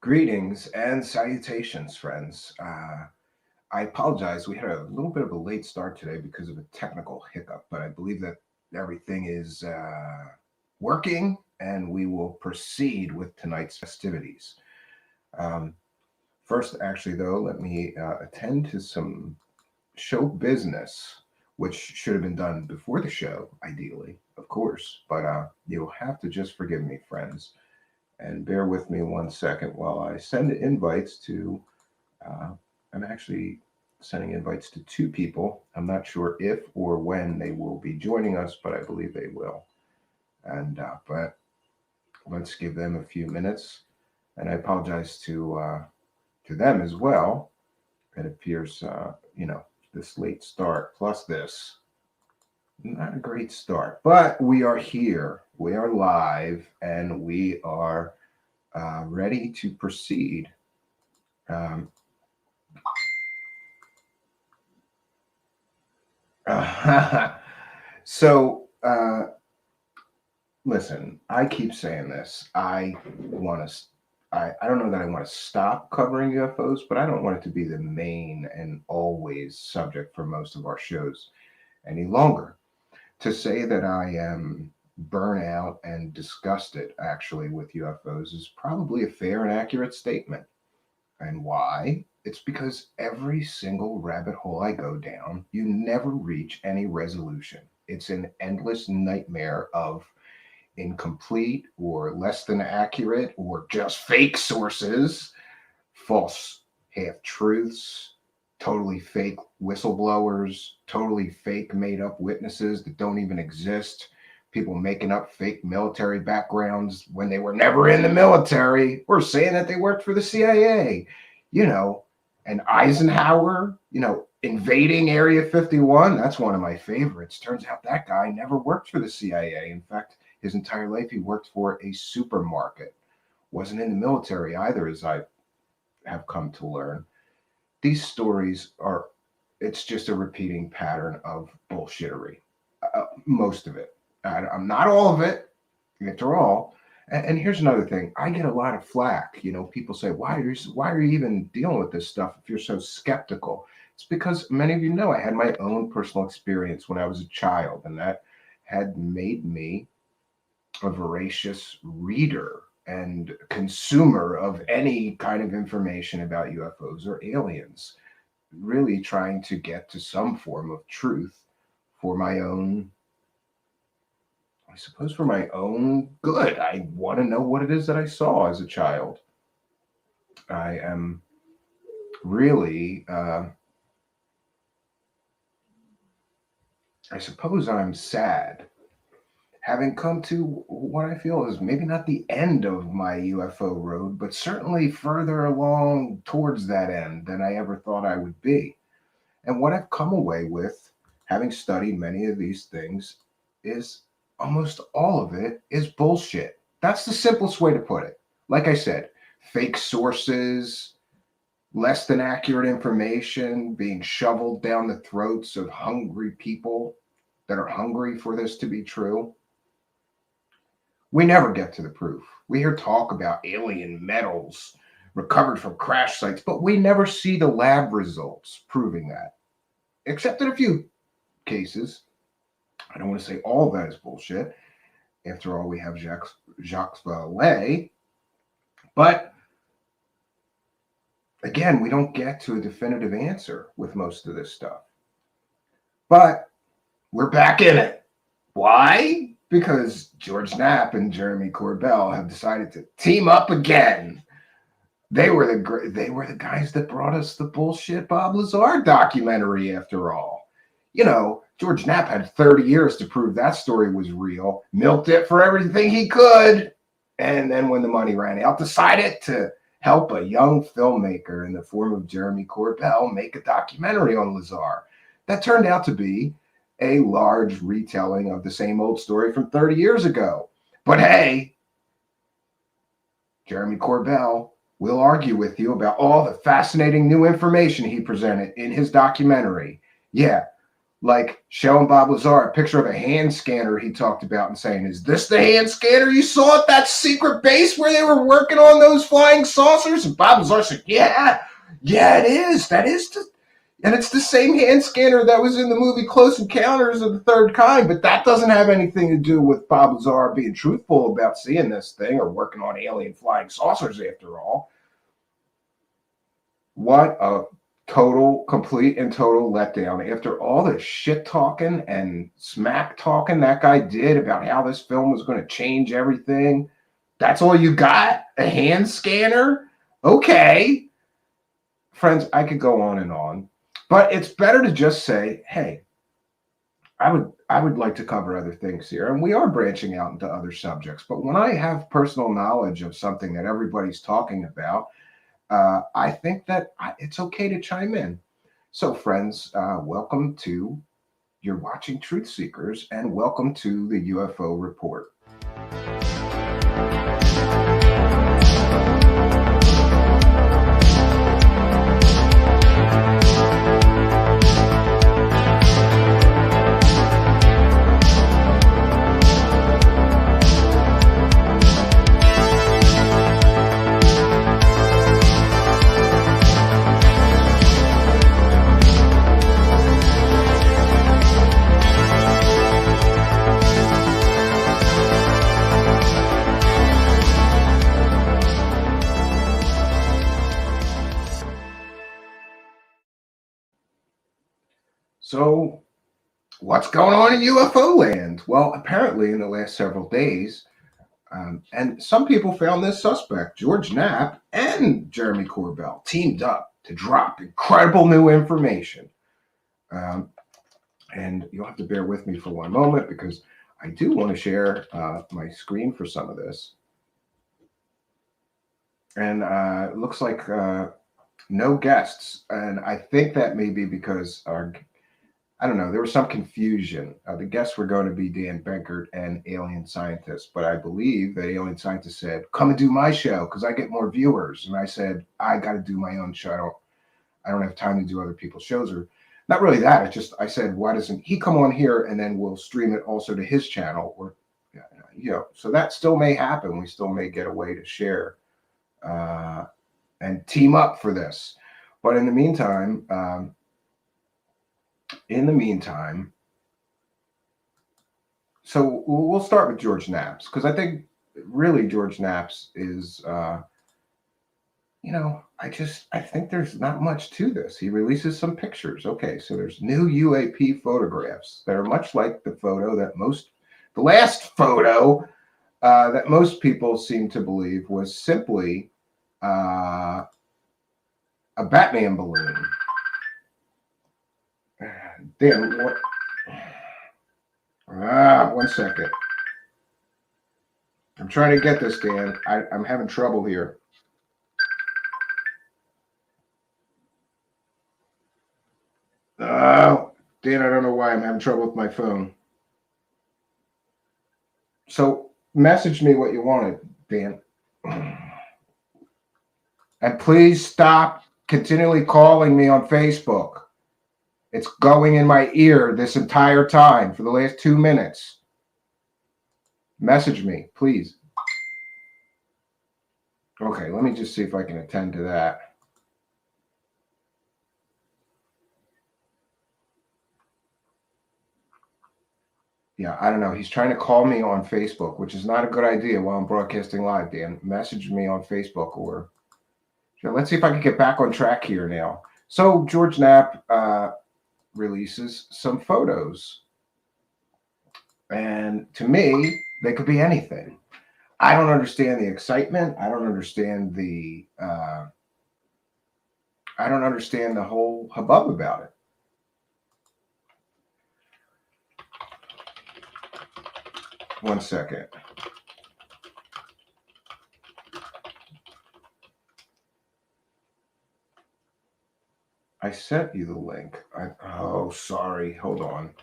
Greetings and salutations, friends. I apologize. We had a little bit of a late start today because of a technical hiccup, but I believe that everything is working and we will proceed with tonight's festivities. Um, First, actually, though, let me attend to some show business, which should have been done before the show, ideally, of course, but you'll have to just forgive me, friends, and bear with me 1 second while I send invites to. Uh, I'm actually sending invites to two people. I'm not sure if or when they will be joining us, but I believe they will. And but let's give them a few minutes. And I apologize to them as well. It appears, this late start plus this, not a great start, but we are here. We are live, and we are ready to proceed. Um, so, listen, I keep saying this. I want to. I don't know that I want to stop covering UFOs, but I don't want it to be the main and always subject for most of our shows any longer. To say that I am burnout and disgusted actually with UFOs is probably a fair and accurate statement. And why? It's because every single rabbit hole I go down, you never reach any resolution. It's an endless nightmare of incomplete or less than accurate or just fake sources, false half truths, totally fake whistleblowers, totally fake made up witnesses that don't even exist, people making up fake military backgrounds when they were never in the military or saying that they worked for the CIA, you know, and Eisenhower, invading Area 51. That's one of my favorites. Turns out that guy never worked for the CIA. In fact, his entire life he worked for a supermarket. Wasn't in the military either, as I have come to learn. These stories are, it's just a repeating pattern of bullshittery. Most of it. I'm not all of it, after all. And here's another thing. I get a lot of flack. People say, why are you even dealing with this stuff if you're so skeptical? It's because many of you know I had my own personal experience when I was a child, and that had made me a voracious reader and consumer of any kind of information about UFOs or aliens, really trying to get to some form of truth for my own, I suppose, for my own good. I want to know what it is that I saw as a child. I am really, I suppose I'm sad having come to what I feel is maybe not the end of my UFO road, but certainly further along towards that end than I ever thought I would be. And what I've come away with, having studied many of these things, is almost all of it is bullshit. That's the simplest way to put it. Like I said, fake sources, less than accurate information being shoveled down the throats of hungry people that are hungry for this to be true. We never get to the proof. We hear talk about alien metals recovered from crash sites, but we never see the lab results proving that, except in a few cases. I don't want to say all of that is bullshit. After all, we have Jacques Vallée. But again, we don't get to a definitive answer with most of this stuff. But we're back in it. Why? Because George Knapp and Jeremy Corbell have decided to team up again. They were the guys that brought us the bullshit Bob Lazar documentary, after all. George Knapp had 30 years to prove that story was real, milked it for everything he could, and then when the money ran out, decided to help a young filmmaker in the form of Jeremy Corbell make a documentary on Lazar that turned out to be a large retelling of the same old story from 30 years ago. But hey, Jeremy Corbell will argue with you about all the fascinating new information he presented in his documentary. Yeah, like showing Bob Lazar a picture of a hand scanner he talked about and saying, "Is this the hand scanner you saw at that secret base where they were working on those flying saucers?" And Bob Lazar said, "Yeah, it is. That is and it's the same hand scanner that was in the movie Close Encounters of the Third Kind, but that doesn't have anything to do with Bob Lazar being truthful about seeing this thing or working on alien flying saucers after all." What a complete and total letdown. After all the shit talking and smack talking that guy did about how this film was going to change everything, that's all you got? A hand scanner? Okay. Friends, I could go on, but it's better to just say, hey, I would like to cover other things here, and we are branching out into other subjects. But when I have personal knowledge of something that everybody's talking about, I think that it's okay to chime in. So, friends, welcome to you're watching Truth Seekers, and welcome to the UFO Report. So, what's going on in UFO land? Well, apparently, in the last several days, and some people found this suspect, George Knapp and Jeremy Corbell, teamed up to drop incredible new information. And you'll have to bear with me for one moment because I do want to share my screen for some of this. And it looks like no guests. And I think that may be because I don't know, there was some confusion. The guests were going to be Dan Benkert and Alien Scientist, but I believe that Alien Scientist said, "Come and do my show because I get more viewers." And I said, "I got to do my own show. I don't have time to do other people's shows." Or not really that. It's just I said, "Why doesn't he come on here and then we'll stream it also to his channel?" Or so that still may happen. We still may get a way to share and team up for this. But in the meantime. So we'll start with George Knapps because I think really George Knapps is, I think there's not much to this. He releases some pictures. Okay, so there's new UAP photographs that are much like the last photo that most people seem to believe was simply a Batman balloon. Damn, what? One second. I'm trying to get this, Dan. I'm having trouble here. Dan, I don't know why I'm having trouble with my phone. So message me what you wanted, Dan. And please stop continually calling me on Facebook. It's going in my ear this entire time for the last 2 minutes. Message me, please. Okay, let me just see if I can attend to that. Yeah, I don't know. He's trying to call me on Facebook, which is not a good idea while I'm broadcasting live, Dan. Message me on Facebook or let's see if I can get back on track here now. So George Knapp releases some photos. And to me, they could be anything. I don't understand the excitement. I don't understand the whole hubbub about it. One second. I sent you the link. Oh, sorry. Hold on.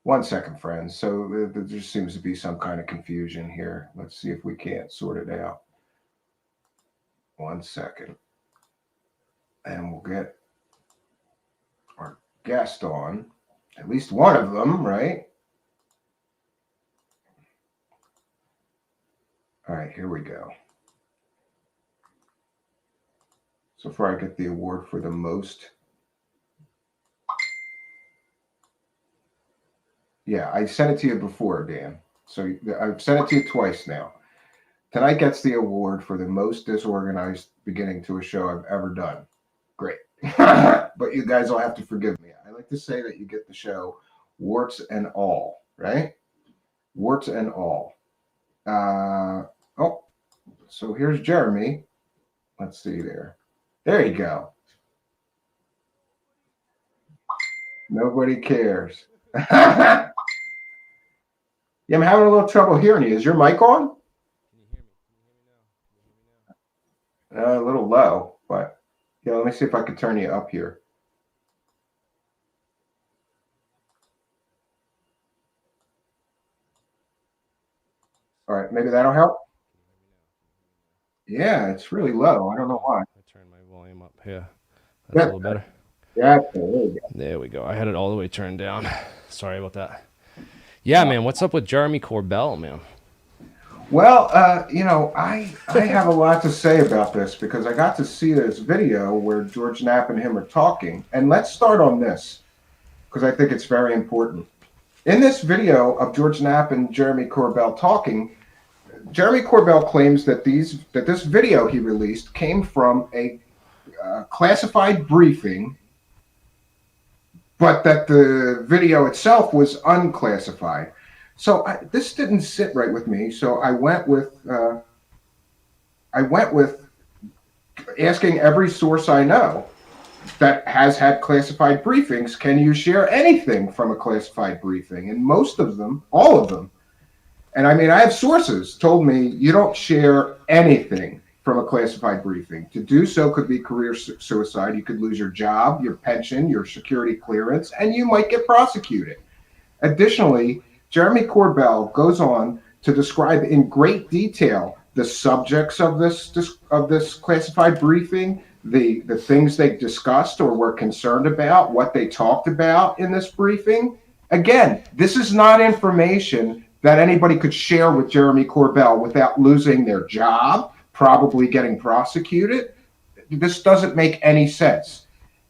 One second, friends. So there just seems to be some kind of confusion here. Let's see if we can't sort it out. 1 second. And we'll get our guest on. At least one of them, right? All right, here we go. So far, I get the award for the most. Yeah, I sent it to you before, Dan. So I've sent it to you twice now. Tonight gets the award for the most disorganized beginning to a show I've ever done. Great. But you guys will have to forgive me. I like to say that you get the show warts and all, right? Warts and all. Oh, so here's Jeremy. Let's see there. There you go. Nobody cares. Yeah, I'm having a little trouble hearing you. Is your mic on? Can you hear me? Can you hear me now? A little low, but yeah, let me see if I can turn you up here. All right, maybe that'll help. Yeah, it's really low. I don't know why. I turned my volume up. Yeah, that's a little better. Yeah, there we go. There we go. I had it all the way turned down. Sorry about that. Yeah, man. What's up with Jeremy Corbell, man? Well, I have a lot to say about this because I got to see this video where George Knapp and him are talking. And let's start on this because I think it's very important. In this video of George Knapp and Jeremy Corbell talking, Jeremy Corbell claims that this video he released came from a classified briefing, but that the video itself was unclassified. So this didn't sit right with me. So I went with asking every source I know that has had classified briefings, can you share anything from a classified briefing? And most of them, all of them, and I mean, I have sources told me you don't share anything from a classified briefing. To do so could be career suicide. You could lose your job, your pension, your security clearance, and you might get prosecuted. Additionally, Jeremy Corbell goes on to describe in great detail the subjects of this classified briefing, the things they discussed or were concerned about, what they talked about in this briefing. Again, this is not information that anybody could share with Jeremy Corbell without losing their job, probably getting prosecuted. This doesn't make any sense.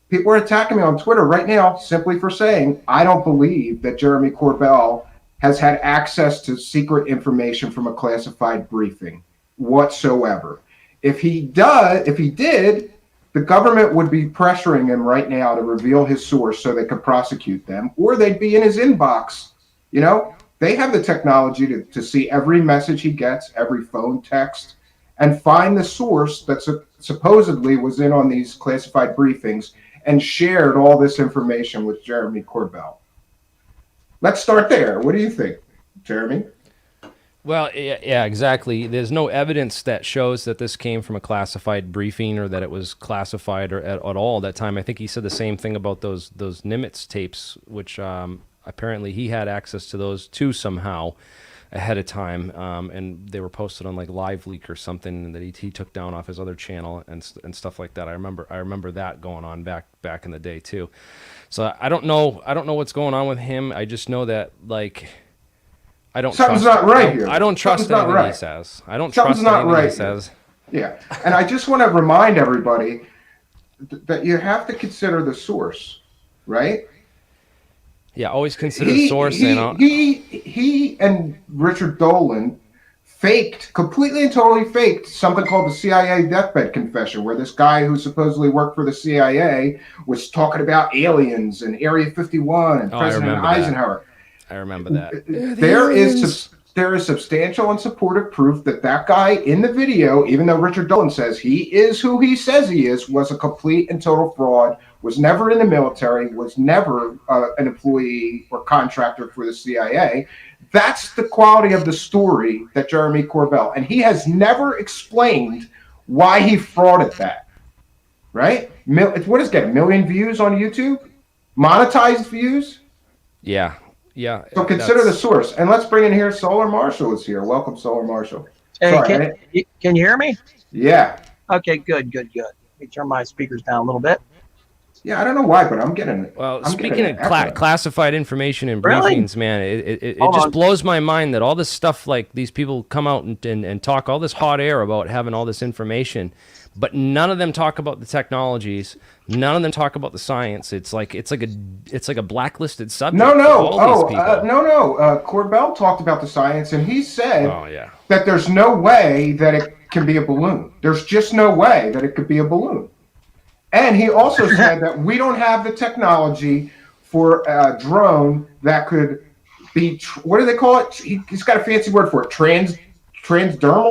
People are attacking me on Twitter right now simply for saying I don't believe that Jeremy Corbell has had access to secret information from a classified briefing whatsoever. If he did, the government would be pressuring him right now to reveal his source so they could prosecute them, or they'd be in his inbox. You know, they have the technology to see every message he gets, every phone text, and find the source that supposedly was in on these classified briefings and shared all this information with Jeremy Corbell. Let's start there. What do you think, Jeremy? Well, yeah, exactly. There's no evidence that shows that this came from a classified briefing or that it was classified or at all that time. I think he said the same thing about those Nimitz tapes, which apparently he had access to those too somehow ahead of time, and they were posted on like LiveLeak or something that he took down off his other channel and stuff like that. I remember that going on back in the day too. So I don't know what's going on with him. I just know that like I don't Something's trust, not right here. I don't trust Something's anything not right. he says. I don't Something's trust not anything right he says. Yeah, and I just want to remind everybody that you have to consider the source, right? Yeah, always consider the source. He and Richard Dolan completely and totally faked something called the CIA deathbed confession, where this guy who supposedly worked for the CIA was talking about aliens and Area 51 and President Eisenhower. I remember that. There is substantial and supportive proof that guy in the video, even though Richard Dolan says he is who he says he is, was a complete and total fraud, was never in the military, was never an employee or contractor for the CIA. That's the quality of the story that Jeremy Corbell, and he has never explained why he frauded that, right? What is that, 1 million views on YouTube? Monetized views? Yeah. So consider the source. And let's bring in here, Solar Marshall is here. Welcome, Solar Marshall. Hey, can you hear me? Yeah. Okay, good. Let me turn my speakers down a little bit. Yeah, I don't know why, but I'm getting. Well, I'm getting speaking an of echo. classified information and Really? briefings, man, it Hold just on. blows my mind that all this stuff, like these people come out and talk all this hot air about having all this information, but none of them talk about the technologies. None of them talk about the science. It's like a blacklisted subject for all these people. No. Corbell talked about the science, and he said Oh yeah. that there's no way that it can be a balloon. There's just no way that it could be a balloon. And he also said that we don't have the technology for a drone that could be, what do they call it? He's got a fancy word for it, transdermal,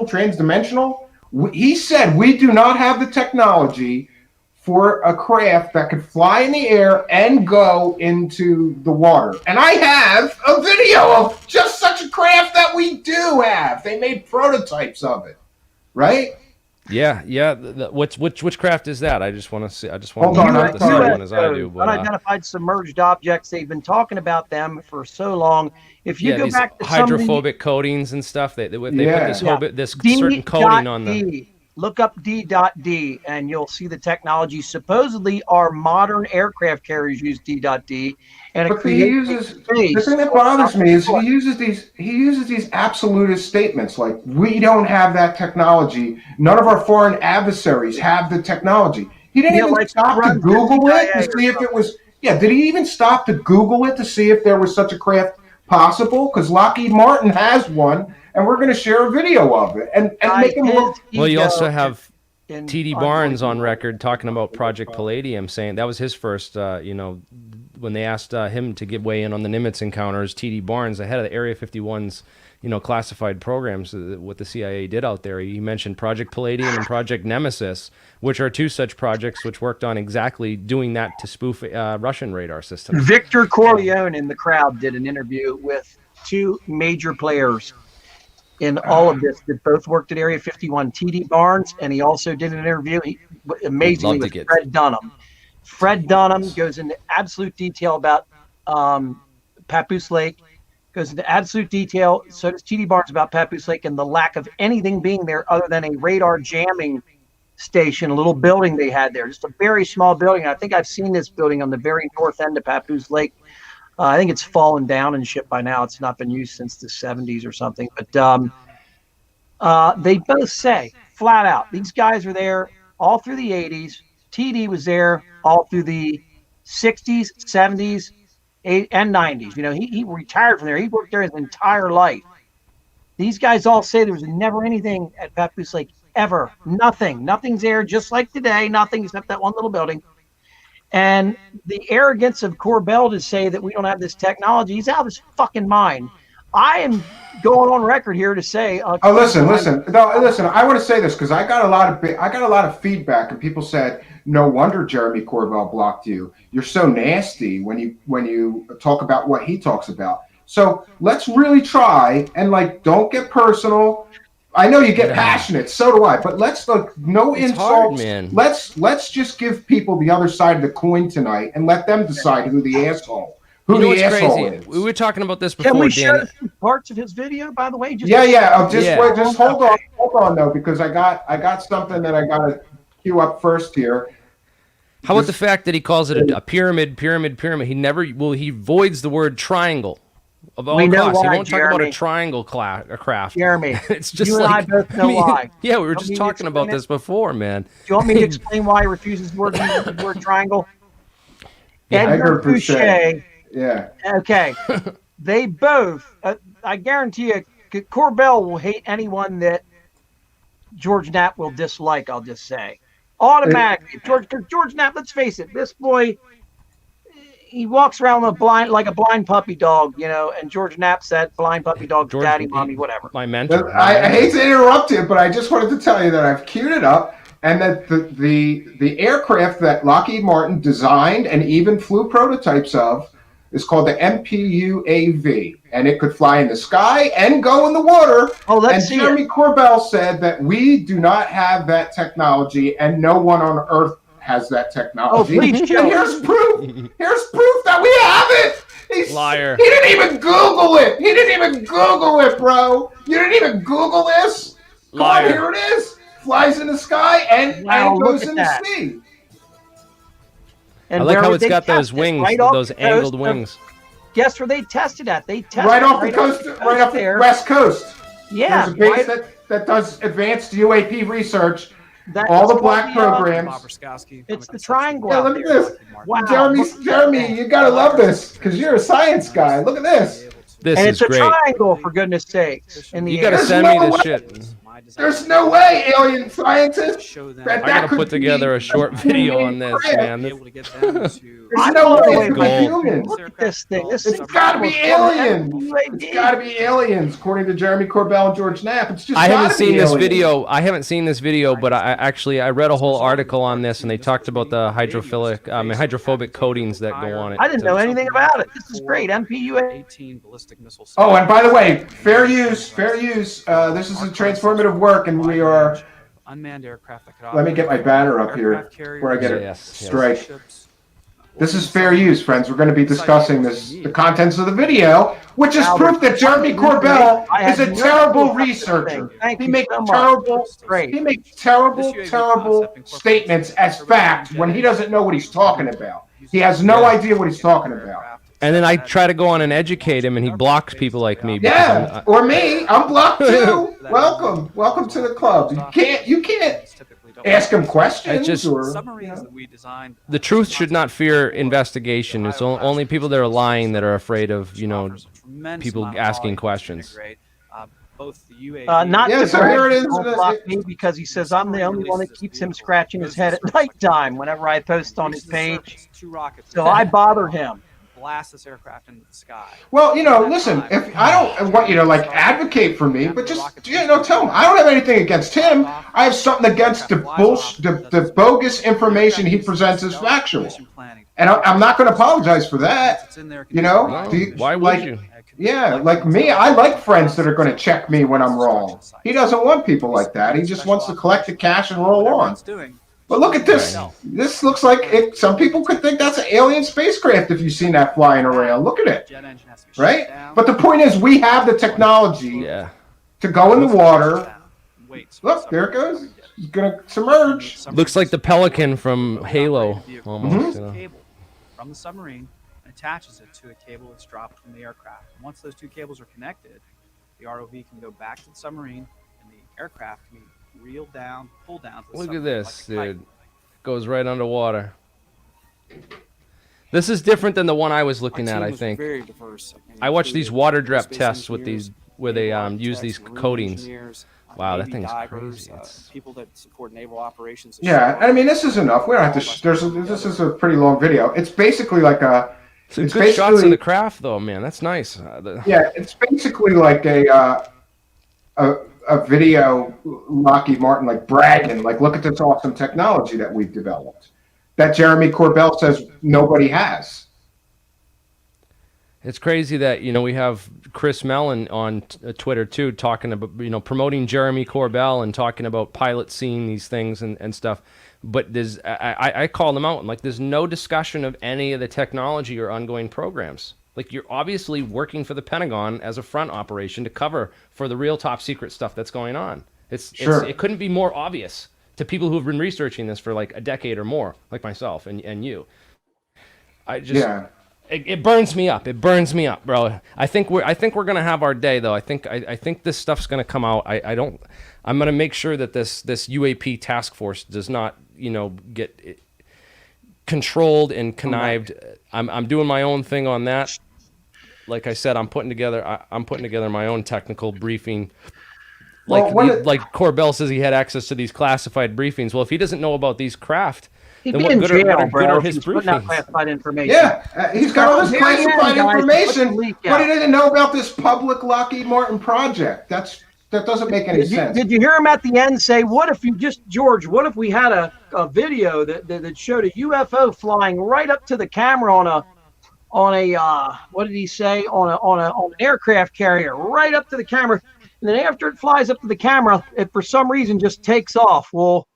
transdimensional. He said we do not have the technology for a craft that could fly in the air and go into the water. And I have a video of just such a craft that we do have. They made prototypes of it, right? Yeah. Which craft is that? I just want to see. I just want Hold to on, know I'm the sorry. same one as I do. But Unidentified submerged objects. They've been talking about them for so long. If you go these back to some of the hydrophobic coatings and stuff. They put Yeah. this Yeah. this certain coating on the. D.D. Look up D.D and you'll see the technology. Supposedly, our modern aircraft carriers use D.D, and it But he creates uses a space. the thing that bothers me is he uses these absolutist statements like we don't have that technology. None of our foreign adversaries have the technology. He didn't Yeah, even like stop to runs the Google it CIA to or see if it was. Yeah, did he even stop to Google it to see if there was such a craft possible? Because Lockheed Martin has one, and we're going to share a video of it and make him look. Well, you also have in T.D. Barnes on unbelievable. record talking about Project Palladium, saying that was his first, when they asked him to give way in on the Nimitz encounters. T.D. Barnes, the head of the Area 51's, classified programs, what the CIA did out there, he mentioned Project Palladium and Project Nemesis, which are two such projects which worked on exactly doing that to spoof Russian radar systems. Victor Corleone in the crowd did an interview with two major players in all of this that both worked at Area 51, T.D. Barnes, and he also did an interview, amazingly, with Fred Dunham. Fred Dunham goes into absolute detail about Papoose Lake, goes into absolute detail, so does T.D. Barnes, about Papoose Lake and the lack of anything being there other than a radar jamming station, a little building they had there, just a very small building. I think I've seen this building on the very north end of Papoose Lake. I think it's fallen down and shit by now. It's not been used since the 70s or something. But they both say flat out, these guys are there all through the 80s. TD was there all through the 60s, 70s, and 90s. He retired from there. He worked there his entire life. These guys all say there was never anything at Papoose Lake, ever. Nothing. Nothing's there, just like today. Nothing except that one little building. And the arrogance of Corbell to say that we don't have this technology, he's out of his fucking mind. I am going on record here to say. Listen. I want to say this because I got a lot of feedback, and people said, "No wonder Jeremy Corbell blocked you. You're so nasty when you talk about what he talks about." So let's really try and don't get personal. I know you get passionate, so do I. But let's no it's insults. Hard, man. Let's just give people the other side of the coin tonight and let them decide who the asshole. What's crazy? We were talking about this before. Can we Dan. show parts of his video, by the way? Just hold on though, because I got something that I got to queue up first here. How about the fact that he calls it a pyramid? He voids the word triangle. Of all costs, he won't talk about a triangle craft. Jeremy, it's just you and I both know why. Yeah, we were just talking about this before, man. Do you want me to explain why he refuses the word triangle? Edgar Boucher. Yeah. Okay. They both, I guarantee you, Corbell will hate anyone that George Knapp will dislike, I'll just say. Automatically. George Knapp, let's face it, this boy, he walks around like a blind puppy dog, and George Knapp's that blind puppy dog, daddy, mommy, whatever. My mentor. I hate to interrupt you, but I just wanted to tell you that I've queued it up, and that the aircraft that Lockheed Martin designed and even flew prototypes of is called the MPU-AV, and it could fly in the sky and go in the water. Oh, let's see. Jeremy Corbell said that we do not have that technology, and no one on Earth has that technology. Oh, please, Joe. Here's proof. Here's proof that we have it. Liar. He didn't even Google it. He didn't even Google it, bro. You didn't even Google this? Liar. Come on, here it is. flies in the sky and goes look in at the that. sea. And I like where how would it's they got those test it? wings, Right off those the angled coast of- wings. Guess where they tested at? They tested Right off the right coast, off right off the there. west coast. Yeah, There's a base right. that does advanced UAP research. That All it's the black called programs. It's the triangle. Yeah, out look at there. this. Wow, Jeremy, look at Jeremy, that. you gotta love this because you're a science guy. Look at this. This And is it's a great. triangle, for goodness sakes. In the You got to air. send There's me no this way. shit. There's no way, alien scientists. I gotta put together a short video on this, man. There's no way it's gold. humans. Look at this thing. This It's thing got to be was aliens. UAP. It's got to be aliens, according to Jeremy Corbell and George Knapp. It's just. I haven't gotta be seen this aliens. video. I haven't seen this video, but I read a whole article on this, and they talked about the hydrophobic coatings that go on it. I didn't know anything about it. This is great. MPUA. Oh, and by the way, fair use, fair use. This is a transformative work, and we are. Unmanned aircraft that could Let me get my banner up here where I get it Yes. straight. This is fair use, friends. We're going to be discussing the contents of the video, which is proof that Jeremy Corbell is a terrible researcher. He makes terrible statements as fact when he doesn't know what he's talking about. He has no idea what he's talking about. And then I try to go on and educate him, and he blocks people like me. Yeah, or me. I'm blocked too. Welcome to the club. You can't ask him questions. It's just- The truth should not fear investigation. It's only people that are lying that are afraid of, people asking questions. Not Yeah, to so brag, here it is. don't block me because he says I'm the only one that keeps him scratching his head at nighttime whenever I post on his page. So I bother him. Blast this aircraft into the sky. Well, listen, if I don't want you to advocate for me, but just tell him I don't have anything against him. I have something against the the bogus information he presents as factual, and I'm not going to apologize for that. Why would you? Yeah, like me, I like friends that are going to check me when I'm wrong. He doesn't want people like that. He just wants to collect the cash and roll on. But look at this. This looks like some people could think that's an alien spacecraft if you've seen that flying around. Look at it. Right? But the point is we have the technology to go in the water. Look, there it goes. It's going to submerge. Looks like the Pelican from Halo. Almost, Cable from the submarine and attaches it to a cable that's dropped from the aircraft. Once those two cables are connected, the ROV can go back to the submarine and the aircraft can be reeled down, pulled down. To the Look at submarine this, like a kite. dude. Goes right underwater. This is different than the one I was looking at, I think. I watched these water depth tests with these, where they use these coatings. Wow, that thing's crazy. People that support naval operations. Yeah, I mean, this is enough. We don't have to. This is a pretty long video. It's basically like a. Some good shots of the craft, though, man. That's nice. Yeah, it's basically like a video, Lockheed Martin, bragging, look at this awesome technology that we've developed, that Jeremy Corbell says nobody has. It's crazy that we have Chris Mellon on Twitter too, talking about promoting Jeremy Corbell and talking about pilots seeing these things and stuff. But I call them out. I'm like, there's no discussion of any of the technology or ongoing programs. You're obviously working for the Pentagon as a front operation to cover for the real top secret stuff that's going on. It couldn't be more obvious to people who have been researching this for a decade or more, like myself and you. It burns me up. It burns me up, bro. I think we're gonna have our day, though. I think this stuff's gonna come out. I'm gonna make sure that this UAP task force does not get controlled and connived. I'm doing my own thing on that. Like I said, I'm putting together my own technical briefing. Like Corbell says, he had access to these classified briefings. Well, if he doesn't know about these craft, He'd then be what in good jail, are bro. his He's putting out briefings? classified information. Yeah, he's got all this classified information, leak but he out. didn't know about this public Lockheed Martin project. That doesn't make any sense. Did you hear him at the end say, what if we had a video that showed a UFO flying right up to the camera on a what did he say, on an aircraft carrier, right up to the camera, and then after it flies up to the camera, it for some reason just takes off. Well,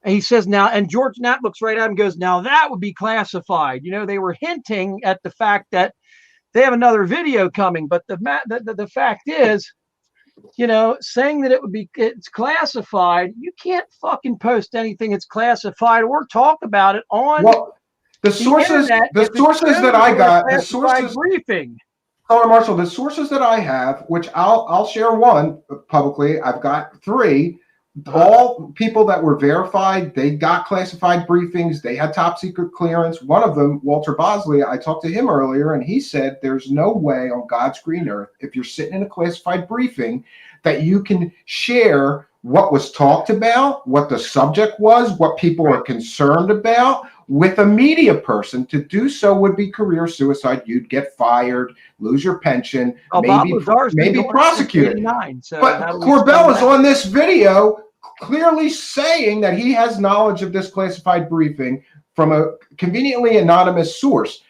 and he says now, and George Knapp looks right at him and goes, now that would be classified. They were hinting at the fact that they have another video coming, but the fact is, saying that it's classified. You can't fucking post anything that's classified or talk about it on the sources, internet. the sources that I got, the sources briefing. Colonel Marshall, the sources that I have, which I'll share one publicly. I've got 3. All people that were verified, they got classified briefings. They had top secret clearance. One of them, Walter Bosley, I talked to him earlier, and he said there's no way on God's green earth, if you're sitting in a classified briefing, that you can share what was talked about, what the subject was, what people are concerned about with a media person. To do so would be career suicide. You'd get fired, lose your pension, maybe prosecuted. But Corbell is on this video clearly saying that he has knowledge of this classified briefing from a conveniently anonymous source.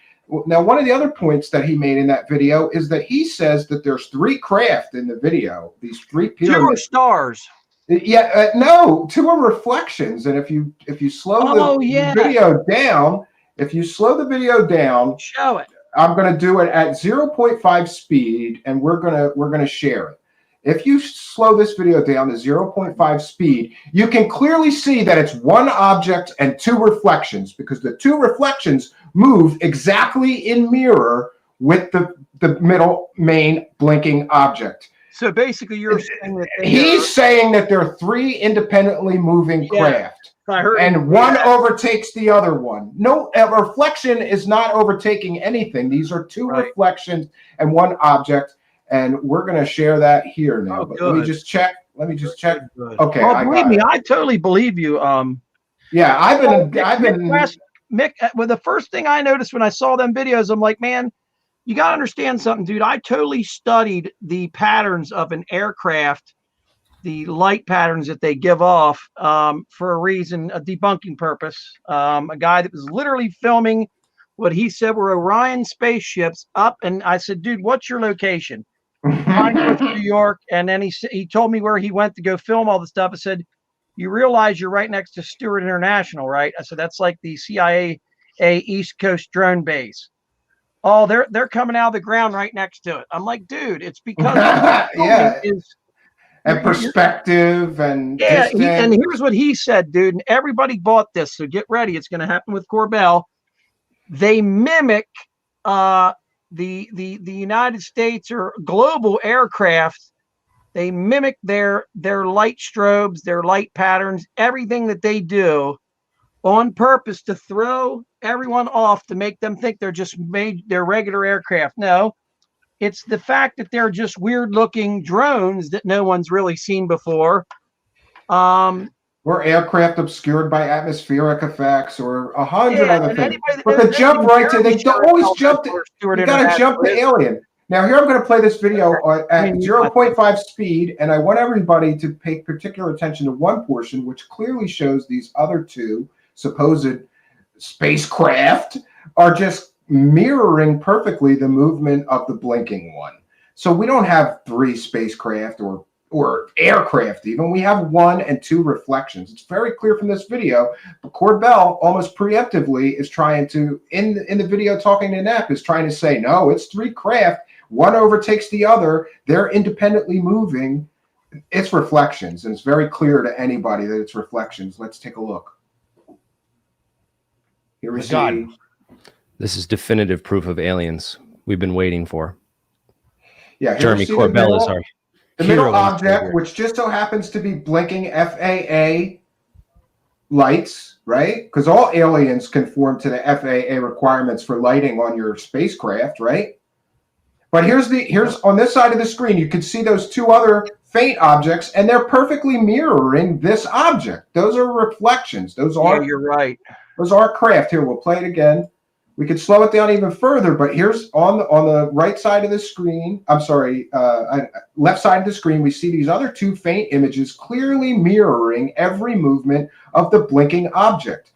Now, one of the other points that he made in that video is that he says that there's 3 craft in the video, these 3 pyramids. 2 are stars. Yeah, no, 2 are reflections. And if you slow the video down, show it. I'm going to do it at 0.5 speed, and we're going to share it. If you slow this video down to 0.5 speed, you can clearly see that it's 1 object and 2 reflections, because the 2 reflections move exactly in mirror with the middle main blinking object. So basically, you're saying that he's saying that there are 3 independently moving craft, and one overtakes the other one. No, a reflection is not overtaking anything. These are 2 reflections and 1 object. And we're going to share that here now. But let me just check. Okay. Well, believe me, I totally believe you. Yeah, I've been. Mick, well, the first thing I noticed when I saw them videos, I'm like, man, you got to understand something, dude. I totally studied the patterns of an aircraft, the light patterns that they give off for a reason, a debunking purpose. A guy that was literally filming what he said were Orion spaceships up. And I said, dude, what's your location? Pinecliff, New York. And then he told me where he went to go film all the stuff. I said, you realize you're right next to Stewart International, right? I said, that's like the CIA East Coast drone base. Oh, they're coming out of the ground right next to it. I'm like, dude, it's because and perspective and and here's what he said, dude. And everybody bought this, so get ready. It's going to happen with Corbell. They mimic the United States or global aircraft. They mimic their light strobes, their light patterns, everything that they do on purpose to throw everyone off, to make them think they're regular aircraft. No, it's the fact that they're just weird looking drones that no one's really seen before. Or aircraft obscured by atmospheric effects, or 100 other things. But to jump right to, they always jump. You got to jump to alien. Now here I'm going to play this video at 0.5 speed, and I want everybody to pay particular attention to one portion, which clearly shows these other 2 supposed spacecraft are just mirroring perfectly the movement of the blinking one. So we don't have 3 spacecraft or aircraft even. We have 1 and 2 reflections. It's very clear from this video, but Corbell almost preemptively is trying to, in the video talking to Knapp, is trying to say, no, it's 3 craft. 1 overtakes the other. They're independently moving. It's reflections, and it's very clear to anybody that it's reflections. Let's take a look. Here we see. This is definitive proof of aliens we've been waiting for. Yeah, Jeremy Corbell is our the middle object, which just so happens to be blinking FAA lights, right? Because all aliens conform to the FAA requirements for lighting on your spacecraft, right? But here's on this side of the screen, you can see those 2 other faint objects, and they're perfectly mirroring this object. Those are reflections. Those are, you're right. Those are craft. Here, we'll play it again. We could slow it down even further, but here's on the right side of the screen. I'm sorry, left side of the screen. We see these other 2 faint images clearly mirroring every movement of the blinking object.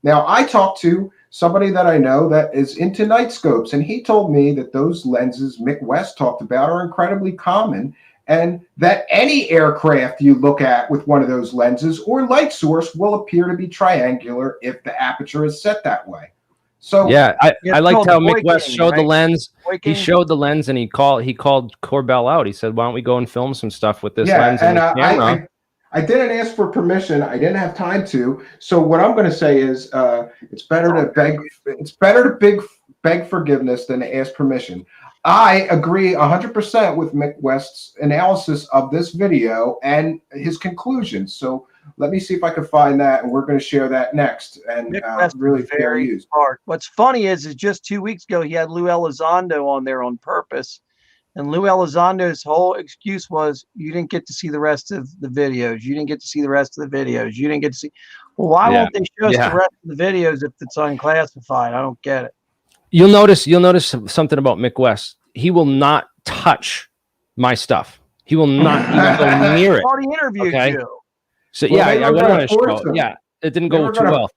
Now, I talked to somebody that I know that is into night scopes, and he told me that those lenses Mick West talked about are incredibly common, and that any aircraft you look at with one of those lenses or light source will appear to be triangular if the aperture is set that way. So Yeah, I It's liked called how Boy Mick West King, showed the right? lens. Boy He King? showed the lens, and he called Corbell out. He said, "Why don't we go and film some stuff with this yeah, lens and and this camera?" I didn't ask for permission. I didn't have time to. So what I'm going to say is, it's better to beg. It's better to beg forgiveness than to ask permission. I agree 100% with Mick West's analysis of this video and his conclusions. So let me see if I can find that, and we're going to share that next. And Mick West is really fair very use. smart. What's funny is just 2 weeks ago he had Lou Elizondo on there on purpose, and Lou Elizondo's whole excuse was you didn't get to see the rest of the videos. You didn't get to see the rest of the videos. You didn't get to see. Well, why Yeah. won't they show us Yeah. the rest of the videos if it's unclassified? I don't get it. You'll notice something about Mick West. He will not touch my stuff. He will not even go near I it. already interviewed Okay. you. So Well, yeah, they I were went gonna on a force show. him. Yeah, it didn't They go were too gonna- well.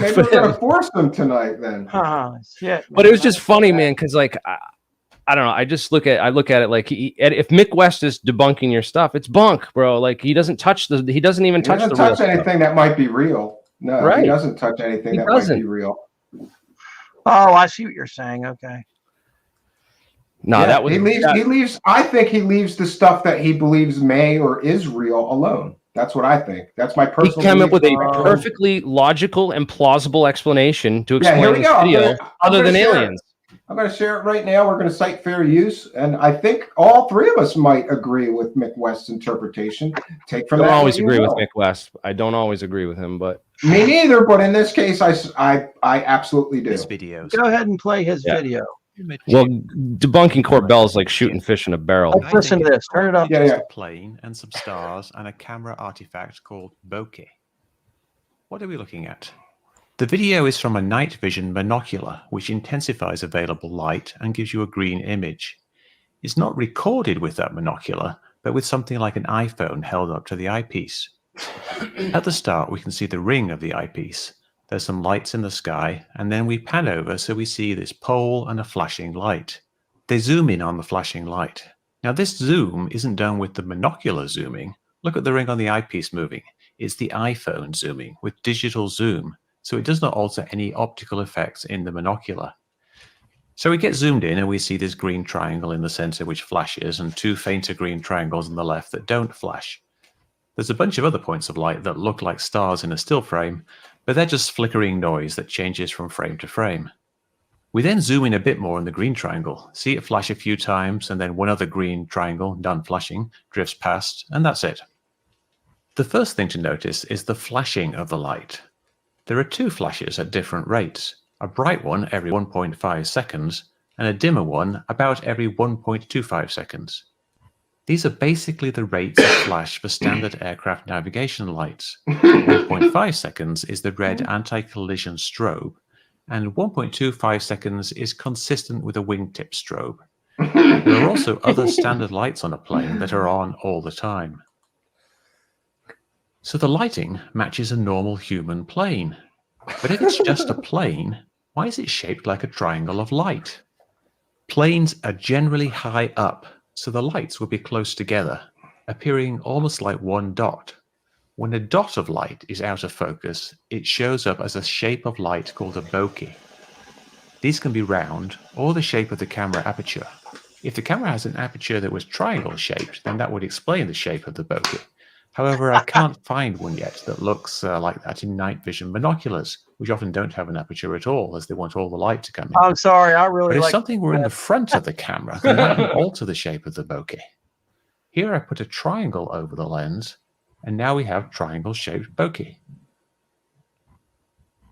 Maybe we're going to force them tonight then. Shit. But it was just funny, man, because like I don't know. I look at it like if Mick West is debunking your stuff, it's bunk, bro. Like he doesn't even touch the real anything stuff. that might be real. No, Right. he doesn't touch anything He that doesn't. might be real. Oh, I see what you're saying. Okay. No, Yeah, that was he leaves. I think he leaves the stuff that he believes may or is real alone. That's what I think. That's my he personal. came up with a belief. perfectly logical and plausible explanation to Yeah, here explain we this go. video, I'm other gonna than share it. aliens. I'm going to share it right now. We're going to cite fair use, and I think all three of us might agree with Mick West's interpretation. Take from I don't that always what you agree with will. Mick West. I don't always agree with him, but Me neither, but in this case, I absolutely do. This video. Go ahead and play his Yeah. video. well, debunking Corbell is like shooting fish in a barrel. Let's listen to this. Turn it up. Yeah, yeah. A plane and some stars and a camera artifact called bokeh. What are we looking at? The video is from a night vision monocular, which intensifies available light and gives you a green image. It's not recorded with that monocular, but with something like an iPhone held up to the eyepiece. At the start, we can see the ring of the eyepiece. There's some lights in the sky, and then we pan over so we see this pole and a flashing light. They zoom in on the flashing light. Now this zoom isn't done with the monocular zooming. Look at the ring on the eyepiece moving. It's the iPhone zooming with digital zoom, so it does not alter any optical effects in the monocular. So we get zoomed in and we see this green triangle in the center which flashes and two fainter green triangles on the left that don't flash. There's a bunch of other points of light that look like stars in a still frame, but they're just flickering noise that changes from frame to frame. We then zoom in a bit more on the green triangle, see it flash a few times, and then one other green triangle, done flashing, drifts past, and that's it. The first thing to notice is the flashing of the light. There are two flashes at different rates, a bright one every 1.5 seconds, and a dimmer one about every 1.25 seconds. These are basically the rates of flash for standard aircraft navigation lights. 1.5 seconds is the red anti-collision strobe, and 1.25 seconds is consistent with a wingtip strobe. There are also other standard lights on a plane that are on all the time. So the lighting matches a normal human plane. But if it's just a plane, why is it shaped like a triangle of light? Planes are generally high up, so the lights will be close together, appearing almost like one dot. When a dot of light is out of focus, it shows up as a shape of light called a bokeh. These can be round or the shape of the camera aperture. If the camera has an aperture that was triangle shaped, then that would explain the shape of the bokeh. However, I can't find one yet that looks like that in night vision binoculars, which often don't have an aperture at all, as they want all the light to come in. I'm sorry, I really But if like something were in the front of the camera, then that would alter the shape of the bokeh. Here I put a triangle over the lens, and now we have triangle-shaped bokeh.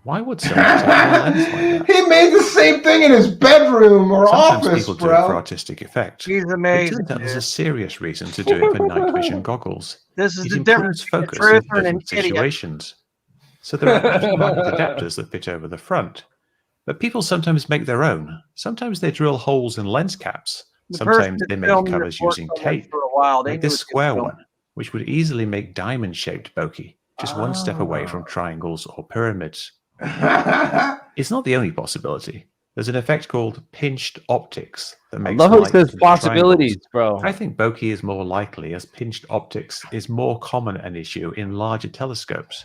Why would someone take a lens like that? He made the same thing in his bedroom or Sometimes office, people do it for bro. artistic effect. He's It amazing. turns out there's a Dude. serious reason to do it for night vision goggles. This is It the difference improves between focus a in truther and an different idiot. situations. So there are aftermarket adapters that fit over the front. But people sometimes make their own. Sometimes they drill holes in lens caps. The person Sometimes that they make filmed this covers worked using on this tape, for a while. They like knew this what they square were one, which would easily make diamond-shaped bokeh, just one step away from triangles or pyramids. It's not the only possibility. There's an effect called pinched optics that I makes love how he light says into possibilities, triangles. bro. I think bokeh is more likely, as pinched optics is more common an issue in larger telescopes,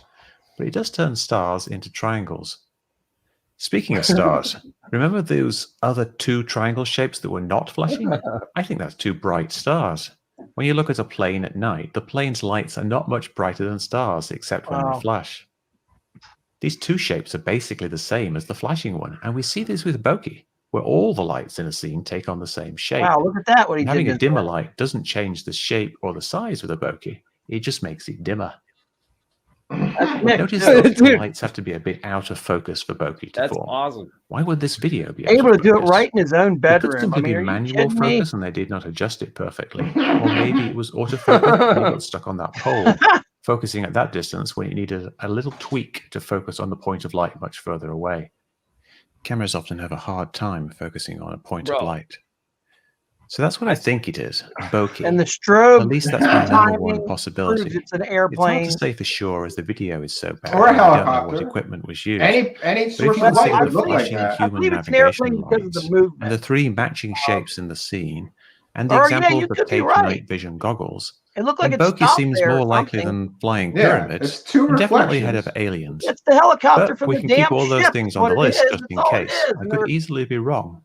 but it does turn stars into triangles. Speaking of stars, remember those other 2 triangle shapes that were not flashing? I think that's 2 bright stars. When you look at a plane at night, the plane's lights are not much brighter than stars, except when they flash. These 2 shapes are basically the same as the flashing one, and we see this with bokeh, where all the lights in a scene take on the same shape. Wow, look at that! What he And did. having a dimmer light doesn't change the shape or the size of the bokeh; it just makes it dimmer. Notice that the lights have to be a bit out of focus for bokeh to form. Awesome. Why would this video be able to do it focus? right in his own It bedroom. could simply I mean, be are you manual kidding me? focus and they did not adjust it perfectly. Or maybe it was autofocus and you got stuck on that pole, focusing at that distance when it needed a little tweak to focus on the point of light much further away. Cameras often have a hard time focusing on a point of light. So that's what I think it is, bokeh. And the strobe, at least that's my number one possibility. It's an airplane. It's hard to say for sure as the video is so bad. Or a We don't know helicopter. what equipment was used. Any source But of if you light consider would look like flashing that. I human believe it's an navigation airplane because of lights the movement. and the 3 matching shapes in the scene, and the Or, example you of the could be taped right. night vision goggles, It looked like then it bokeh stopped seems there or more likely something. than flying Yeah, pyramids, it's 2 and definitely ahead reflections. of aliens. It's the helicopter But from we the can damn keep all those ship. things is on what the it list is. just That's in all it case. is. I And could they're- easily be wrong.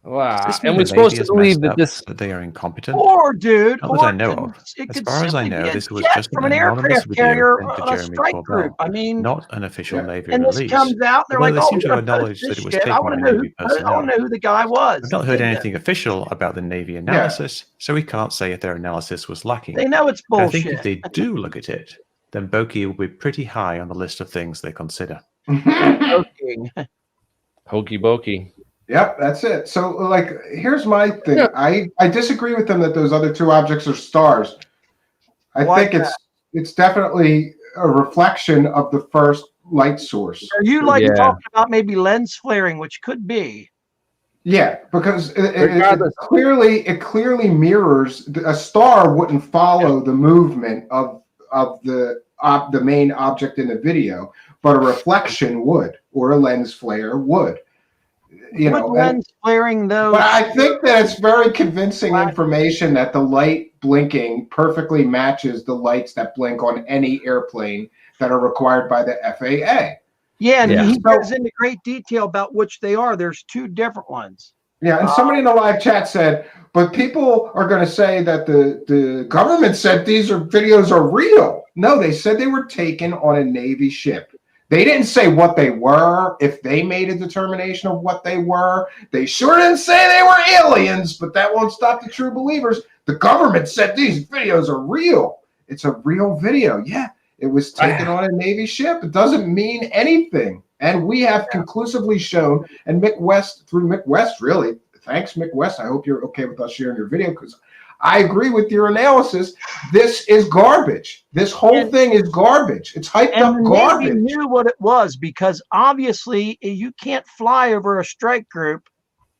Wow. This And movie we're supposed maybe to is believe messed that up, this. that they are incompetent. Or, dude, Not that I know of. it As could far as I simply know, be a this was jet just from an an anonymous aircraft video carrier sent to on a Jeremy strike group. Corbell, I mean, not an official Navy and this release. comes out, they're Although like, they "Oh, seem we're to gonna acknowledge post that this it was shit. I taken want by to know. Navy I want to personnel. know who the guy was." I've not heard Did anything official about the Navy analysis, so we can't say if their analysis was lacking. They know it's And I think if bullshit. they do look at it, then bokeh will be pretty high on the list of things they consider. Joking. Hokey pokey. Yep, that's it. So, like, here's my thing. I disagree with them that those other 2 objects are stars. I Why think it's definitely a reflection of the first light source. Are you like Yeah. talking about maybe lens flaring, which could be? Yeah, because it Regardless. clearly mirrors. A star wouldn't follow the movement of the main object in the video, but a reflection would, or a lens flare would. You know, lens flaring though. but I think that it's very convincing information that the light blinking perfectly matches the lights that blink on any airplane that are required by the FAA. Yeah, and Yeah. he goes into great detail about which they are. There's 2 different ones. Yeah, and somebody in the live chat said, but people are going to say that the government said these videos are real. No, they said they were taken on a Navy ship. They didn't say what they were, if they made a determination of what they were. They sure didn't say they were aliens, but that won't stop the true believers. The government said these videos are real. It's a real video. Yeah, it was taken on a Navy ship. It doesn't mean anything. And we have conclusively shown, and Mick West, through Mick West, really, thanks, Mick West. I hope you're okay with us sharing your video, because I agree with your analysis. This is garbage. This whole thing is garbage. It's hyped up garbage. Navy knew what it was, because obviously you can't fly over a strike group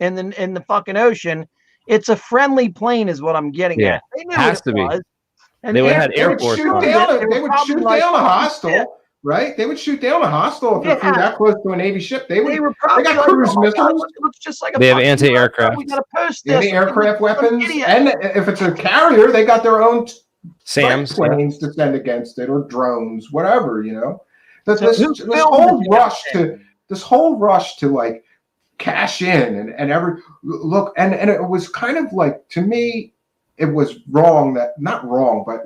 in the fucking ocean. It's a friendly plane, is what I'm getting at. They knew Has what to it be. was. And They would have had They would Air Force shoot on it. down. They They were would shoot probably like, down a "Oh, hostile, right? They would shoot down a hostile if they flew Yeah. that close to a Navy ship. They were got probably like, cruise "Oh my God, missiles. it looks just like a They have fucking anti-aircraft. We gotta post this. Anti-aircraft weapons, Idiot. and if it's a carrier, they got their own Sam's. planes to send against it, or drones, whatever. You know, So this who this filmed whole the rush to like cash in and every look, and it was kind of like, to me, it was wrong. That not wrong, but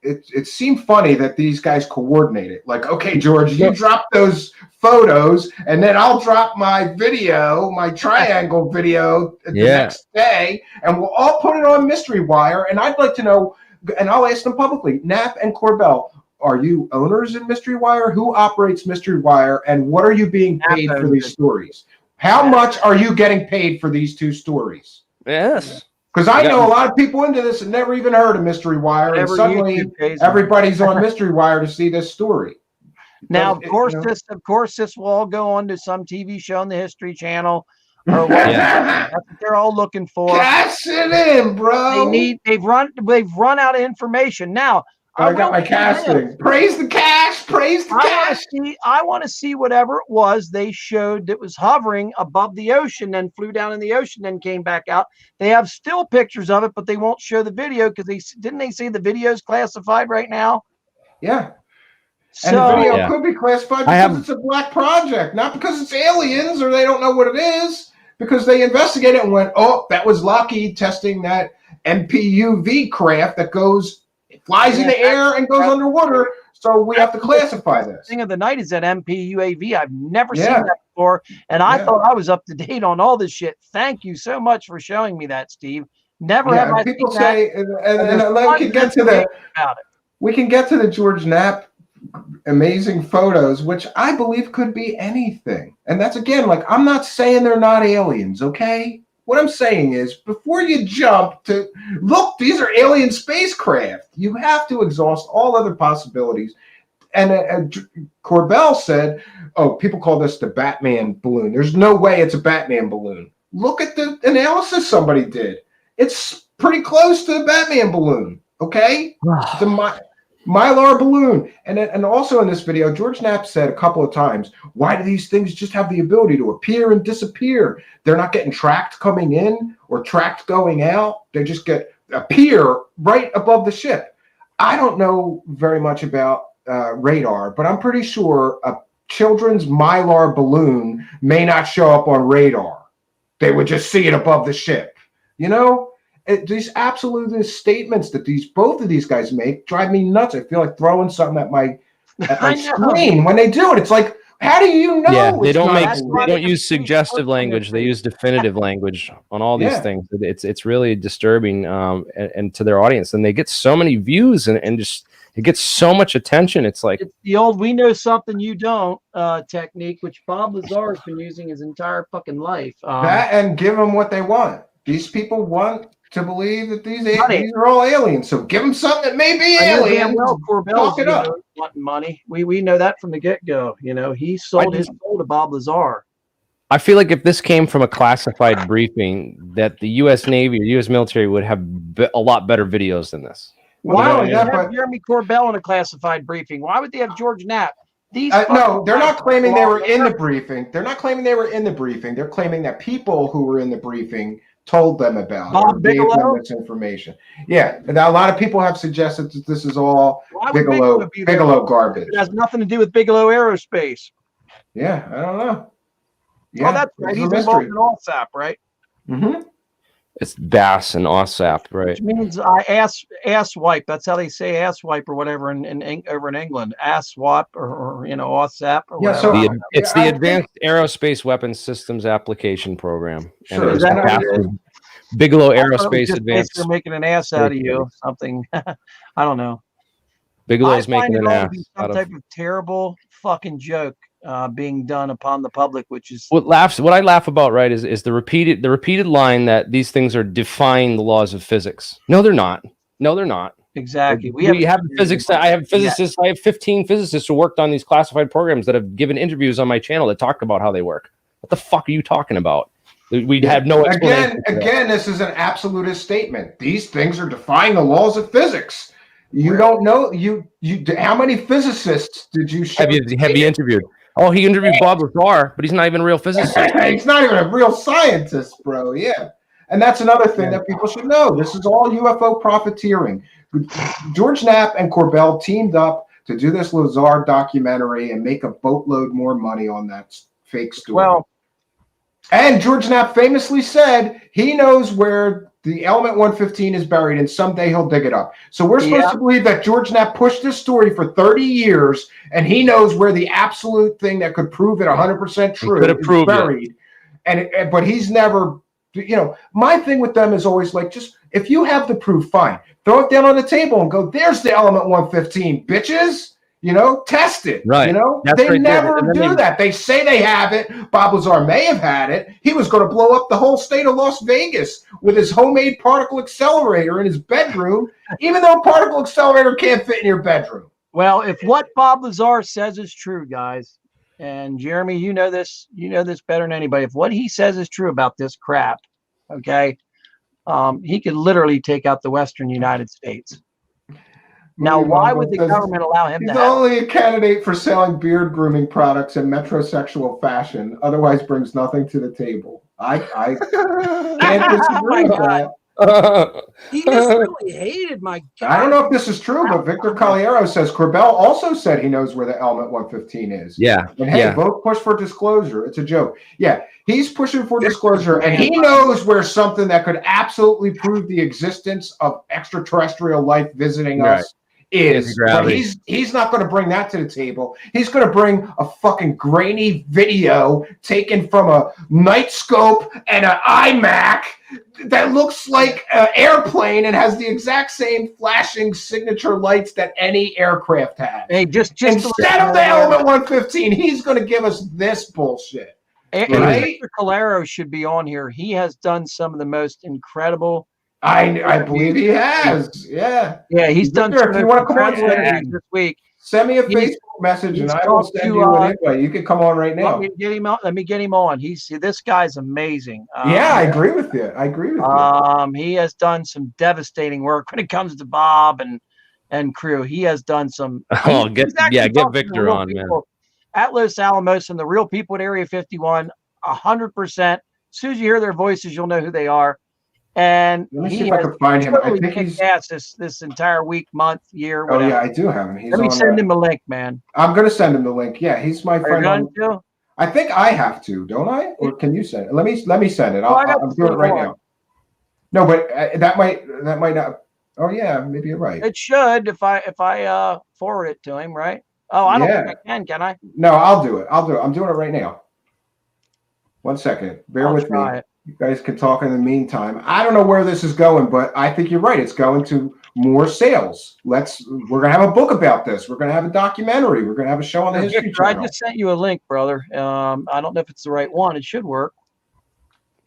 it seemed funny that these guys coordinated. Like, okay, George, you drop those photos, and then I'll drop my video, my triangle video, the next day, and we'll all put it on Mystery Wire. And I'd like to know, and I'll ask them publicly, Knapp and Corbell, are you owners in Mystery Wire? Who operates Mystery Wire, and what are you being paid for these stories? How much are you getting paid for these 2 stories? Yes. Because I know a lot of people into this and never even heard of Mystery Wire, and suddenly everybody's on Mystery Wire to see this story. Now, of course, this will all go on to some TV show on the History Channel, or whatever. That's what they're all looking for. Cash it in, bro. They've run out of information. Now, I got my casting. Praise the cash. Praise the cash. I want to see whatever it was they showed that was hovering above the ocean, then flew down in the ocean, then came back out. They have still pictures of it, but they won't show the video because they say the video is classified right now. Yeah. And the So video Yeah. could be classified I because have- it's a black project, not because it's aliens or they don't know what it is, because they investigated it and went, oh, that was Lockheed testing that MPUV craft that flies in the air and goes underwater. So we have to classify this. thing of the night is that MPUAV. I've never seen Yeah. that before, and I Yeah. thought I was up to date on all this shit. Thank you so much for showing me that, Steve. Never Yeah, have I and people seen that. say, and there's we tons can of get to information about it. we can get to the George Knapp amazing photos, which I believe could be anything. And that's again, like, I'm not saying they're not aliens, okay? What I'm saying is, before you jump to look, these are alien spacecraft, you have to exhaust all other possibilities. And Corbell said, oh, people call this the Batman balloon. There's no way it's a Batman balloon. Look at the analysis somebody did. It's pretty close to the Batman balloon, okay? It's a Mylar balloon. And also in this video, George Knapp said a couple of times, why do these things just have the ability to appear and disappear? They're not getting tracked coming in or tracked going out. They just appear right above the ship. I don't know very much about radar, but I'm pretty sure a children's Mylar balloon may not show up on radar. They would just see it above the ship. You know, these absolutist statements that both of these guys make drive me nuts. I feel like throwing something at my screen when they do it. It's like, how do you know? Yeah, they it's don't not they real? don't use suggestive language. They use definitive language on all these things. It's really disturbing and to their audience. And they get so many views and just it gets so much attention. It's like It's the old "we know something you don't" technique, which Bob Lazar has been using his entire fucking life. That and give them what they want. These people want to believe that these are all aliens. So give them something that may be aliens. Well, Corbell's wanting money. We know that from the get-go. You know, he sold his soul to Bob Lazar. I feel like if this came from a classified briefing, that the U.S. Navy or U.S. military would have a lot better videos than this. Why would they have Jeremy Corbell in a classified briefing? Why would they have George Knapp? No, they're not claiming they were in the briefing. They're not claiming they were in the briefing. They're claiming that people who were in the briefing told them about it, or gave them this information. Yeah, now a lot of people have suggested that this is all Bigelow garbage. It has nothing to do with Bigelow Aerospace. Yeah, I don't know. Yeah, oh, that's right. He's involved in ALSAP, right? Mm-hmm. It's BAS and OSAP, right? Which means ass wipe. That's how they say ass wipe or whatever over in England. Ass swap or OSAP or whatever. So it's the Advanced Aerospace Weapons Systems Application Program. Sure. Is that Bigelow Aerospace Advanced. They're making an ass out of you. Something. I don't know. Bigelow's making an ass out of some type of terrible fucking joke being done upon the public, which is what I laugh about, right, is the repeated line that these things are defying the laws of physics. No, they're not. Exactly. We have physics. I have physicists. I have 15 physicists who worked on these classified programs that have given interviews on my channel that talk about how they work. What the fuck are you talking about? We have no explanation. Again, this is an absolutist statement. These things are defying the laws of physics. You don't know how many physicists did you show? Have you interviewed? Oh, he interviewed Bob Lazar, but he's not even a real physicist. He's not even a real scientist, bro. Yeah. And that's another thing that people should know. This is all UFO profiteering. George Knapp and Corbell teamed up to do this Lazar documentary and make a boatload more money on that fake story. Well, and George Knapp famously said he knows where the element 115 is buried, and someday he'll dig it up. So we're supposed to believe that George Knapp pushed this story for 30 years, and he knows where the absolute thing that could prove it 100% true is buried. But he's never, my thing with them is always like, just if you have the proof, fine. Throw it down on the table and go, there's the element 115, bitches. Test it. Right. They never do that. They say they have it. Bob Lazar may have had it. He was going to blow up the whole state of Las Vegas with his homemade particle accelerator in his bedroom, even though a particle accelerator can't fit in your bedroom. Well, if what Bob Lazar says is true, guys, and Jeremy, you know this better than anybody. If what he says is true about this crap, okay, he could literally take out the Western United States. Now, why would the government allow him to have? He's only a candidate for selling beard grooming products in metrosexual fashion. Otherwise, brings nothing to the table. I can't disagree with that. He just really hated my God. I don't know if this is true, but Victor Caliero says Corbell also said he knows where the element 115 is. Yeah. And hey, vote push for disclosure. It's a joke. Yeah, he's pushing for disclosure, and he knows where something that could absolutely prove the existence of extraterrestrial life visiting us is. But he's not going to bring that to the table. He's going to bring a fucking grainy video taken from a night scope and an iMac that looks like an airplane and has the exact same flashing signature lights that any aircraft has. Hey, just instead of the element 115, he's going to give us this bullshit. And Victor Calero should be on here. He has done some of the most incredible. I believe he has. Yeah. Yeah, he's done some if you want to come on this week. Send me a Facebook message and I will send you an invite. You can come on right now. Let me get him on. This guy's amazing. I agree with you. He has done some devastating work when it comes to Bob and crew. He has done some. Get Victor on, man. At Los Alamos and the real people at Area 51, 100%. As soon as you hear their voices, you'll know who they are. And let me see if I can find him. I think he's this entire week, month, year. Whatever. Oh yeah, I do have him. Let me send him a link, man. I'm gonna send him the link. Yeah, he's my friend. Are you going to? I think I have to, don't I? Or can you send it? Let me send it. I'm doing it right now. No, but that might not. Oh yeah, maybe you're right. It should if I forward it to him, right? Oh, I don't think I can I? No, I'll do it. I'm doing it right now. 1 second. Bear with me. You guys can talk in the meantime. I don't know where this is going, but I think you're right. It's going to more sales. We're gonna have a book about this. We're gonna have a documentary. We're gonna have a show on the History Channel. I just sent you a link, brother. I don't know if it's the right one. It should work.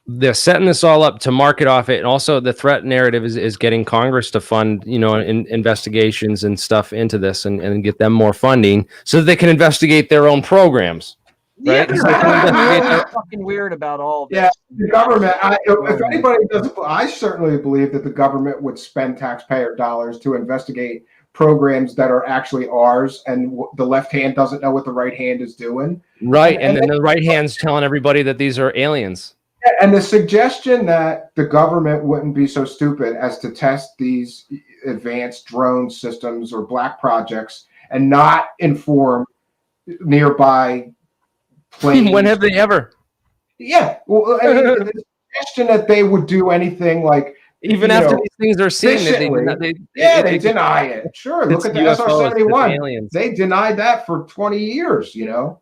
They're setting this all up to market off it, and also the threat narrative is getting Congress to fund, investigations and stuff into this, and get them more funding so that they can investigate their own programs. Right? Yeah, fucking weird about all this. Yeah, the government. If anybody doesn't, I certainly believe that the government would spend taxpayer dollars to investigate programs that are actually ours, and the left hand doesn't know what the right hand is doing. Right, and then the right hand's telling everybody that these are aliens. And the suggestion that the government wouldn't be so stupid as to test these advanced drone systems or black projects and not inform nearby planes. When have they ever? Yeah. Well, I mean, the suggestion that they would do anything like even after these things are seen, they deny it. Sure. Look at the SR-71. They denied that for 20 years. No,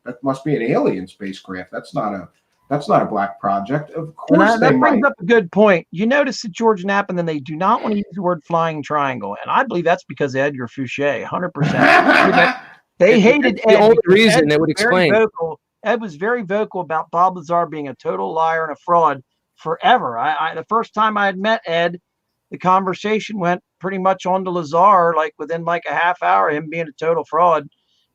that must be an alien spacecraft. That's not a black project. Of course, that brings up a good point. You notice that George Knapp, and then they do not want to use the word flying triangle, and I believe that's because of Edgar Fouché, 100%. They hated Ed. The only reason they would explain. Ed was very vocal about Bob Lazar being a total liar and a fraud forever. The first time I had met Ed, the conversation went pretty much on to Lazar, within a half hour, him being a total fraud.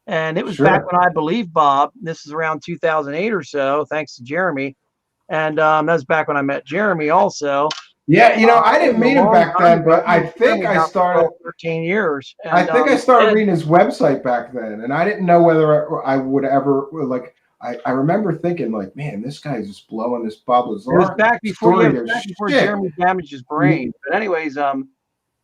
And it was back when I believed Bob. This is around 2008 or so, thanks to Jeremy. And that was back when I met Jeremy also. Yeah, I didn't meet him back then, but I think I started 13 years. And, I think I started reading his website back then, and I didn't know whether I would ever I remember thinking man, this guy's just blowing this Bob Lazar. It was back before Jeremy damaged his brain. But anyways,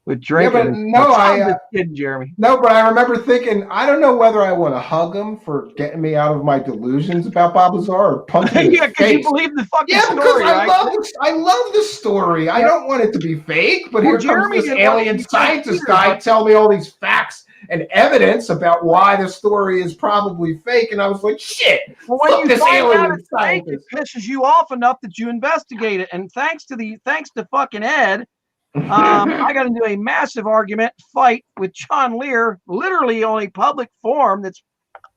with drinking. Yeah, but Jeremy. No, but I remember thinking, I don't know whether I want to hug him for getting me out of my delusions about Bob Lazar or punch him in the face. Because you believe the fucking story. Yeah, because I love the story. I don't want it to be fake, but here comes this alien scientist guy telling me all these facts and evidence about why the story is probably fake, and I was like, shit. Well, when you find out it's fake, it pisses you off enough that you investigate it. And thanks to fucking Ed, I got into a massive argument fight with John Lear, literally on a public forum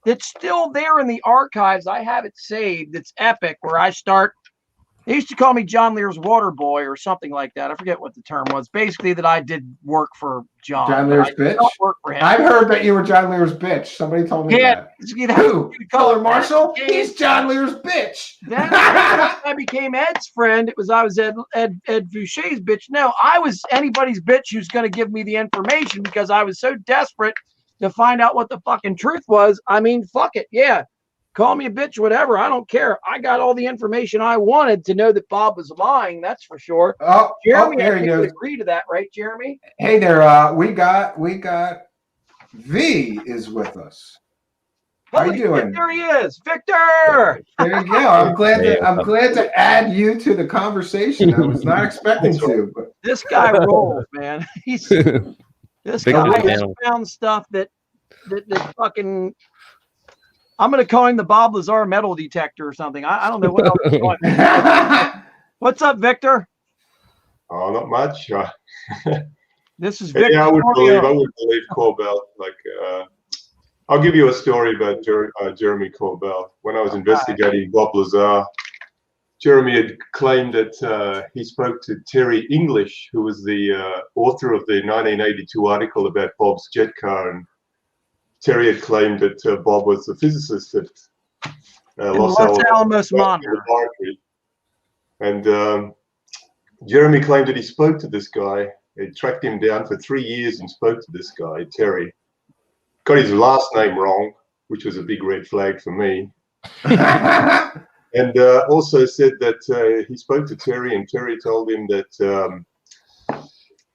that's still there in the archives. I have it saved. It's epic. Where I start. They used to call me John Lear's water boy or something like that. I forget what the term was. Basically, that I did work for John. John Lear's bitch. Work for him. I've heard that you were John Lear's bitch. Somebody told me that. Who? Color Marshall? He's John Lear's bitch. Then I became Ed's friend. I was Ed Fouché's bitch. No, I was anybody's bitch who's going to give me the information because I was so desperate to find out what the fucking truth was. I mean, fuck it. Yeah. call me a bitch, whatever. I don't care. I got all the information I wanted to know that Bob was lying. That's for sure. Jeremy, there I he think would goes. agree to that, right, Jeremy? Hey there, we got V is with us. How you doing? There he is, Victor. There you go. I'm glad to add you to the conversation. I was not expecting to, but This guy rolls, man. This guy has found stuff that fucking. I'm gonna call him the Bob Lazar metal detector or something. I don't know what else to call him. What's up, Victor? Oh, not much. This is Victor. Yeah, I would believe Corbell. I'll give you a story about Jeremy Corbell. When I was investigating Bob Lazar, Jeremy had claimed that he spoke to Terry English, who was the author of the 1982 article about Bob's jet car. And Terry had claimed that Bob was the physicist at Los Alamos Laboratory. And Jeremy claimed that he spoke to this guy. He tracked him down for 3 years and spoke to this guy, Terry. Got his last name wrong, which was a big red flag for me. And also said that he spoke to Terry, and Terry told him that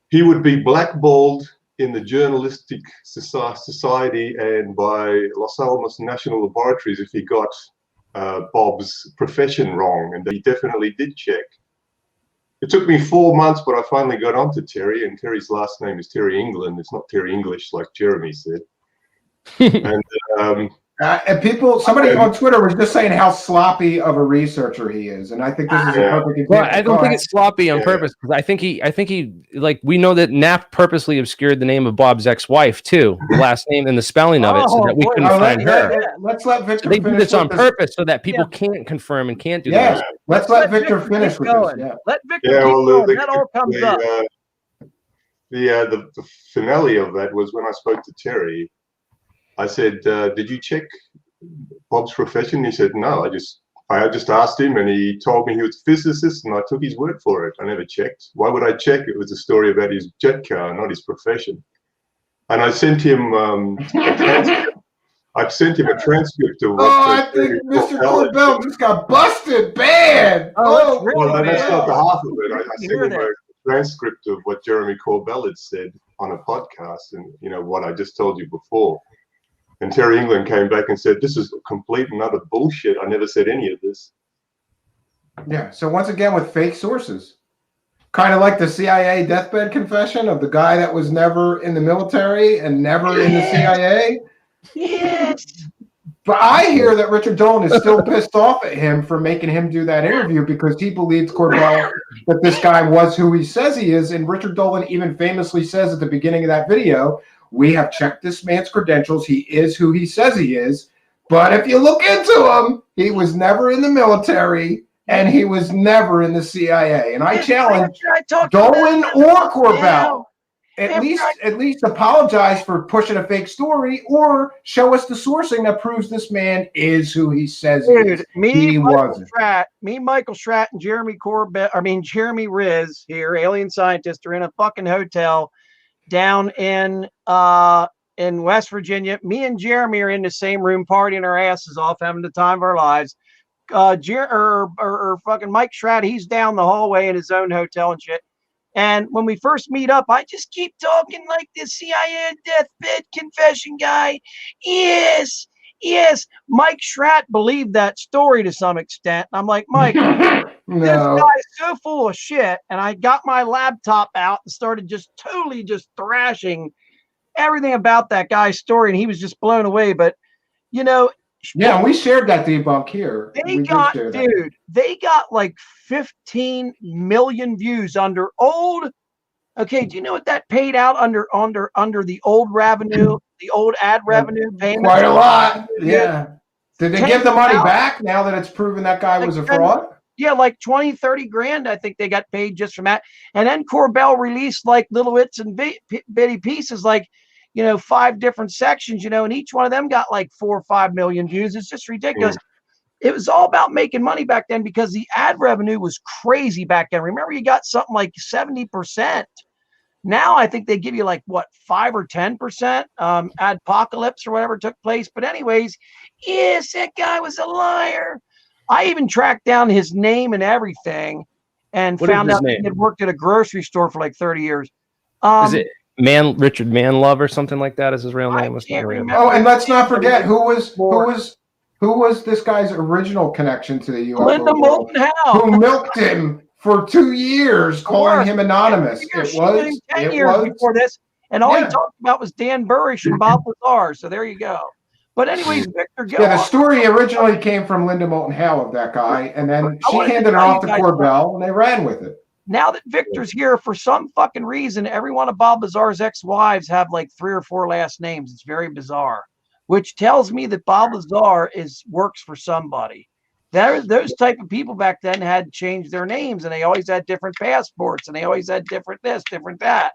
he would be blackballed in the journalistic society and by Los Alamos National Laboratories if he got Bob's profession wrong, and he definitely did check. It took me 4 months, but I finally got onto Terry, and Terry's last name is Terry England. It's not Terry English like Jeremy said. And somebody on Twitter was just saying how sloppy of a researcher he is, and I think this is a perfect example. Well, I don't think it's sloppy on purpose, because I think he like, we know that Knapp purposely obscured the name of Bob's ex-wife too, the last name and the spelling of it, so that we couldn't find her. Let's let Victor. They do this on purpose so that people can't confirm and can't do that. that. Let's let Victor finish with this. Yeah. Let Victor keep going. That all comes up. The finale of that was when I spoke to Terry. I said, did you check Bob's profession? He said, no, I just asked him, and he told me he was a physicist, and I took his word for it. I never checked. Why would I check? It was a story about his jet car, not his profession. And I sent him a transcript. I've sent him a transcript of what. I think Mr. Corbell just got busted bad. Well, that's not the half of it. I sent him a transcript of what Jeremy Corbell had said on a podcast, and what I just told you before. And Terry England came back and said, this is complete and utter bullshit. I never said any of this. Yeah. So once again, with fake sources, kind of like the CIA deathbed confession of the guy that was never in the military and never in the CIA. Yes. But I hear that Richard Dolan is still pissed off at him for making him do that interview because he believed Corbell that this guy was who he says he is. And Richard Dolan even famously says at the beginning of that video, we have checked this man's credentials. He is who he says he is. But if you look into him, he was never in the military and he was never in the CIA. And I challenge Dolan or Corbell, at least apologize for pushing a fake story or show us the sourcing that proves this man is who he says he is. Michael Schratt and Jeremy Riz here, alien scientist, are in a fucking hotel down in West Virginia. Me and Jeremy are in the same room partying our asses off, having the time of our lives. Fucking Mike Schratt, he's down the hallway in his own hotel and shit. And when we first meet up, I just keep talking like the CIA deathbed confession guy. Yes. Mike Schratt believed that story to some extent. And I'm like, Mike, this guy's so full of shit. And I got my laptop out and started just totally thrashing everything about that guy's story. And he was just blown away. But, yeah, we shared that debunk here. They got like 15 million views under old. Okay, do you know what that paid out under the old revenue, the old ad revenue payment? Quite a lot. Yeah. Did they give the money back now that it's proven that guy was a fraud? Yeah, like 20, 30 grand, I think they got paid just from that. And then Corbell released like little bits and bitty pieces, like, 5 different sections, and each one of them got like 4 or 5 million views. It's just ridiculous. It was all about making money back then because the ad revenue was crazy back then. Remember, you got something like 70% Now I think they give you like what 5 or 10% apocalypse or whatever took place. But anyways, yes, that guy was a liar. I even tracked down his name and everything, and What is found his out name? he had worked at a grocery store for like 30 years. Is it Richard Manlove or something like that? Is his real name? I can't remember. Oh, and let's not forget who was this guy's original connection to the UFO Linda world, Moulton Howe. who milked him for 2 years, calling him anonymous. She It knew him 10 was years before this, and all he Yeah. talked about was Dan Burish and Bob Lazar. So there you go. But anyways, Victor, go Yeah, the on. story originally came from Linda Moulton Howe of that guy, and then I she wanted to handed it tell you off to guys Corbell, and they ran with it. Now that Victor's here, for some fucking reason, every one of Bob Lazar's ex-wives have like 3 or 4 last names. It's very bizarre, which tells me that Bob Lazar works for somebody. Those type of people back then had changed their names, and they always had different passports, and they always had different this, different that.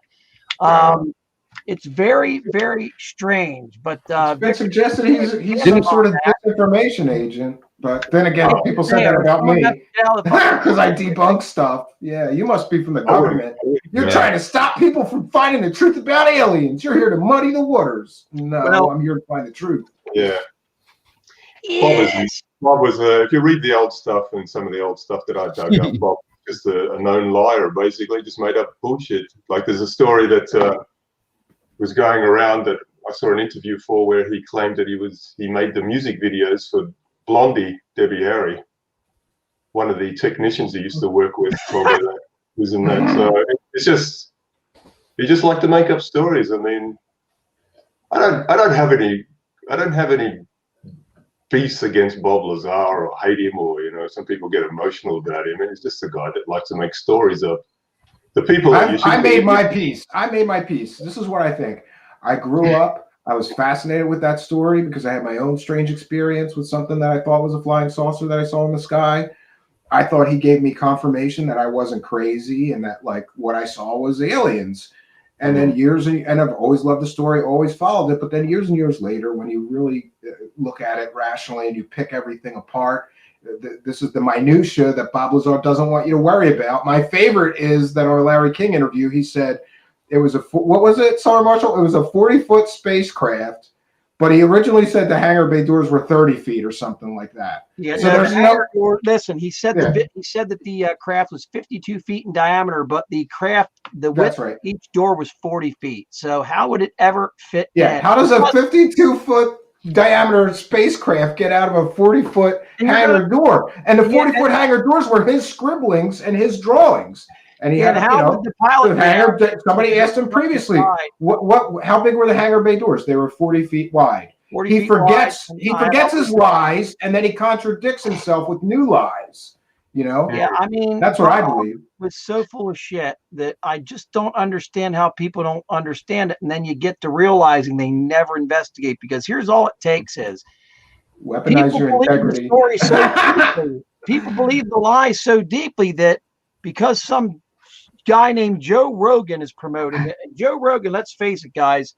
It's very, very strange. But It's been suggested he's some sort of disinformation agent. But then again, people said that about me because I debunk stuff. Yeah, you must be from the government. You're trying to stop people from finding the truth about aliens. You're here to muddy the waters. No, I'm here to find the truth. Yeah. Yes. Bob was if you read the old stuff and some of the old stuff that I dug up, Bob was just a known liar, basically, just made up bullshit. Like there's a story that was going around that I saw an interview for where he claimed that he made the music videos for Blondie, Debbie Harry, one of the technicians he used to work with, was in that. So it's just he just like to make up stories. I mean, I don't have any beefs against Bob Lazar or hate him, or some people get emotional about him. He's just a guy that likes to make stories up. The people that I made my peace. I made my peace. This is what I think. I grew up. I was fascinated with that story because I had my own strange experience with something that I thought was a flying saucer that I saw in the sky. I thought he gave me confirmation that I wasn't crazy and that like what I saw was aliens. And then and I've always loved the story, always followed it. But then years and years later, when you really look at it rationally and you pick everything apart, this is the minutia that Bob Lazar doesn't want you to worry about. My favorite is that on a Larry King interview, he said it was what was it, Sarah Marshall? It was a 40-foot spacecraft, but he originally said the hangar bay doors were 30 feet or something like that. Yeah, so listen, he said that the craft was 52 feet in diameter, but the width of each door was 40 feet. So how would it ever fit? Yeah, how does a 52-foot diameter spacecraft get out of a 40-foot hangar door? And the 40-foot hangar doors were his scribblings and his drawings. And he had, would the pilot somebody asked him previously, how big were the hangar bay doors? They were 40 feet wide. He forgets his lies, and then he contradicts himself with new lies. Yeah, I mean, that's what I believe. Was so full of shit that I just don't understand how people don't understand it, and then you get to realizing they never investigate, because here's all it takes is weaponize your integrity. The story so deeply, people believe the lie so deeply that because some guy named Joe Rogan is promoting it, and Joe Rogan, let's face it, guys,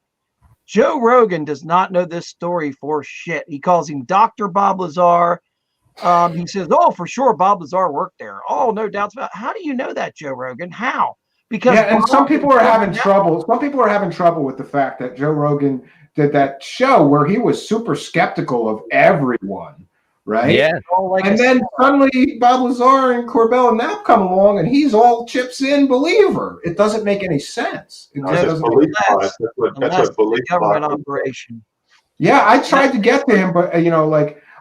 Joe Rogan does not know this story for shit. He calls him Dr. Bob Lazar. He says, "Oh, for sure, Bob Lazar worked there. Oh, no doubts about it." How do you know that, Joe Rogan? How? Because and some people are having trouble. Some people are having trouble with the fact that Joe Rogan did that show where he was super skeptical of everyone, right? Yeah. And then suddenly Bob Lazar and Corbell Knapp come along, and he's all chips in believer. It doesn't make any sense. That's what belief government operation. Yeah, I tried to get to him, but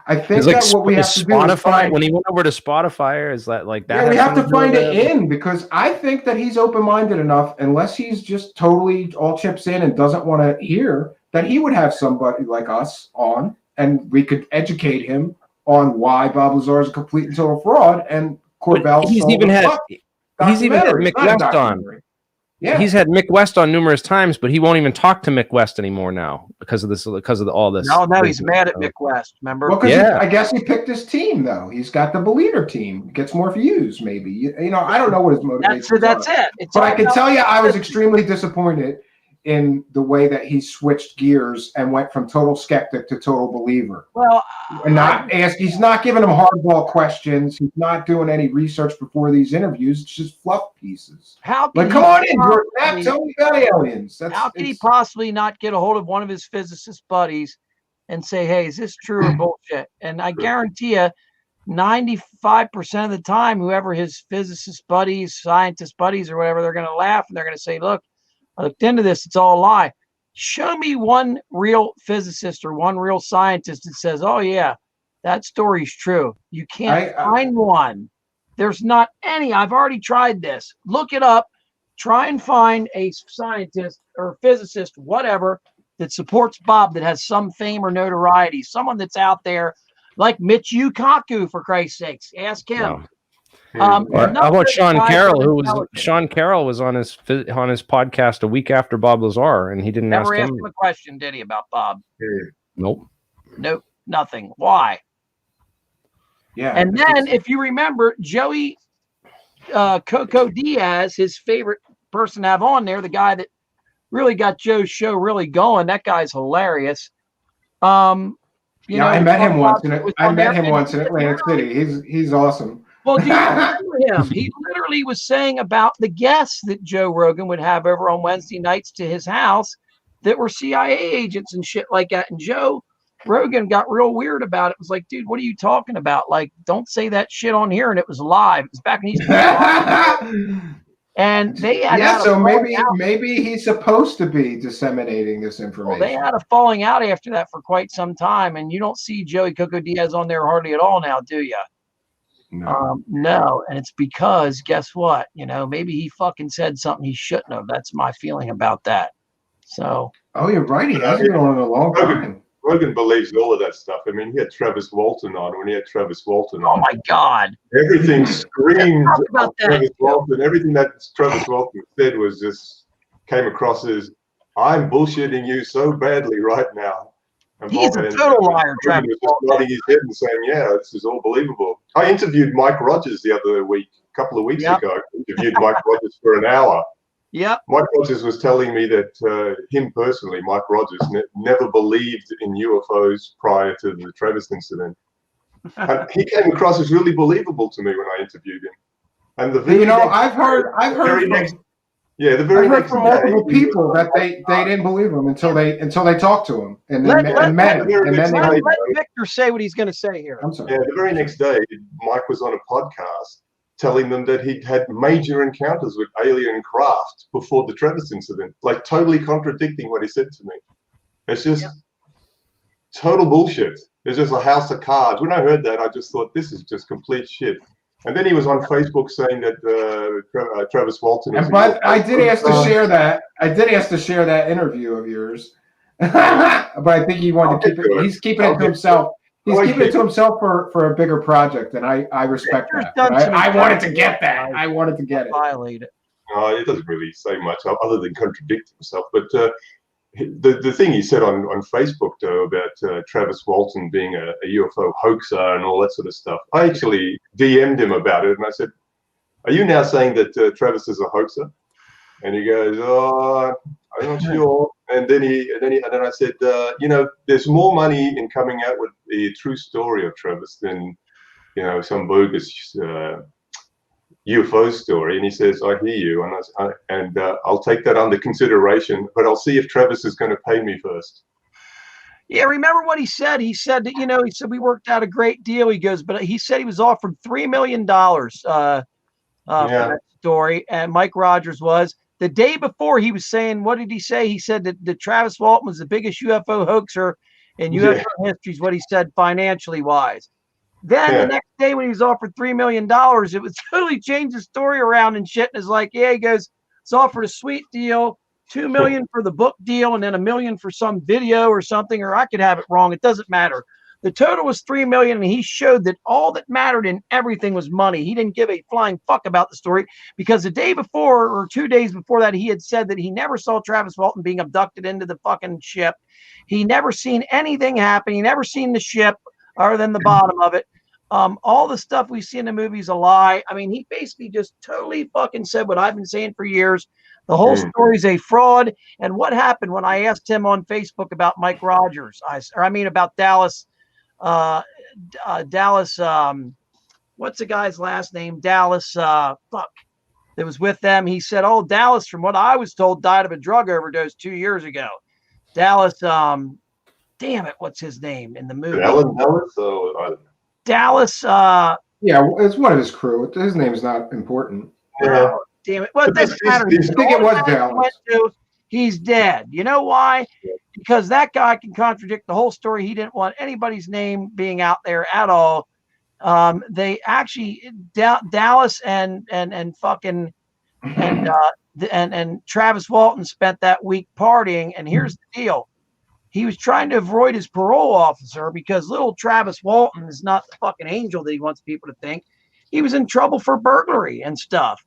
I think that what we have to do is find, when he went over to Spotify, is that like that? Yeah, we have to find it in, because I think that he's open-minded enough, unless he's just totally all chips in and doesn't want to hear, that he would have somebody like us on, and we could educate him on why Bob Lazar is a complete and total fraud, and Corbell. He's even had Mick West on. Yeah, he's had Mick West on numerous times, but he won't even talk to Mick West anymore now because of all this. No, he's mad at Mick West. Remember? Well, I guess he picked his team though. He's got the believer team. Gets more views, maybe. I don't know what his motivation. That's it. But I can tell you, I was extremely disappointed in the way that he switched gears and went from total skeptic to total believer. Well, And he's not giving them hardball questions. He's not doing any research before these interviews. It's just fluff pieces. how Like, come on in, George Knapp, tell me about aliens. How can he possibly not get a hold of one of his physicist buddies and say, hey, is this true or bullshit? And I guarantee you, 95% of the time, whoever his physicist buddies, scientist buddies, or whatever, they're going to laugh and they're going to say, look, I looked into this. It's all a lie. Show me one real physicist or one real scientist that says, oh, yeah, that story's true. You can't find one. There's not any. I've already tried this. Look it up. Try and find a scientist or physicist, whatever, that supports Bob, that has some fame or notoriety. Someone that's out there like Michio Kaku, for Christ's sakes. Ask him. How about Sean Carroll? Sean Carroll was on his podcast a week after Bob Lazar, and he didn't never ask asked him a question, did he, about Bob? Nope. Nope. Nothing. Why? Yeah. And then, if you remember, Joey Coco Diaz, his favorite person to have on there, the guy that really got Joe's show really going. That guy's hilarious. I met him once in Atlantic City. He's awesome. Well, do you remember him? He literally was saying about the guests that Joe Rogan would have over on Wednesday nights to his house that were CIA agents and shit like that. And Joe Rogan got real weird about it. It was like, dude, what are you talking about? Like, don't say that shit on here. And it was live. It was back when he's and they had so maybe he's supposed to be disseminating this information. Well, they had a falling out after that for quite some time, and you don't see Joey Coco Diaz on there hardly at all now, do you? No. No, and it's because guess what? Maybe he fucking said something he shouldn't have. That's my feeling about that. So. Oh, you're right. He hasn't been on in a long time. Rogan believes all of that stuff. I mean, he had Travis Walton on. When he had Travis Walton on, oh my God, everything screamed about that. Travis Walton. Everything that Travis Walton said was just came across as, I'm bullshitting you so badly right now. And he's a total liar, Travis was just nodding his head and saying, yeah, this is all believable. I interviewed Mike Rogers the other week, a couple of weeks ago. I interviewed Mike Rogers for an hour. Yeah. Mike Rogers was telling me that him personally, Mike Rogers, never believed in UFOs prior to the Travis incident. And he came across as really believable to me when I interviewed him. And I've heard from multiple people that they didn't believe him until they talked to him and met him. Let Victor say what he's going to say here. I'm sorry. Yeah, the very next day, Mike was on a podcast telling them that he'd had major encounters with alien craft before the Travis incident, like totally contradicting what he said to me. It's just total bullshit. It's just a house of cards. When I heard that, I just thought, this is just complete shit. And then he was on Facebook saying that Travis Walton is. But I did ask to share that. I did ask to share that interview of yours. But I think he wanted to keep it. He's keeping it to himself. He's keeping it to himself for a bigger project, and I respect that. I wanted to get that. I wanted to get it. Violate it. It doesn't really say much other than contradict himself. But the thing he said on Facebook, though, about Travis Walton being a UFO hoaxer and all that sort of stuff, I actually DM'd him about it, and I said, "Are you now saying that Travis is a hoaxer?" And he goes, "Oh, I'm not sure." And then I said, there's more money in coming out with the true story of Travis than, some bogus UFO story. And he says, "I hear you, and I'll take that under consideration, but I'll see if Travis is going to pay me first." Yeah, remember what he said? He said that, he said we worked out a great deal. He goes, but he said he was offered $3 million for that story, and Mike Rogers was. The day before, he was saying, what did he say? He said that Travis Walton was the biggest UFO hoaxer in UFO history, is what he said financially wise. Then the next day when he was offered $3 million, it was totally changed the story around and shit. And it's like, he goes, it's offered a sweet deal, $2 million for the book deal, and then $1 million for some video or something, or I could have it wrong. It doesn't matter. The total was $3 million, and he showed that all that mattered in everything was money. He didn't give a flying fuck about the story, because the day before or 2 days before that, he had said that he never saw Travis Walton being abducted into the fucking ship. He never seen anything happen. He never seen the ship other than the bottom of it. all the stuff we see in the movie is a lie. I mean, he basically just totally fucking said what I've been saying for years. The whole story is a fraud. And what happened when I asked him on Facebook about Mike Rogers? About Dallas. Dallas. What's the guy's last name? Dallas. That was with them. He said, "Oh, Dallas, from what I was told, died of a drug overdose 2 years ago." Dallas. Damn it, what's his name in the movie? Alan Dallas. So Dallas. Yeah, it's one of his crew. His name's not important. yeah. Damn it. Well, it doesn't matter. I think it was Dallas. He's dead. You know why? Because that guy can contradict the whole story. He didn't want anybody's name being out there at all. They actually Dallas and Travis Walton spent that week partying. And here's the deal. He was trying to avoid his parole officer because little Travis Walton is not the fucking angel that he wants people to think. He was in trouble for burglary and stuff.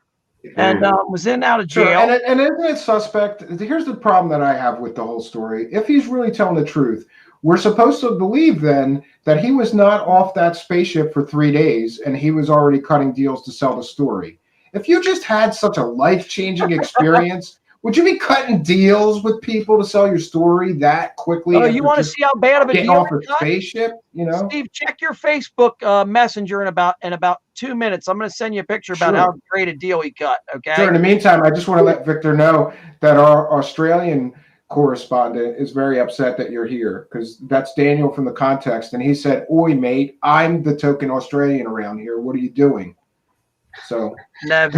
And was in and out of jail. Sure. And isn't it suspect? Here's the problem that I have with the whole story. If he's really telling the truth, we're supposed to believe then that he was not off that spaceship for 3 days and he was already cutting deals to sell the story. If you just had such a life-changing experience, would you be cutting deals with people to sell your story that quickly? Oh, you want to see how bad of a getting deal? Off a spaceship, you know? Steve, check your Facebook Messenger in about 2 minutes. I'm going to send you a picture about how great a deal he cut. Okay. Sure. In the meantime, I just want to let Victor know that our Australian correspondent is very upset that you're here because that's Daniel from the Context, and he said, "Oi, mate, I'm the token Australian around here. What are you doing?" So, nah,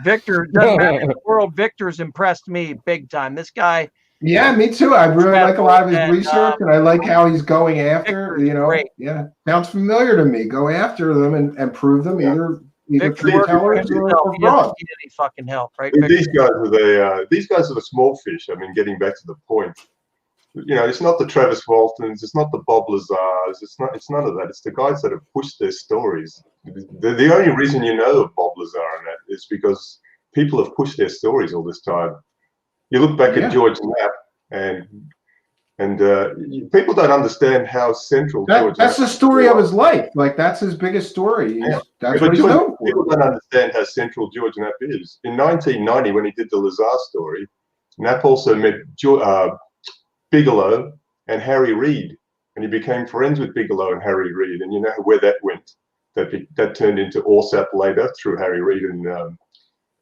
Victor doesn't matter in the world. Victor's impressed me big time. This guy. Yeah, me too. I really like a lot of his research, and I like how he's going after. Great. Yeah, sounds familiar to me. Go after them and prove them either truth tellers or fraud. He doesn't need any fucking help, right? These guys are the small fish. I mean, getting back to the point. It's not the Travis Waltons, it's not the Bob Lazars, it's none of that. It's the guys that have pushed their stories. The only reason you know of Bob Lazar and that is because people have pushed their stories all this time. You look back at George Knapp, and people don't understand how central George. That's the story of his life. Like that's his biggest story. That's what he's known for. People don't understand how central George Knapp is. In 1990, when he did the Lazar story, Knapp also met Bigelow and Harry Reid, and he became friends with Bigelow and Harry Reid. And you know where that went? That turned into ORSAP later through Harry Reid and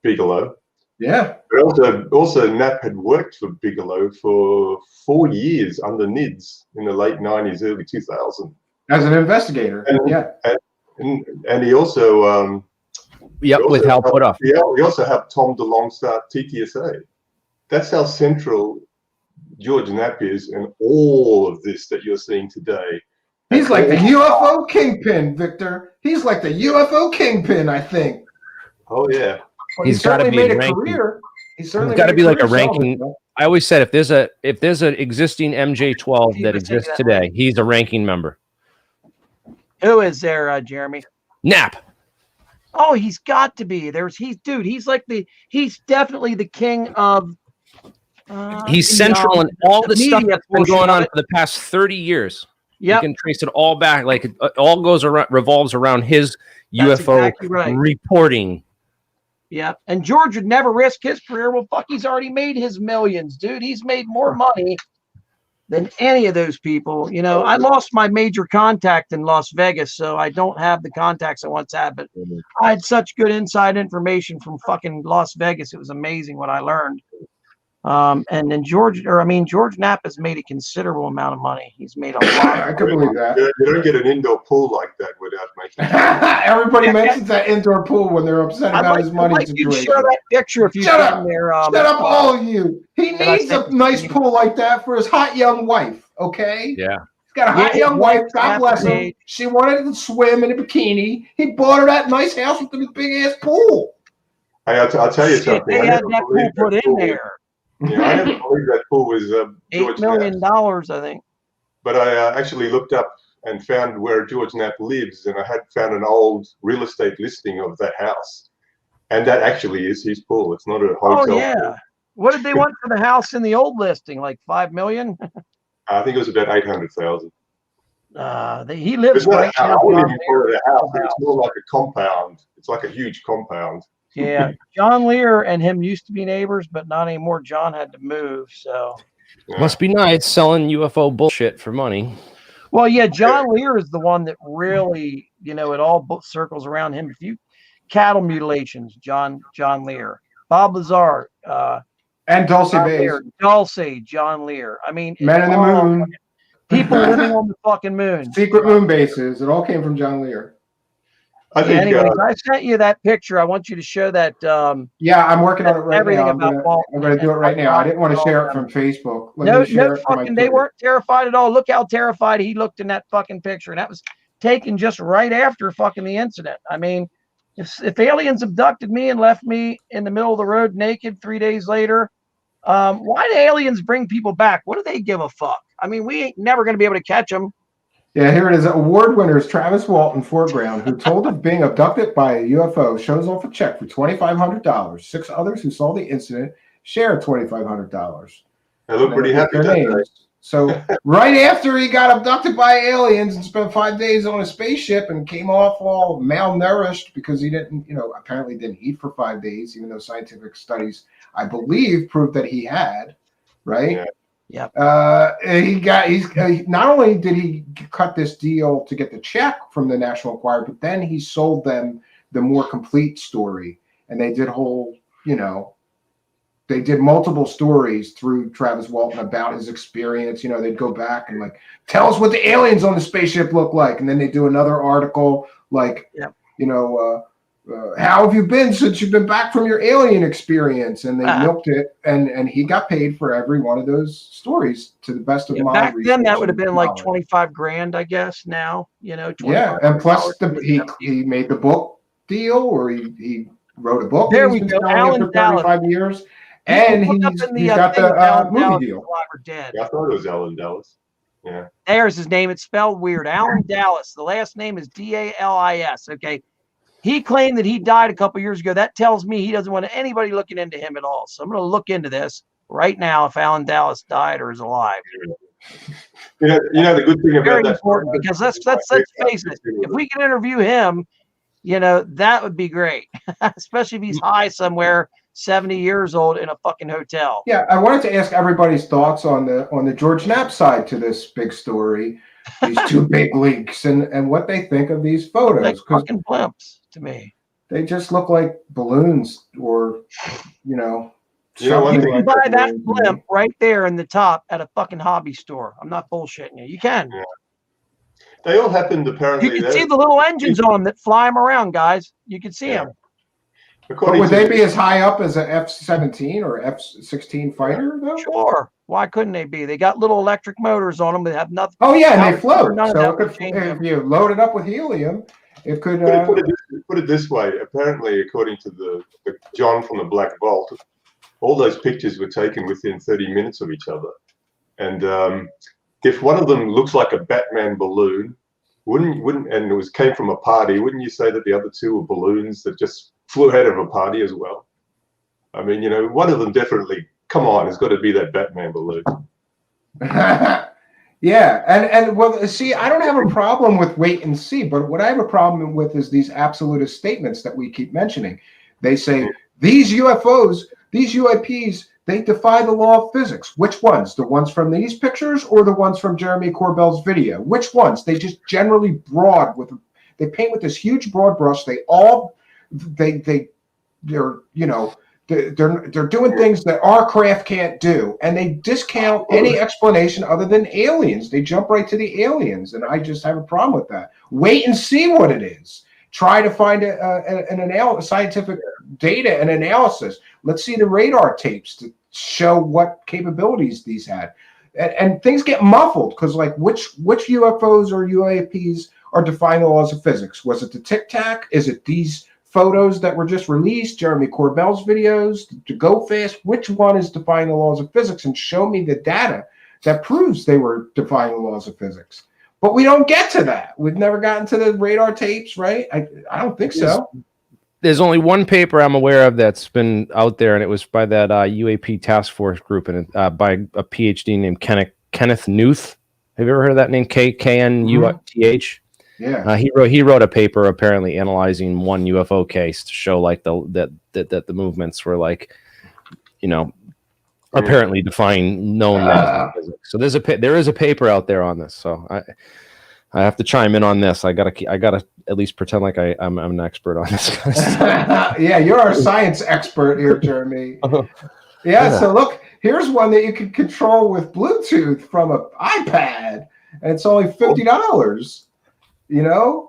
Bigelow. Yeah. But also Knapp had worked for Bigelow for 4 years under NIDS in the late 90s, early 2000s. As an investigator. And he also with Hal Puthoff. He also helped Tom DeLonge start TTSA. That's how central George Knapp is in all of this that you're seeing today. He's like the UFO kingpin, Victor. He's like the UFO kingpin, I think. Oh yeah. Well, he's got to be made a ranking. career. He's got to be like a ranking. I always said if there's an existing MJ12 that exists today, he's a ranking member. Who is there, Jeremy? Knapp. Oh, he's got to be. He's definitely the king of. He's central in all the stuff that's been going on for the past 30 years. Yeah, you can trace it all back. Like it all revolves around his UFO reporting. Yeah, and George would never risk his career. Well, fuck, he's already made his millions, dude. He's made more money than any of those people. I lost my major contact in Las Vegas, so I don't have the contacts I once had. But I had such good inside information from fucking Las Vegas. It was amazing what I learned. And then George Knapp has made a considerable amount of money. He's made a lot. I can believe that. You don't get an indoor pool like that without making. Everybody mentions that indoor pool when they're upset about his money situation. Share that picture if you Shut up! There, Shut up, all of you! He needs a nice pool like that for his hot young wife. Okay. Yeah. He's got a hot young wife. God bless him. She wanted to swim in a bikini. He bought her that nice house with the big ass pool. Hey, I'll tell you something. They had that pool put in there. Yeah, I never believed that pool was $8 million, I think. But I actually looked up and found where George Knapp lives, and I had found an old real estate listing of that house, and that actually is his pool. It's not a hotel. Oh yeah. Pool. What did they want for the house in the old listing? Like $5 million? I think it was about 800,000. He lives It's not right a house. now. I wouldn't John even call it a house. Lear. It's more like a compound. It's like a huge compound. Yeah, John Lear and him used to be neighbors, but not anymore. John had to move, so. Yeah. Must be nice selling UFO bullshit for money. Well, yeah, John Lear is the one that really, it all circles around him. If you cattle mutilations, John Lear, Bob Lazar, And Dulce John Bays. Lear, Dulce, John Lear. I mean, Men in the Moon. People living on the fucking moon. Secret moon bases. It all came from John Lear. I think. Anyways, I sent you that picture. I want you to show that. Yeah, I'm working on it right everything now. I'm about gonna do it right now. I didn't want to share it from Facebook. Let me share it from my they Twitter. weren't terrified at all. Look how terrified he looked in that fucking picture. And that was taken just right after fucking the incident. I mean, if aliens abducted me and left me in the middle of the road naked 3 days later, why do aliens bring people back? What do they give a fuck? I mean, we ain't never going to be able to catch them. Yeah, here it is. Award winners Travis Walton, foreground, who told of being abducted by a UFO, shows off a check for $2,500. 6 others who saw the incident share $2,500. I look pretty happy. So right after he got abducted by aliens and spent 5 days on a spaceship and came off all malnourished because he didn't, apparently didn't eat for 5 days, even though scientific studies, I believe, proved that he had, right? Yeah. Yep. Not only did he cut this deal to get the check from the National Enquirer, but then he sold them the more complete story, and they did they did multiple stories through Travis Walton about his experience. They'd go back and tell us what the aliens on the spaceship look like, and then they do another article how have you been since you've been back from your alien experience? And they milked it, and he got paid for every one of those stories to the best of my back research. then that would have been like knowledge. $25,000, I guess. Now, Yeah, and plus he made the book deal, or he wrote a book. There we go. Alan Dallas. 35 years, and he's got the movie deal. Dead. Yeah, I thought it was Alan Dallas. Yeah. There's his name. It's spelled weird. Alan Dallas. The last name is Dallis. Okay. He claimed that he died a couple years ago. That tells me he doesn't want anybody looking into him at all. So I'm going to look into this right now if Alan Dallas died or is alive. The good thing about Very that important, because let's face it. If we can interview him, that would be great. Especially if he's high somewhere, 70 years old in a fucking hotel. Yeah, I wanted to ask everybody's thoughts on the George Knapps side to this big story, these 2 big leaks, and what they think of these photos. Like fucking blimps to me. They just look like balloons, or you can buy that blimp right there in the top at a fucking hobby store. I'm not bullshitting you. You can. Yeah. They all happened apparently. You can see the little engines on them that fly them around, guys. You can see them. But would they be as high up as an F-17 or F-16 fighter, though? Sure. Why couldn't they be? They got little electric motors on them that have nothing. Oh, yeah, and they float. So if you load it up with helium, it could... Put it this way. Apparently, according to the John from the Black Vault, all those pictures were taken within 30 minutes of each other. And if one of them looks like a Batman balloon, wouldn't and it came from a party, wouldn't you say that the other 2 were balloons that just flew out of a party as well? I mean, one of them definitely, come on, has got to be that Batman balloon. Yeah, and well, see, I don't have a problem with wait and see, but what I have a problem with is these absolutist statements that we keep mentioning. They say, these UFOs, these UAPs, they defy the law of physics. Which ones? The ones from these pictures or the ones from Jeremy Corbell's video? Which ones? They just generally they paint with this huge broad brush. They're doing things that our craft can't do, and they discount any explanation other than aliens. They jump right to the aliens, and I just have a problem with that. Wait and see what it is. Try to find a scientific data and analysis. Let's see the radar tapes to show what capabilities these had. And things get muffled because, which UFOs or UAPs are defying the laws of physics? Was it the Tic Tac? Is it these photos that were just released, Jeremy Corbell's videos, to go fast? Which one is defying the laws of physics? And show me the data that proves they were defying the laws of physics. But we don't get to that. We've never gotten to the radar tapes, right? I don't think so. There's only one paper I'm aware of that's been out there, and it was by that UAP task force group, and by a PhD named Kenneth Knuth. Have you ever heard of that name? KNUTH? Yeah. He wrote a paper apparently analyzing one UFO case to show like that the movements were like, apparently defying known laws of physics. So there is a paper out there on this. So I have to chime in on this. I gotta at least pretend like I'm an expert on this kind of stuff. Yeah, you're our science expert here, Jeremy. Yeah, so look, here's one that you can control with Bluetooth from an iPad, and it's only $50.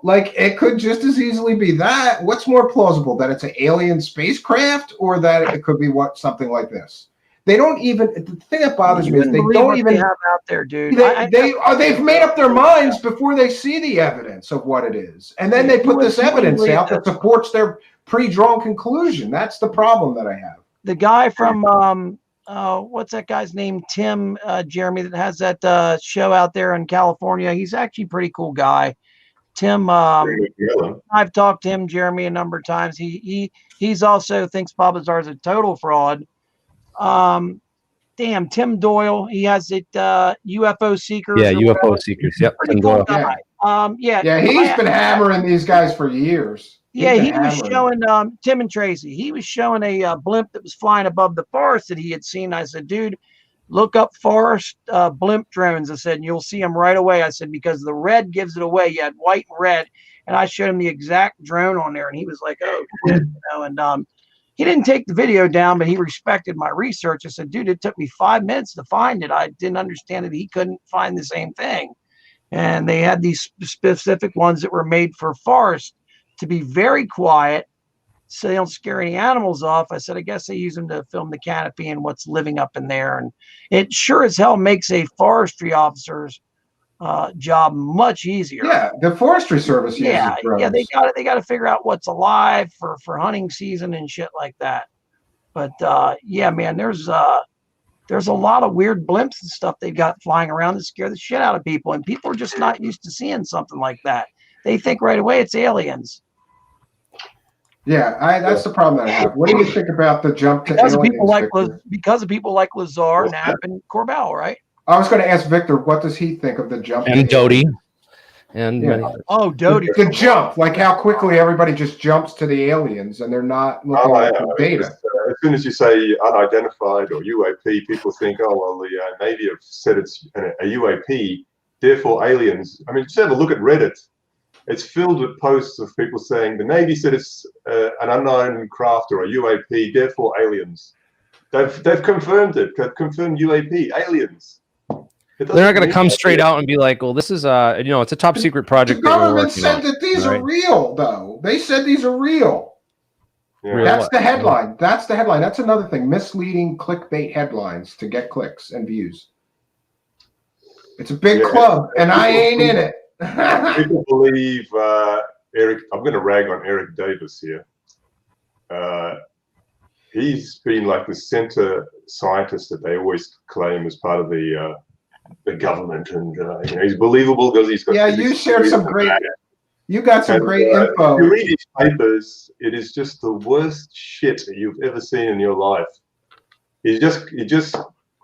Like it could just as easily be that. What's more plausible, that it's an alien spacecraft, or that it could be something like this? They don't even. The thing that bothers me is they don't even have out there, dude. They've made up their minds before they see the evidence of what it is, and then they put this evidence out that supports their pre-drawn conclusion. That's the problem that I have. The guy from what's that guy's name? Tim, Jeremy, that has that show out there in California. He's actually a pretty cool guy. Tim, I've talked to him, Jeremy, a number of times. He's also thinks Bob Lazar is a total fraud. Tim Doyle, he has it, UFO Seekers. Yeah, UFO Seekers. Yep. Pretty cool guy. Yeah, he's been hammering these guys for years. Yeah, he was showing Tim and Tracy. He was showing a blimp that was flying above the forest that he had seen. I said, dude, look up forest blimp drones. I said, and you'll see them right away. I said, because the red gives it away. You had white and red, and I showed him the exact drone on there, and he was like, oh, shit, and he didn't take the video down, but he respected my research. I said, dude, it took me 5 minutes to find it. I didn't understand that he couldn't find the same thing. And they had these specific ones that were made for forest to be very quiet so they don't scare any animals off. I said, I guess they use them to film the canopy and what's living up in there. And it sure as hell makes a forestry officer's job much easier. Yeah, the Forestry Service uses drones. Yeah, they got to figure out what's alive for hunting season and shit like that. But yeah, man, there's a lot of weird blimps and stuff they've got flying around that scare the shit out of people, and people are just not used to seeing something like that. They think right away it's aliens. Yeah, that's the problem that I have. What do you think about the jump to aliens? Because of people like Lazar, Knapp, and Corbell, right? I was going to ask Victor, what does he think of the jump? And Doty. And Doty. The jump, like how quickly everybody just jumps to the aliens and they're not looking at the data. As soon as you say unidentified or UAP, people think, oh, well, the Navy have said it's a UAP, therefore aliens. I mean, just have a look at Reddit. It's filled with posts of people saying the Navy said it's an unknown craft or a UAP, therefore aliens. They've confirmed it. They've confirmed UAP, aliens. They're not going to come straight out and be like, well, this is it's a top secret project. The government said that these are real, though. They said these are real. Yeah. That's the headline. That's the headline. That's another thing. Misleading clickbait headlines to get clicks and views. It's a big club, and I ain't in it. People believe Eric. I'm going to rag on Eric Davis here. He's been like the center scientist that they always claim as part of the government, and he's believable because he's got. Yeah, you shared some great. You got some great info. If you read his papers, it is just the worst shit that you've ever seen in your life. He just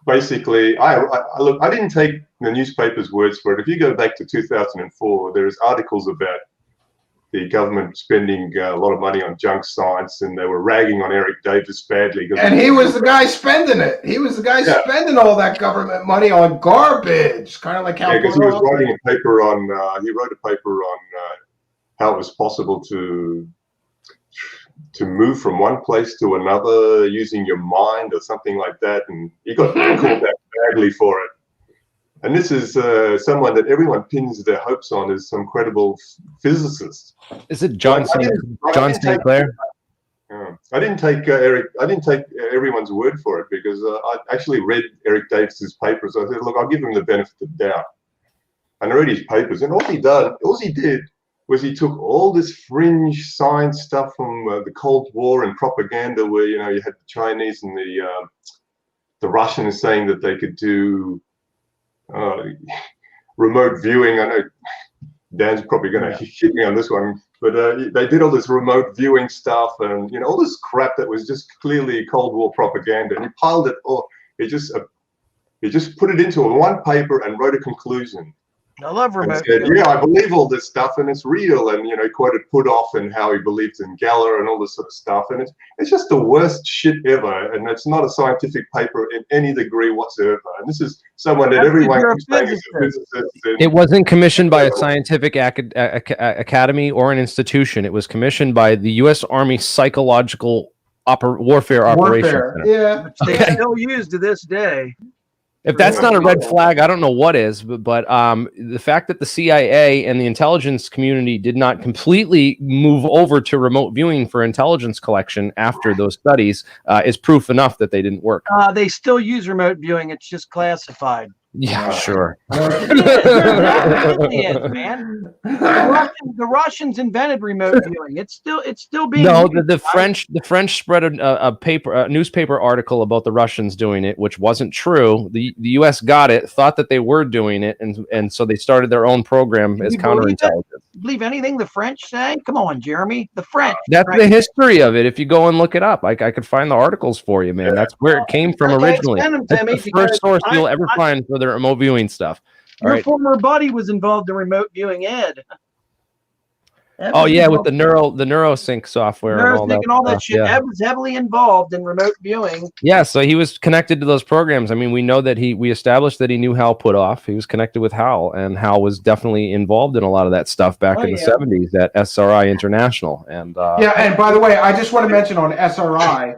basically. I didn't take the newspaper's words for it. If you go back to 2004, there's articles about the government spending a lot of money on junk science, and they were ragging on Eric Davis badly. And he was the guy spending it. He was the guy spending all that government money on garbage, kind of like how. Yeah, because he was writing a paper on. He wrote a paper on how it was possible to move from one place to another using your mind or something like that, and he got called out badly for it. And this is someone that everyone pins their hopes on as some credible physicist. Is it John St. Clair? I didn't take everyone's word for it because I actually read Eric Davis's papers. I said, look, I'll give him the benefit of the doubt. And I read his papers, and all he did was he took all this fringe science stuff from the Cold War and propaganda, where you had the Chinese and the Russians saying that they could do remote viewing. I know Dan's probably going to hit me on this one, but they did all this remote viewing stuff and all this crap that was just clearly Cold War propaganda, and he piled it all. It just He just put it into one paper and wrote a conclusion. I love And remote said, viewing. yeah, I believe all this stuff and it's real. And, he quoted Puthoff and how he believed in Geller and all this sort of stuff. And it's just the worst shit ever. And it's not a scientific paper in any degree whatsoever. And this is someone that That's everyone if you're a keeps saying is a physicist. physicist. And It wasn't commissioned by a scientific academy or an institution. It was commissioned by the U.S. Army Psychological Warfare Operations Center. Yeah. Which they still use to this day. If that's not a red flag, I don't know what is. But the fact that the CIA and the intelligence community did not completely move over to remote viewing for intelligence collection after those studies is proof enough that they didn't work. They still use remote viewing. It's just classified. Yeah, sure. It is, man. The Russians invented remote viewing. It's still being No, used, the French spread a newspaper article about the Russians doing it, which wasn't true. The U.S. got it, thought that they were doing it, and so they started their own program as counterintelligence. Believe anything the French say? Come on, Jeremy. The French. That's the history of it. If you go and look it up, I could find the articles for you, man. That's where it came from originally. Send them to That's me the first source you'll ever I- find for the remote viewing stuff. All Your right. former buddy was involved in remote viewing, Ed. Oh yeah, with the neurosync software and all that. And all that stuff, shit. yeah. Ed was heavily involved in remote viewing. Yeah, so he was connected to those programs. I mean, we know that we established that he knew Hal Puthoff. He was connected with Hal, and Hal was definitely involved in a lot of that stuff back in the 70s at SRI International. And and by the way, I just want to mention on SRI,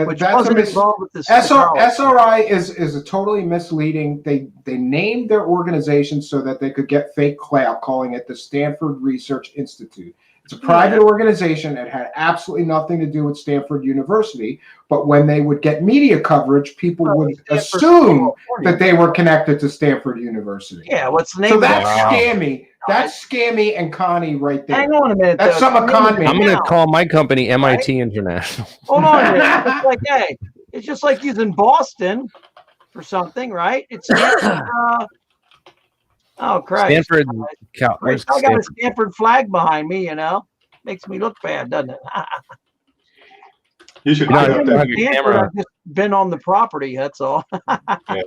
Which that's wasn't a involved with this. SRI is a totally misleading. They named their organization so that they could get fake clout, calling it the Stanford Research Institute. It's a private organization. It had absolutely nothing to do with Stanford University. But when they would get media coverage, people would assume that they were connected to Stanford University. Yeah, what's the name? So of that's that? scammy. That's scammy and conny right there. Hang on a minute. That's some con me. I'm going to call my company MIT International. Hold on a minute. It's like, hey, it's just like using Boston for something, right? It's oh Christ. Stanford. I got a Stanford flag behind me. Makes me look bad, doesn't it? you should You know, put up that Stanford, I've just been on the property. That's all. yeah.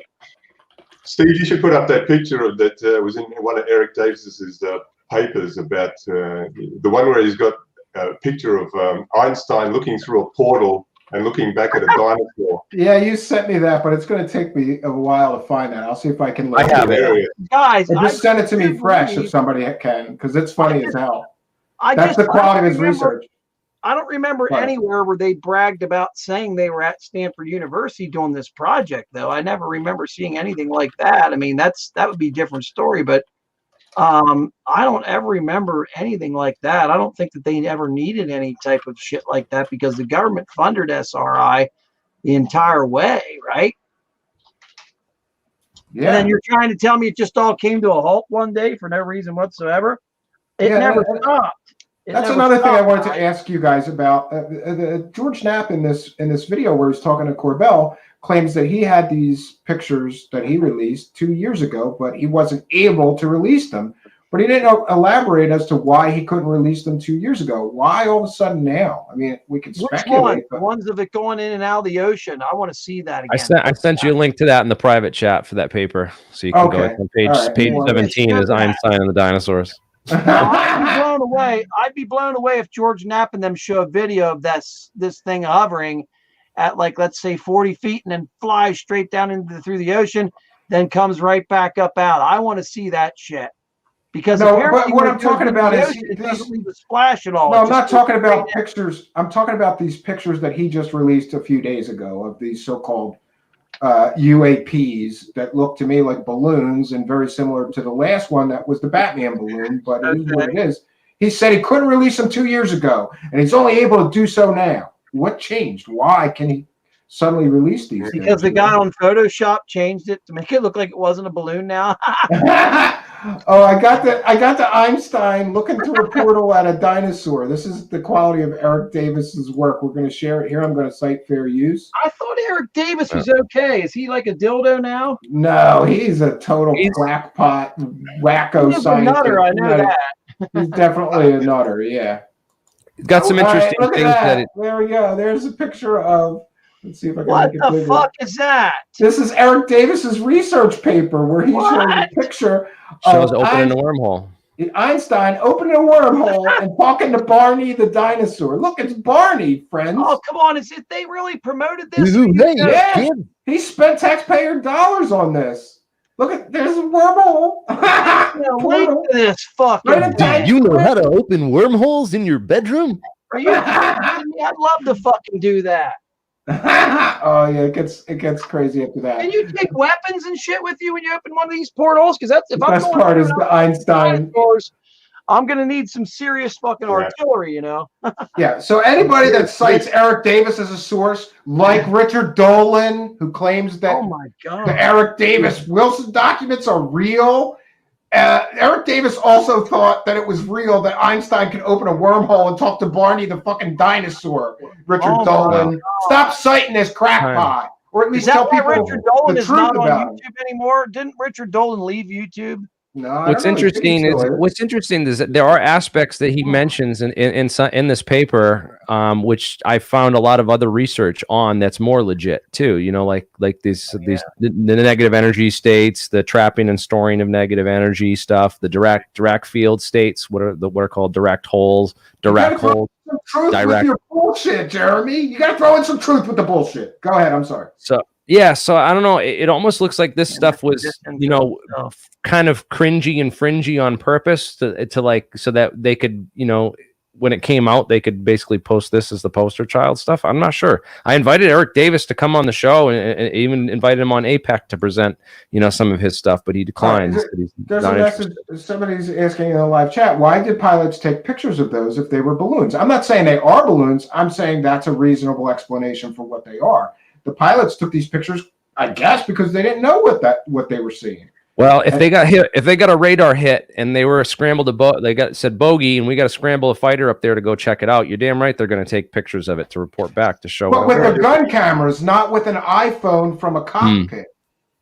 Steve, you should put up that picture that was in one of Eric Davis's papers about the one where he's got a picture of Einstein looking through a portal and looking back at a dinosaur. Yeah, you sent me that, but it's going to take me a while to find that. I'll see if I can. I have it. Guys, just send it to me fresh if somebody can, because it's funny as hell. That's the I quality of don't his remember- research. I don't remember Right. anywhere where they bragged about saying they were at Stanford University doing this project, though. I never remember seeing anything like that. I mean, that would be a different story, but I don't ever remember anything like that. I don't think that they ever needed any type of shit like that because the government funded SRI the entire way, right? Yeah. And then you're trying to tell me it just all came to a halt one day for no reason whatsoever. It Yeah, never stopped. That's another thing I wanted to ask you guys about. George Knapp in this video where he's talking to Corbell claims that he had these pictures that he released 2 years ago, but he wasn't able to release them. But he didn't elaborate as to why he couldn't release them 2 years ago. Why all of a sudden now? I mean, we could speculate. The ones of it going in and out of the ocean. I want to see that again. I sent you a link to that in the private chat for that paper, so you can go on page Well, 17 is Einstein and the dinosaurs. I'd be blown away if George Knapp and them show a video of this thing hovering at, like, let's say 40 feet and then flies straight down through the ocean, then comes right back up out. I want to see that shit. Because no, but what I'm talking about is it doesn't leave a splash at all. No, I'm not talking about pictures. I'm talking about these pictures that he just released a few days ago of these so-called UAPs that look to me like balloons and very similar to the last one that was the Batman balloon, but it is what it is. He said he couldn't release them 2 years ago, and he's only able to do so now. What changed? Why can he suddenly release these? Because the guy on Photoshop changed it to make it look like it wasn't a balloon now. Oh, I got the Einstein looking through a portal at a dinosaur. This is the quality of Eric Davis's work. We're going to share it here. I'm going to cite fair use. I thought Eric Davis was okay. Is he like a dildo now? No, he's a total crackpot, wacko He's scientist. a nutter, I know that. He's definitely a nutter, yeah. Got some interesting Look at things that. that There we go. There's a picture of Let's see if I can What make it the bigger. fuck is that? This is Eric Davis's research paper where he's showing a picture Shows of opening a wormhole. Einstein opening a wormhole and talking to Barney the dinosaur. Look, it's Barney, friends. Oh, come on. Is it they really promoted this? Yeah, he spent taxpayer dollars on this. Look at there's a wormhole. Link to this fucking Right thing. Do you know how to open wormholes in your bedroom? Are you kidding me? I'd love to fucking do that. Oh yeah, it gets crazy after that. Can you take weapons and shit with you when you open one of these portals? Because that's if The I'm best going part through is an the Einstein. dinosaurs, I'm gonna need some serious fucking artillery, you know. Yeah. So anybody that cites Eric Davis as a source, like Richard Dolan, who claims that Oh my god. the Eric Davis Wilson documents are real. Eric Davis also thought that it was real that Einstein could open a wormhole and talk to Barney the fucking dinosaur. Richard Dolan, stop citing this crackpot, or at least tell people Richard Dolan the is truth not on about YouTube anymore? Didn't Richard Dolan leave YouTube? No, I What's don't know. interesting is that there are aspects that he mentions in this paper, which I found a lot of other research on that's more legit too. You know, like the negative energy states, the trapping and storing of negative energy stuff, the direct field states, what are called direct holes, direct holes. Some truth with your bullshit, Jeremy. You got to throw in some truth with the bullshit. Go ahead. I'm sorry. So I don't know. It almost looks like this stuff was, you know, kind of cringy and fringy on purpose to like, so that they could, you know, when it came out, they could basically post this as the poster child stuff. I'm not sure. I invited Eric Davis to come on the show and even invited him on APEC to present, you know, some of his stuff, but he declines. There's a message. Somebody's asking in the live chat, why did pilots take pictures of those if they were balloons? I'm not saying they are balloons. I'm saying that's a reasonable explanation for what they are. The pilots took these pictures, I guess, because they didn't know what they were seeing. Well, if they got a radar hit and they were scrambled said bogey, and we got to scramble a fighter up there to go check it out. You're damn right they're going to take pictures of it to report back to show. But with the gun cameras, not with an iPhone from a cockpit.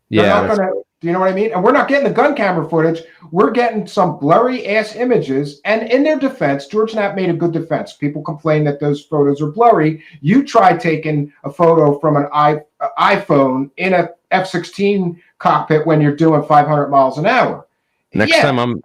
Yeah. Do you know what I mean? And we're not getting the gun camera footage. We're getting some blurry ass images. And in their defense, George Knapp made a good defense. People complain that those photos are blurry. You try taking a photo from an iPhone in a F-16 cockpit when you're doing 500 miles an hour. Next time I'm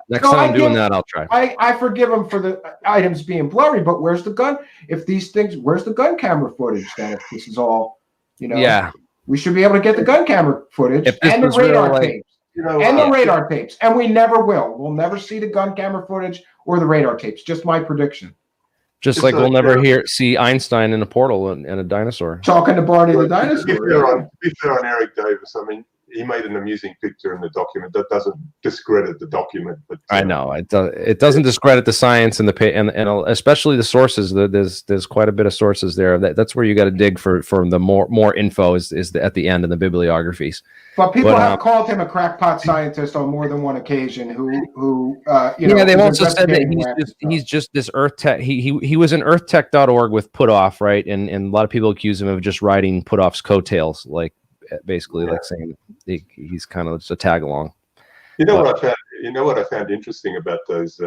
doing that, I'll try. I forgive them for the items being blurry, but where's the gun? Where's the gun camera footage then? If this is all, you know. Yeah. We should be able to get the gun camera footage and the radar tapes. The radar tapes. And we never will. We'll never see the gun camera footage or the radar tapes. Just my prediction. Just like we'll never see Einstein in a portal and a dinosaur. Talking to Barney the dinosaur. To be fair on Eric Davis, I mean, he made an amusing picture in the document. That doesn't discredit the document, but I know it doesn't discredit the science and and especially the sources. There's quite a bit of sources there. That's where you got to dig for the more info is at the end in the bibliographies. But people have called him a crackpot scientist on more than one occasion. They've also said that he's just this Earth Tech. He was in EarthTech.org with Puthoff, right? And a lot of people accuse him of just riding Puthoff's coattails, like basically like saying he's kind of just a tag along. What I found interesting about those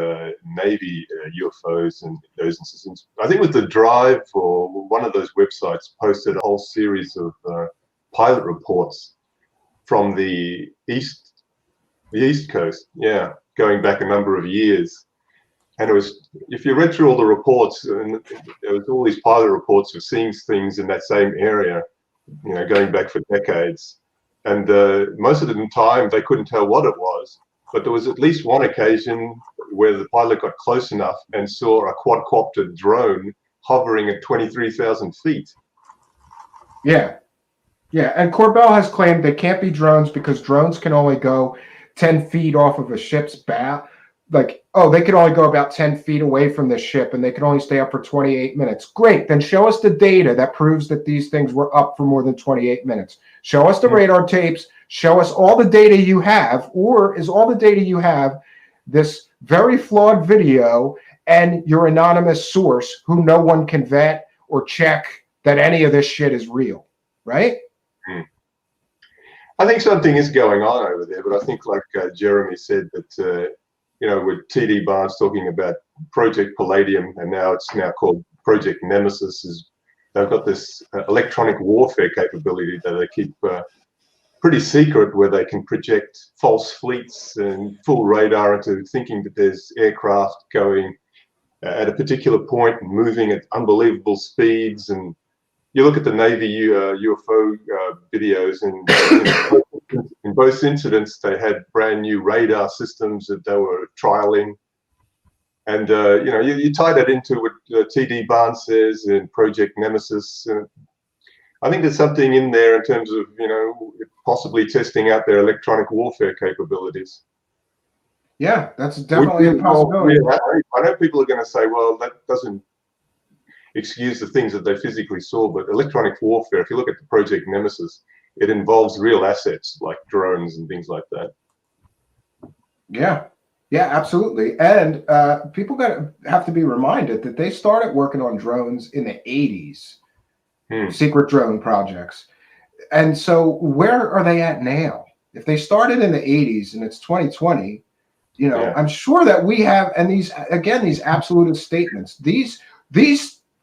Navy UFOs and those incidents. I think it was the Drive or one of those websites posted a whole series of pilot reports from the East Coast, going back a number of years. And it was, if you read through all the reports, and there was all these pilot reports of seeing things in that same area, you know, going back for decades. And most of the time they couldn't tell what it was, but there was at least one occasion where the pilot got close enough and saw a quadcopter drone hovering at 23,000 feet. Yeah, and Corbell has claimed they can't be drones because drones can only go 10 feet off of a ship's bow. Like, they could only go about 10 feet away from the ship and they can only stay up for 28 minutes. Great, then show us the data that proves that these things were up for more than 28 minutes. Show us the radar tapes. Show us all the data you have, or is all the data you have this very flawed video and your anonymous source who no one can vet or check that any of this shit is real, right? I think something is going on over there, but I think like Jeremy said that, with TD Barnes talking about Project Palladium, and now it's called Project Nemesis, they've got this electronic warfare capability that they keep pretty secret, where they can project false fleets and full radar into thinking that there's aircraft going at a particular point and moving at unbelievable speeds. And you look at the Navy UFO videos, and in both incidents, they had brand new radar systems that they were trialing. And you tie that into what T.D. Barnes says in Project Nemesis. I think there's something in there in terms of possibly testing out their electronic warfare capabilities. Yeah, that's definitely a possibility. I know people are going to say, well, that doesn't excuse the things that they physically saw, but electronic warfare, if you look at the Project Nemesis, it involves real assets like drones and things like that. Yeah, absolutely. And people have to be reminded that they started working on drones in the 80s, secret drone projects. And so where are they at now? If they started in the 80s and it's 2020, I'm sure that we have, and these absolutist statements, these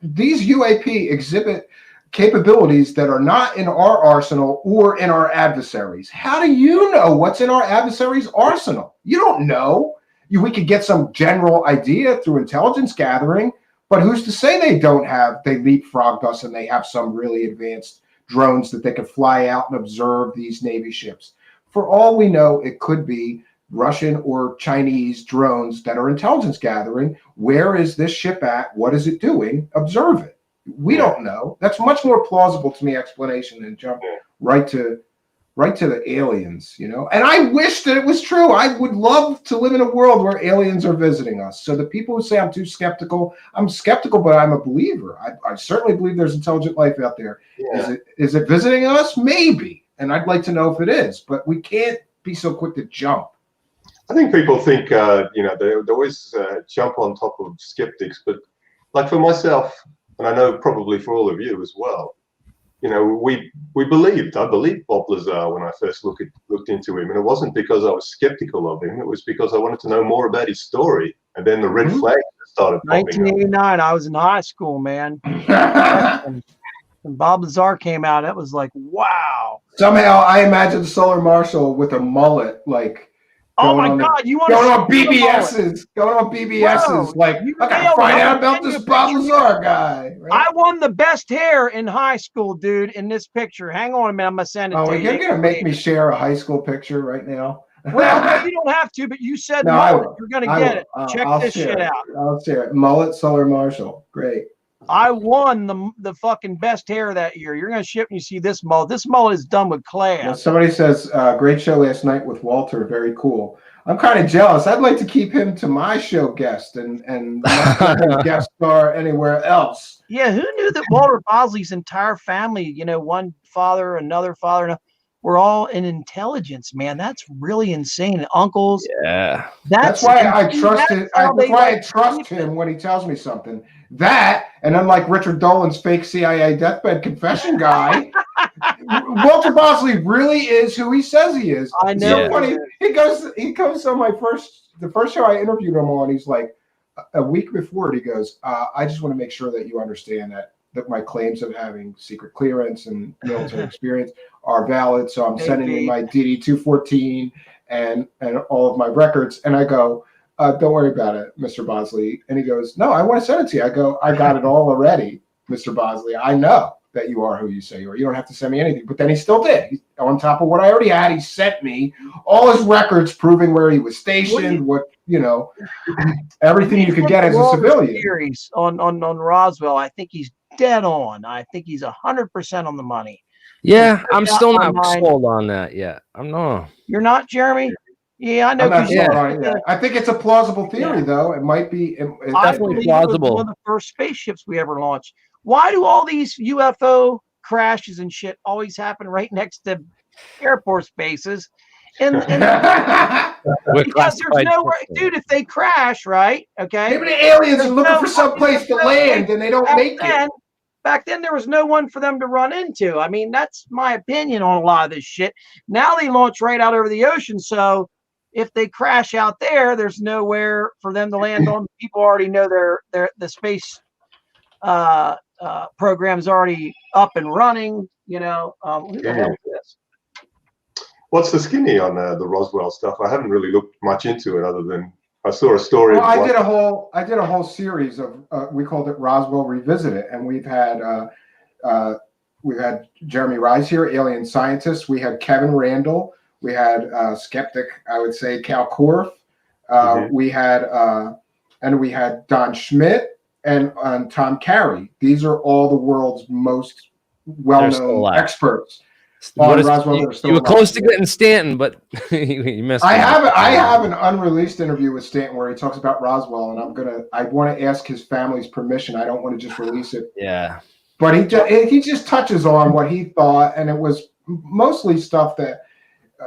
UAP exhibit capabilities that are not in our arsenal or in our adversaries. How do you know what's in our adversaries' arsenal? You don't know. We could get some general idea through intelligence gathering, but who's to say they leapfrogged us and they have some really advanced drones that they could fly out and observe these Navy ships? For all we know, it could be Russian or Chinese drones that are intelligence gathering. Where is this ship at? What is it doing? Observe it. We don't know. That's much more plausible to me explanation than jump right to the aliens, And I wish that it was true. I would love to live in a world where aliens are visiting us. So the people who say I'm too skeptical, I'm skeptical, but I'm a believer. I certainly believe there's intelligent life out there. Yeah. Is it visiting us? Maybe. And I'd like to know if it is, but we can't be so quick to jump. I think people think, they always jump on top of skeptics, but like for myself, and I know probably for all of you as well, I believed Bob Lazar when I first looked into him, and it wasn't because I was skeptical of him. It was because I wanted to know more about his story. And then the red flag started popping 1989, I was in high school, man. When Bob Lazar came out, it was like, wow. Somehow I imagined Solar Marshall with a mullet, like, oh my God! Going on BBSs. Bro, like, I gotta find out about this Bob Lazar guy. Right? I won the best hair in high school, dude. In this picture, hang on a minute, I'm gonna send it to you. You're gonna make me share a high school picture right now? Well, no, you don't have to, but you said mullet. You're gonna get it. Check this shit out. I'll share it. Mullet, Solar Marshall, great. I won the fucking best hair that year. You're gonna ship me see this mullet. This mullet is done with class. Well, somebody says, great show last night with Walter. Very cool. I'm kind of jealous. I'd like to keep him to my show guest and not guest star anywhere else. Yeah, who knew that Walter Bosley's entire family, one father, another father, we're all in intelligence, man. That's really insane. Uncles. Yeah. That's why I trust him. That's why I trust him when he tells me something. That, and unlike Richard Dolan's fake CIA deathbed confession guy, Walter Bosley really is who he says he is. I know. So funny. He goes on the first show I interviewed him on. He's like, a week before it, he goes, I just want to make sure that you understand that my claims of having secret clearance and military experience are valid. So I'm sending you my DD-214 and all of my records. And I go, don't worry about it, Mr. Bosley. And he goes, no, I want to send it to you. I go, I got it all already, Mr. Bosley. I know that you are who you say you are. You don't have to send me anything. But then he still did. On top of what I already had, he sent me all his records proving where he was stationed, everything you could get as a civilian. Theories on Roswell, I think he's dead on. I think he's 100% on the money. Yeah, I'm still not sold on that yet. I'm not. You're not, Jeremy? Yeah, I know. I think it's a plausible theory, though. It might be. It's definitely plausible. It was one of the first spaceships we ever launched. Why do all these UFO crashes and shit always happen right next to airport spaces? And because there's nowhere, dude. If they crash, right? Okay. Maybe the aliens are looking for some place to land, and they don't make it. Back then, there was no one for them to run into. I mean, that's my opinion on a lot of this shit. Now they launch right out over the ocean, so if they crash out there, there's nowhere for them to land on. People already know the space program's already up and running. Who the hell is this? What's the skinny on the Roswell stuff? I haven't really looked much into it other than I saw a story. Well, I did a whole series of we called it Roswell Revisited, and we've had Jeremy Rice here, alien scientist. We had Kevin Randall. We had skeptic, I would say, Cal Korff. We had Don Schmidt and Tom Carey. These are all the world's most well-known experts. You were close to getting Stanton, but you missed. I have an unreleased interview with Stanton where he talks about Roswell, and I want to ask his family's permission. I don't want to just release it. Yeah, but he just touches on what he thought, and it was mostly stuff that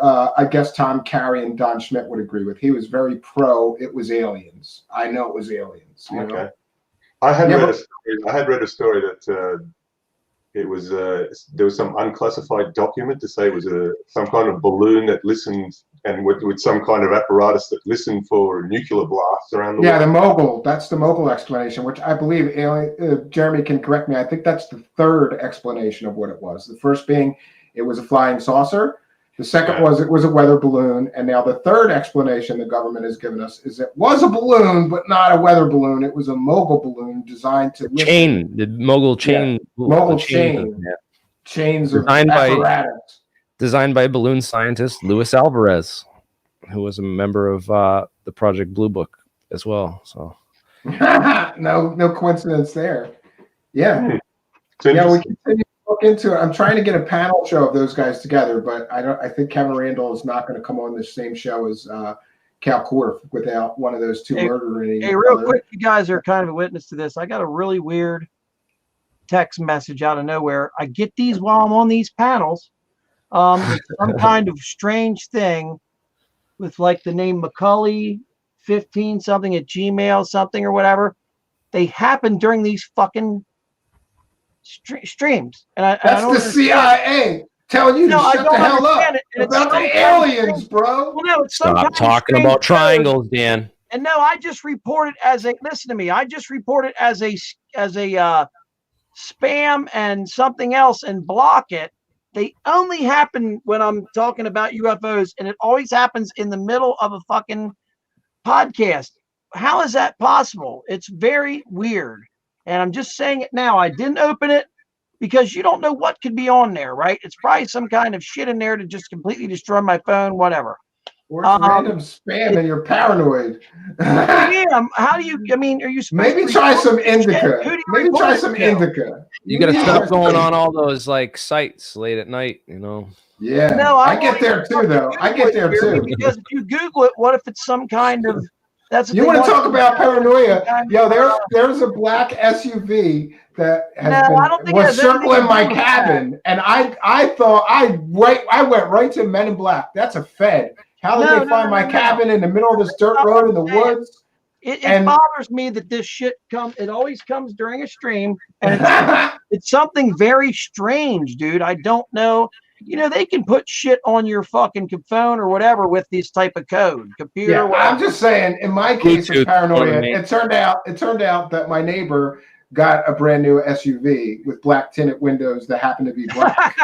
I guess Tom Carey and Don Schmidt would agree with. He was very pro. It was aliens. I know it was aliens. You know? I had read a story that. It was there was some unclassified document to say it was some kind of balloon that listened and with some kind of apparatus that listened for nuclear blasts around the world. Yeah, the mogul. That's the mogul explanation, which I believe Jeremy can correct me. I think that's the third explanation of what it was. The first being it was a flying saucer. The second was it was a weather balloon, and now the third explanation the government has given us is it was a balloon, but not a weather balloon. It was a mogul balloon designed to chain. The mogul chain. Yeah. Mogul chain. Chains of apparatus. Designed by balloon scientist Luis Alvarez, who was a member of the Project Blue Book as well. So, no coincidence there. Yeah, yeah. We continue. Look into it. I'm trying to get a panel show of those guys together, but I think Kevin Randall is not going to come on the same show as Cal Korff without one of those two murdering. Hey, real quick, you guys are kind of a witness to this. I got a really weird text message out of nowhere. I get these while I'm on these panels. It's some kind of strange thing with like the name Macaulay 15 something at Gmail something or whatever. They happen during these fucking streams, and that's the CIA telling you to shut the hell up about the aliens, bro. Well, no, stop talking about triangles, Dan. And no, I just report it as a listen to me. I just report it as a spam and something else and block it. They only happen when I'm talking about UFOs, and it always happens in the middle of a fucking podcast. How is that possible? It's very weird. And I'm just saying it now. I didn't open it because you don't know what could be on there, right? It's probably some kind of shit in there to just completely destroy my phone, whatever. Or it's random spam and you're paranoid. Yeah, how do you, I mean, are you supposed maybe try some indica. Maybe try some indica. You got stuff going on all those like sites late at night, you know? Yeah. No, I get there too, though. I get there too. Because if you Google it, what if it's some kind of, that's you want to talk about paranoia? Yo, there's a black SUV that was circling my cabin, and I thought I went right to Men in Black. That's a Fed. How did they find my cabin in the middle of this dirt road in the woods? It bothers me that this shit it always comes during a stream, and it's something very strange, dude. I don't know. You know, they can put shit on your fucking phone or whatever with this type of code, computer. Yeah, I'm just saying, in my case of paranoia, it turned out that my neighbor got a brand new SUV with black tinted windows that happened to be black.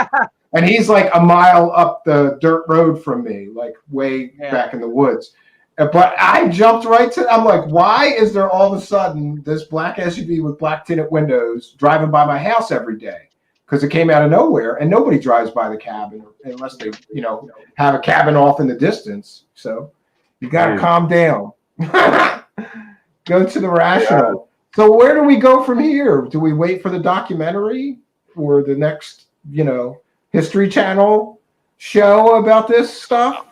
And he's like a mile up the dirt road from me, like way back in the woods. But I jumped right to, I'm like, why is there all of a sudden this black SUV with black tinted windows driving by my house every day? Because it came out of nowhere, and nobody drives by the cabin unless they, have a cabin off in the distance. So you got to calm down. Go to the rational. Yeah. So where do we go from here? Do we wait for the documentary or the next, History Channel show about this stuff?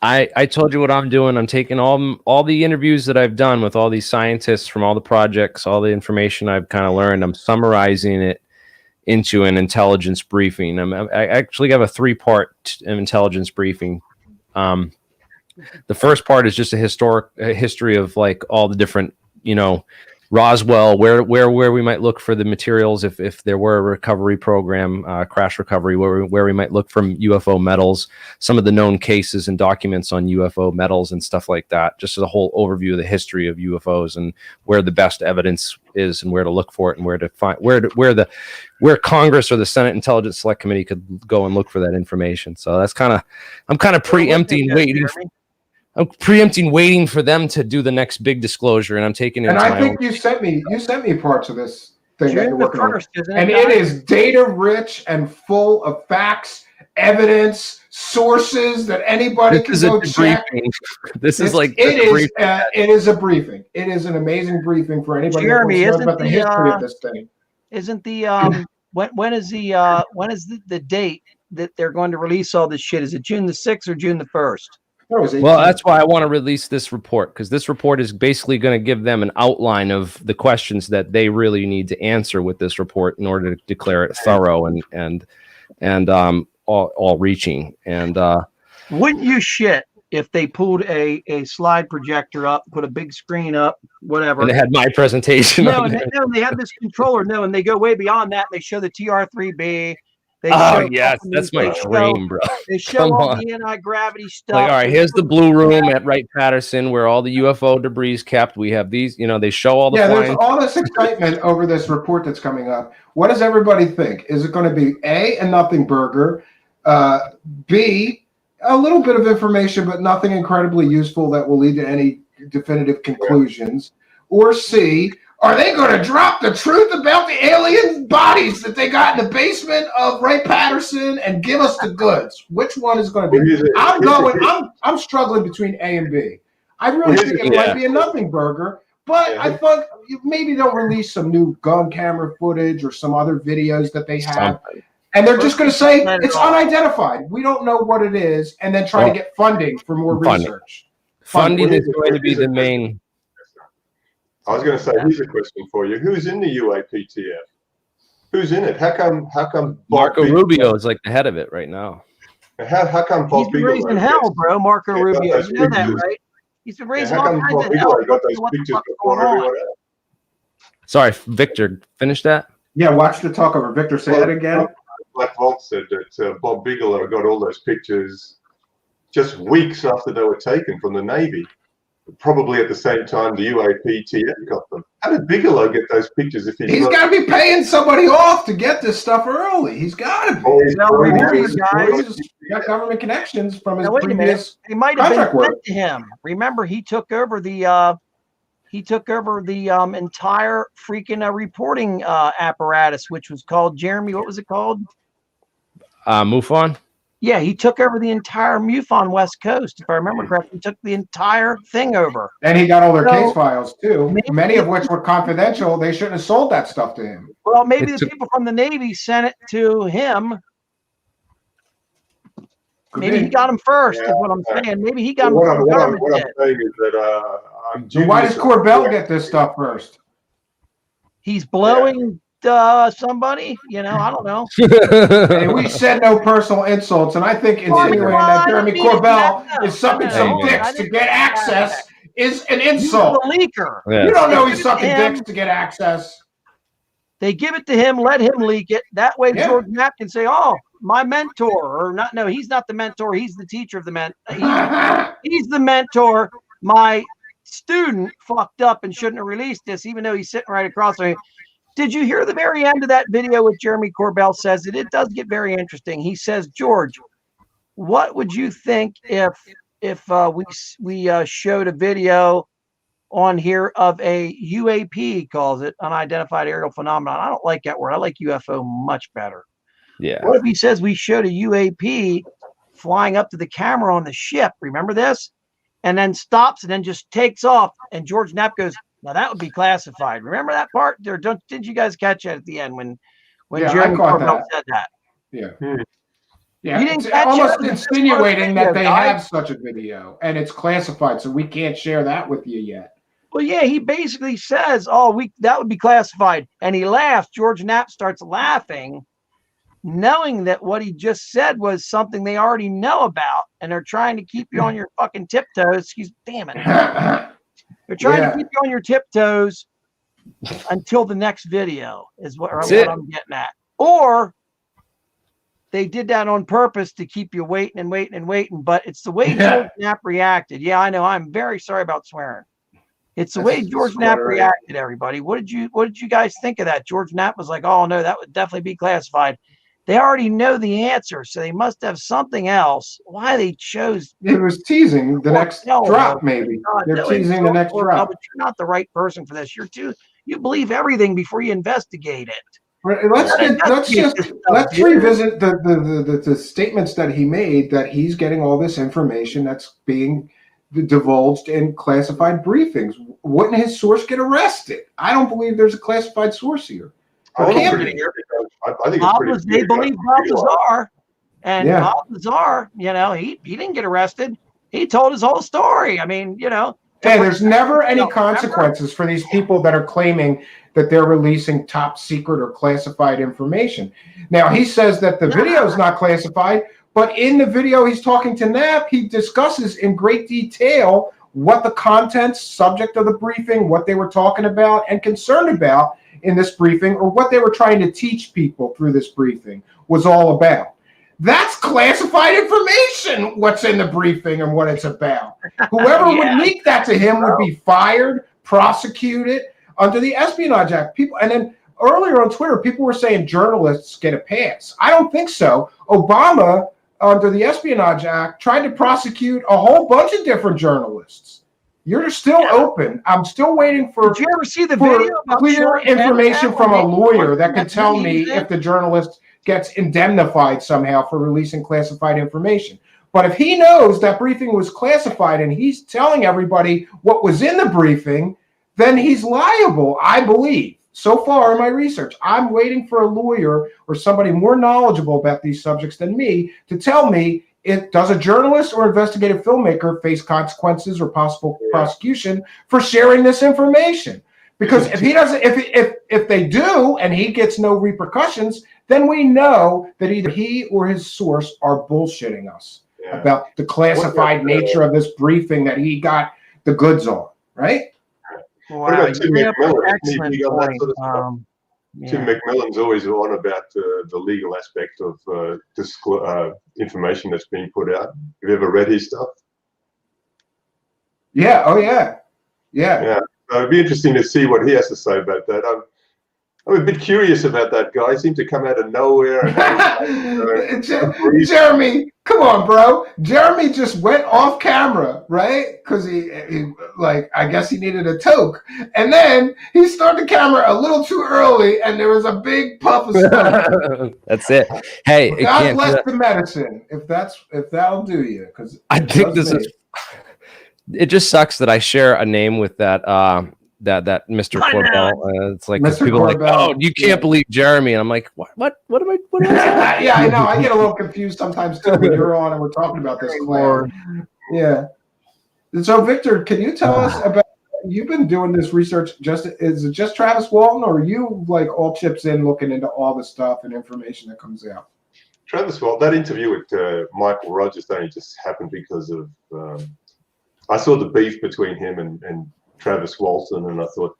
I told you what I'm doing. I'm taking all the interviews that I've done with all these scientists from all the projects, all the information I've kind of learned. I'm summarizing it into an intelligence briefing. I actually have a 3-part intelligence briefing. The first part is just a history of like all the different, Roswell, where we might look for the materials if there were a recovery program, crash recovery, where we might look from UFO metals, some of the known cases and documents on UFO metals and stuff like that. Just as a whole overview of the history of UFOs and where the best evidence is and where to look for it and where to find where Congress or the Senate Intelligence Select Committee could go and look for that information. So that's I'm kind of preempting waiting. I'm preempting waiting for them to do the next big disclosure, and I'm taking it. And I think you sent me parts of this thing that you're working on, and it is data rich and full of facts, evidence, sources that anybody can go check. This is like it is a briefing. It is an amazing briefing for anybody that wants to know about the history of this thing. Isn't the when is the date that they're going to release all this shit? Is it June the 6th or June the 1st? Well, that's why I want to release this report, because this report is basically going to give them an outline of the questions that they really need to answer with this report in order to declare it thorough and all reaching. And wouldn't you shit if they pulled a slide projector up, put a big screen up, whatever, and they had my presentation? No, they had this controller. No, and they go way beyond that. They show the TR-3B. Yes, that's my dream, bro. They show all the anti-gravity stuff. Like, all right, here's the blue room at Wright-Patterson where all the UFO debris is kept. We have these, they show all the there's all this excitement over this report that's coming up. What does everybody think? Is it going to be A, a nothing burger, B, a little bit of information but nothing incredibly useful that will lead to any definitive conclusions, or C, are they going to drop the truth about the alien bodies that they got in the basement of Wright-Patterson and give us the goods? Which one is going to be? I'm struggling between A and B. I really think it might be a nothing burger, but I thought maybe they'll release some new gun camera footage or some other videos that they have. And they're just going to say it's unidentified. We don't know what it is, and then try to get funding for more research. Funding is going to be the main. I was going to say, here's a question for you: who's in the UAPTF? Who's in it? How come Marco Rubio is like the head of it right now? How come Bob He's been raised in hell, bro? Marco Rubio, you know that, right? He's been raised in all kinds of hell. Got those pictures before everyone else? Sorry, Victor, finish that. Yeah, watch the talk over. Victor, say that again. Black Vault said that Bob Bigelow got all those pictures just weeks after they were taken from the Navy. Probably at the same time the UAPTF got them. How did Bigelow get those pictures if he's got to be paying somebody off to get this stuff early? He's got to be. He's got government connections from his previous He might have been sent to him. Remember, he took over the entire freaking reporting apparatus, which was called, Jeremy, what was it called? MUFON. Yeah, he took over the entire MUFON West Coast, if I remember correctly. He took the entire thing over. And he got all their case files, too, many of which were confidential. They shouldn't have sold that stuff to him. Well, maybe the people from the Navy sent it to him. Maybe he got them first, is what I'm saying. Maybe he got them first. What I'm saying is that so why does Corbell get this stuff first? He's blowing somebody, I don't know. Hey, we said no personal insults, and I think insinuating that Jeremy Corbell is sucking some dicks to get access is an insult. He's the leaker. Yeah. You don't know he's sucking dicks to get access. They give it to him, let him leak it. That way George Knapps can say, oh, my mentor, or not. No, he's not the mentor. He's the teacher of the he's the mentor. My student fucked up and shouldn't have released this, even though he's sitting right across from me. Did you hear the very end of that video with Jeremy Corbell says it? It does get very interesting. He says, George, what would you think if we showed a video on here of a UAP, he calls it, unidentified aerial phenomenon? I don't like that word. I like UFO much better. Yeah. What if he says we showed a UAP flying up to the camera on the ship? Remember this? And then stops and then just takes off. And George Knapp goes, now that would be classified. Remember that part? Did you guys catch that at the end when Jeremy Corbell said that? Yeah. Yeah. You didn't it's almost insinuating that they have such a video and it's classified, so we can't share that with you yet. Well, yeah, he basically says, "Oh, that would be classified," and he laughs. George Knapp starts laughing, knowing that what he just said was something they already know about, and they're trying to keep you on your fucking tiptoes. Damn it. They're trying to keep you on your tiptoes until the next video is what I'm getting at. Or they did that on purpose to keep you waiting and waiting and waiting. But it's the way George Knapp reacted. Yeah, I know. I'm very sorry about swearing. It's the way George Knapp reacted, everybody. What did you guys think of that? George Knapp was like, oh, no, that would definitely be classified. They already know the answer, so they must have something else. Why they chose... It was teasing the next drop, maybe. They're teasing the next drop. But you're not the right person for this. You believe everything before you investigate it. Let's revisit the statements that he made, that he's getting all this information that's being divulged in classified briefings. Wouldn't his source get arrested? I don't believe there's a classified source here. I think it's they believe Balthazar, and Balthazar, he didn't get arrested. He told his whole story. I mean, Hey, there's never any consequences for these people that are claiming that they're releasing top secret or classified information. Now, he says that the video is not classified, but in the video he's talking to Knapp, he discusses in great detail what the contents, subject of the briefing, what they were talking about and concerned about in this briefing, or what they were trying to teach people through this briefing was all about. That's classified information, what's in the briefing and what it's about. Whoever would leak that to him would be fired, prosecuted under the Espionage Act. And then earlier on Twitter, people were saying journalists get a pass. I don't think so. Obama, under the Espionage Act, tried to prosecute a whole bunch of different journalists. You're still open. I'm still waiting for, did you ever see the video about clear information from a lawyer that could tell me if the journalist gets indemnified somehow for releasing classified information. But if he knows that briefing was classified and he's telling everybody what was in the briefing, then he's liable, I believe. So far in my research, I'm waiting for a lawyer or somebody more knowledgeable about these subjects than me to tell me, does a journalist or investigative filmmaker face consequences or possible prosecution for sharing this information? Because if he doesn't, if they do and he gets no repercussions, then we know that either he or his source are bullshitting us about the classified nature of this briefing that he got the goods on, right? Wow, Tim McMillan's always on about the legal aspect of information that's being put out. Have you ever read his stuff? Yeah. Oh, yeah. It'd be interesting to see what he has to say about that. I'm a bit curious about that guy. He seemed to come out of nowhere. Jeremy, come on, bro. Jeremy just went off camera, right? Because he I guess he needed a toke. And then he started the camera a little too early, and there was a big puff of smoke. That's it. Hey, God bless the medicine, if that'll do you. Because I think this is. It just sucks that I share a name with that that Mr. Corbell. It's like people are like, oh, you can't believe Jeremy, and I'm like, what am I? Yeah, I know. I get a little confused sometimes too when you're on and we're talking about this. Yeah. So, Victor, can you tell us about? You've been doing this research. Is it just Travis Walton, or are you like all chips in, looking into all the stuff and information that comes out? Travis Walton. That interview with Michael Rogers only just happened because of. I saw the beef between him and Travis Walton, and I thought,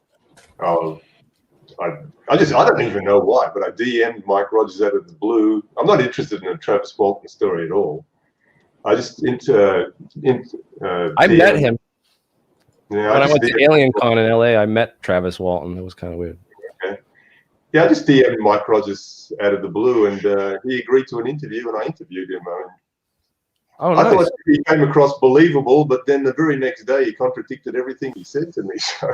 I don't even know why, but I DM'd Mike Rogers out of the blue. I'm not interested in a Travis Walton story at all. I just I met him. Yeah, when I went to Alien Con in LA, I met Travis Walton. It was kind of weird. Okay. Yeah, I just DM'd Mike Rogers out of the blue, and he agreed to an interview, and I interviewed him. Nice. I thought he came across believable, but then the very next day he contradicted everything he said to me. So.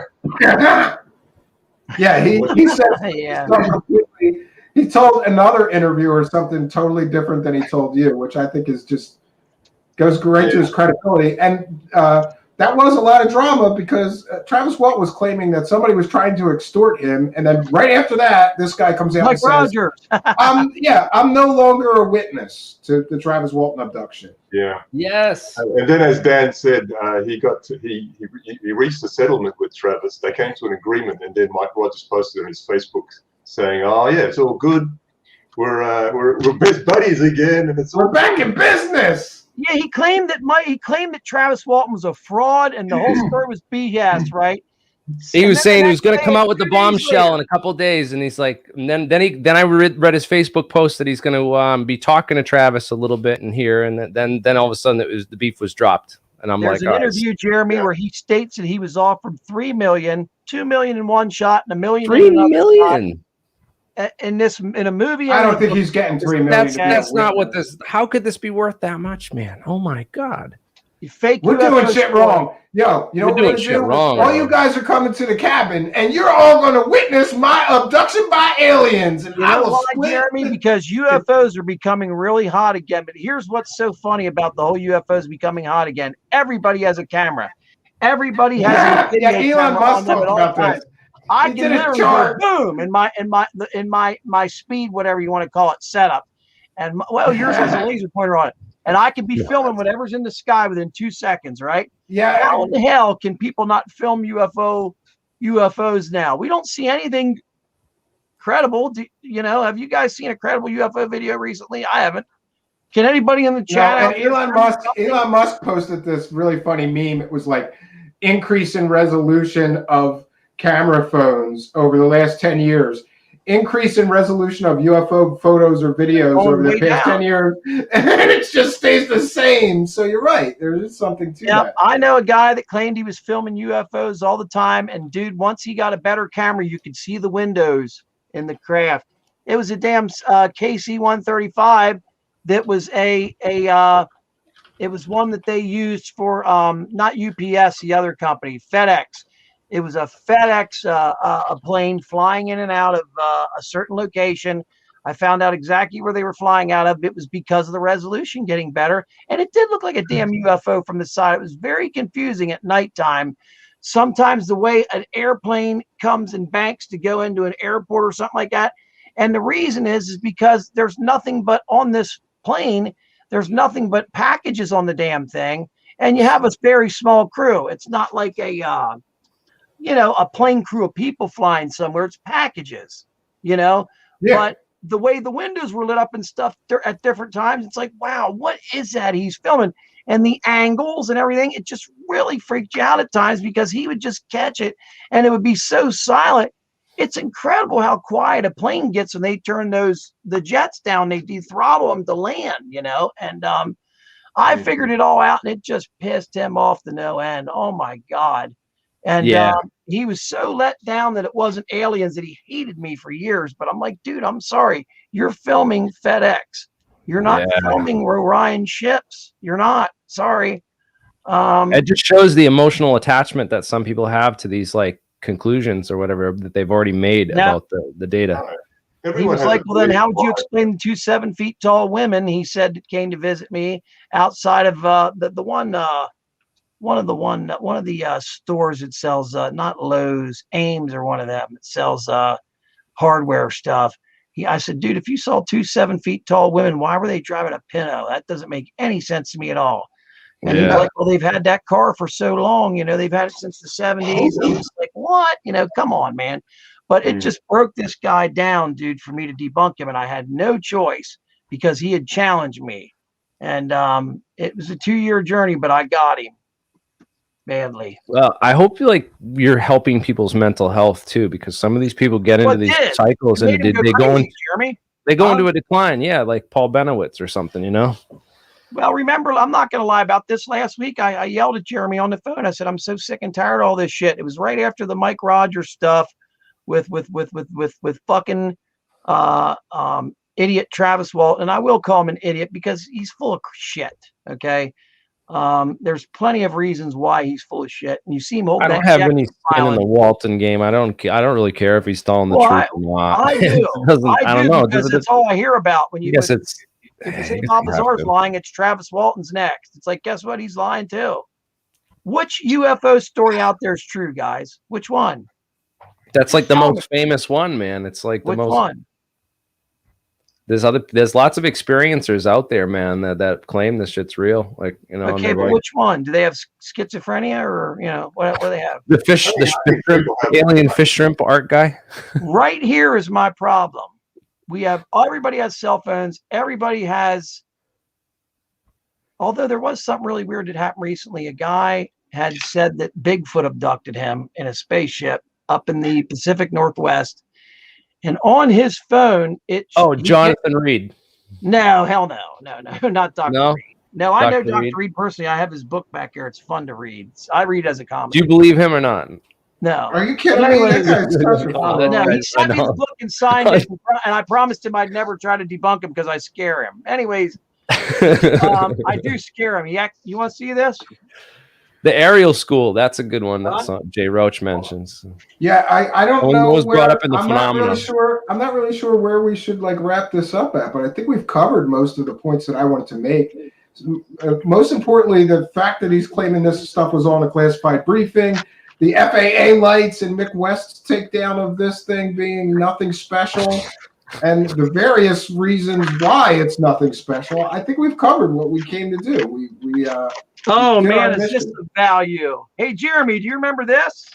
Yeah, he said he told another interviewer something totally different than he told you, which I think is just goes right to his credibility. And that was a lot of drama because Travis Walton was claiming that somebody was trying to extort him, and then right after that, this guy comes out and says, Rogers. I'm no longer a witness to the Travis Walton abduction. Yeah. Yes. And then, as Dan said, he reached a settlement with Travis. They came to an agreement, and then Mike Rogers posted on his Facebook saying, "Oh yeah, it's all good. We're best buddies again, and we're back in business." Yeah, he claimed that Travis Walton was a fraud and the whole story was BS, right? He And was then saying the he was next going to day, come out with the 2 days bombshell later, in a couple days, and he's like, and then I read his Facebook post that he's going to be talking to Travis a little bit in here, and then all of a sudden the beef was dropped, and I'm there's like, an all right, interview, Jeremy, Yeah. where he states that he was offered 3 million, 2 million in one shot, and 1 million in 3 another shot. million. In a movie, I and in don't a think book. he's getting 3 million to be a That's not what witness. this. How could this be worth that much, man? Oh my god. Fake We're UFO doing shit story. wrong. Yo, you know We're what doing we're gonna shit do? wrong, All bro. you guys are coming to the cabin, and you're all gonna witness my abduction by aliens, and You I know will why, split. Jeremy? Because UFOs are becoming really hot again. But here's what's so funny about the whole UFOs becoming hot again. Everybody has a camera. Everybody has a video Yeah, Elon camera on Musk them at talked all about times. this. I He can did a literally go chart. boom in my speed, whatever you want to call it, setup. And well, yours has a laser pointer on it. And I can be filming whatever's in the sky within 2 seconds, right? Yeah, How in the hell can people not film UFOs now? We don't see anything credible. Have you guys seen a credible UFO video recently? I haven't. Can anybody in the no. chat out And there Elon tell me something? Musk posted this really funny meme. It was like increase in resolution of camera phones over the last 10 years. Increase in resolution of UFO photos or videos Going over the way past down. 10 years, and it just stays the same. So you're right. There is something to Yeah, that. I know a guy that claimed he was filming UFOs all the time, and dude, once he got a better camera, you could see the windows in the craft. It was a damn KC-135 that was it was one that they used for not UPS, the other company, FedEx. It was a FedEx a plane flying in and out of a certain location. I found out exactly where they were flying out of. It was because of the resolution getting better, and it did look like a damn UFO from the side. It was very confusing at nighttime. Sometimes the way an airplane comes and banks to go into an airport or something like that, and the reason is because there's nothing but on this plane. There's nothing but packages on the damn thing, and you have a very small crew. It's not like a plane crew of people flying somewhere. It's packages, Yeah. But the way the windows were lit up and stuff at different times, it's like, wow, what is that he's filming? And the angles and everything, it just really freaked you out at times because he would just catch it and it would be so silent. It's incredible how quiet a plane gets when they turn the jets down. They dethrottle them to land, and I figured it all out, and it just pissed him off to no end. Oh my God. And Yeah. he was so let down that it wasn't aliens that he hated me for years. But I'm like, dude, I'm sorry. You're filming FedEx. You're not filming Orion ships. You're not. Sorry. It just shows the emotional attachment that some people have to these like conclusions or whatever that they've already made about the data. He Everyone was has like, a well, then belief how would you why. explain the 2 7 feet tall women? He said that came to visit me outside of one of the stores that sells not Lowe's, Ames, or one of them that sells hardware stuff. I said, dude, if you saw 2 7 feet tall women, why were they driving a Pinto? That doesn't make any sense to me at all. And he was like, well, they've had that car for so long, they've had it since the 70s. I'm just like, what? Come on, man. But it just broke this guy down, dude, for me to debunk him. And I had no choice because he had challenged me. And it was a 2-year journey, but I got him badly. Well, I hope you're helping people's mental health too, because some of these people get into these cycles and they go into a decline. Yeah, like Paul Benowitz or something, Well, remember, I'm not going to lie about this. Last week, I yelled at Jeremy on the phone. I said, I'm so sick and tired of all this shit. It was right after the Mike Rogers stuff with fucking idiot Travis Walton. And I will call him an idiot because he's full of shit. Okay. There's plenty of reasons why he's full of shit. And you see him hold I that don't have check any skin in the Walton game. I don't really care if he's telling the truth or not. I do. I don't know because that's all I hear about when you. I guess it's. If you say Bob Lazar's lying, it's Travis Walton's next. It's like, guess what? He's lying too. Which UFO story out there is true, guys? Which one? That's like the most famous one, man. It's like the most. One? There's lots of experiencers out there, man, that claim this shit's real. Like, Okay, but which one? Do they have schizophrenia or what do they have? The fish shrimp, alien fish shrimp art guy. Right here is my problem. Everybody has cell phones. Everybody has, although there was something really weird that happened recently. A guy had said that Bigfoot abducted him in a spaceship up in the Pacific Northwest. And on his phone, Jonathan Reed. No, hell no, not Dr. No? Reed. No, I know Dr. Dr. Reed? Reed personally. I have his book back here. It's fun to read. I read as a comic. Do you believe him or not? No. Are you kidding me? Anyways, That guy's such a fraud. no, he I sent me the know. book and signed it, and I promised him I'd never try to debunk him because I scare him. Anyways, I do scare him. You want to see this? The Aerial School, that's a good one that Jay Roach mentions. Yeah, I don't One know was where. brought up in the I'm not phenomenon. really sure. I'm not really sure where we should like wrap this up at, but I think we've covered most of the points that I wanted to make. Most importantly, the fact that he's claiming this stuff was on a classified briefing, the FAA lights and Mick West's takedown of this thing being nothing special, and the various reasons why it's nothing special. I think we've covered what we came to do. We Oh did man, our it's mission. just the value. Hey Jeremy, do you remember this?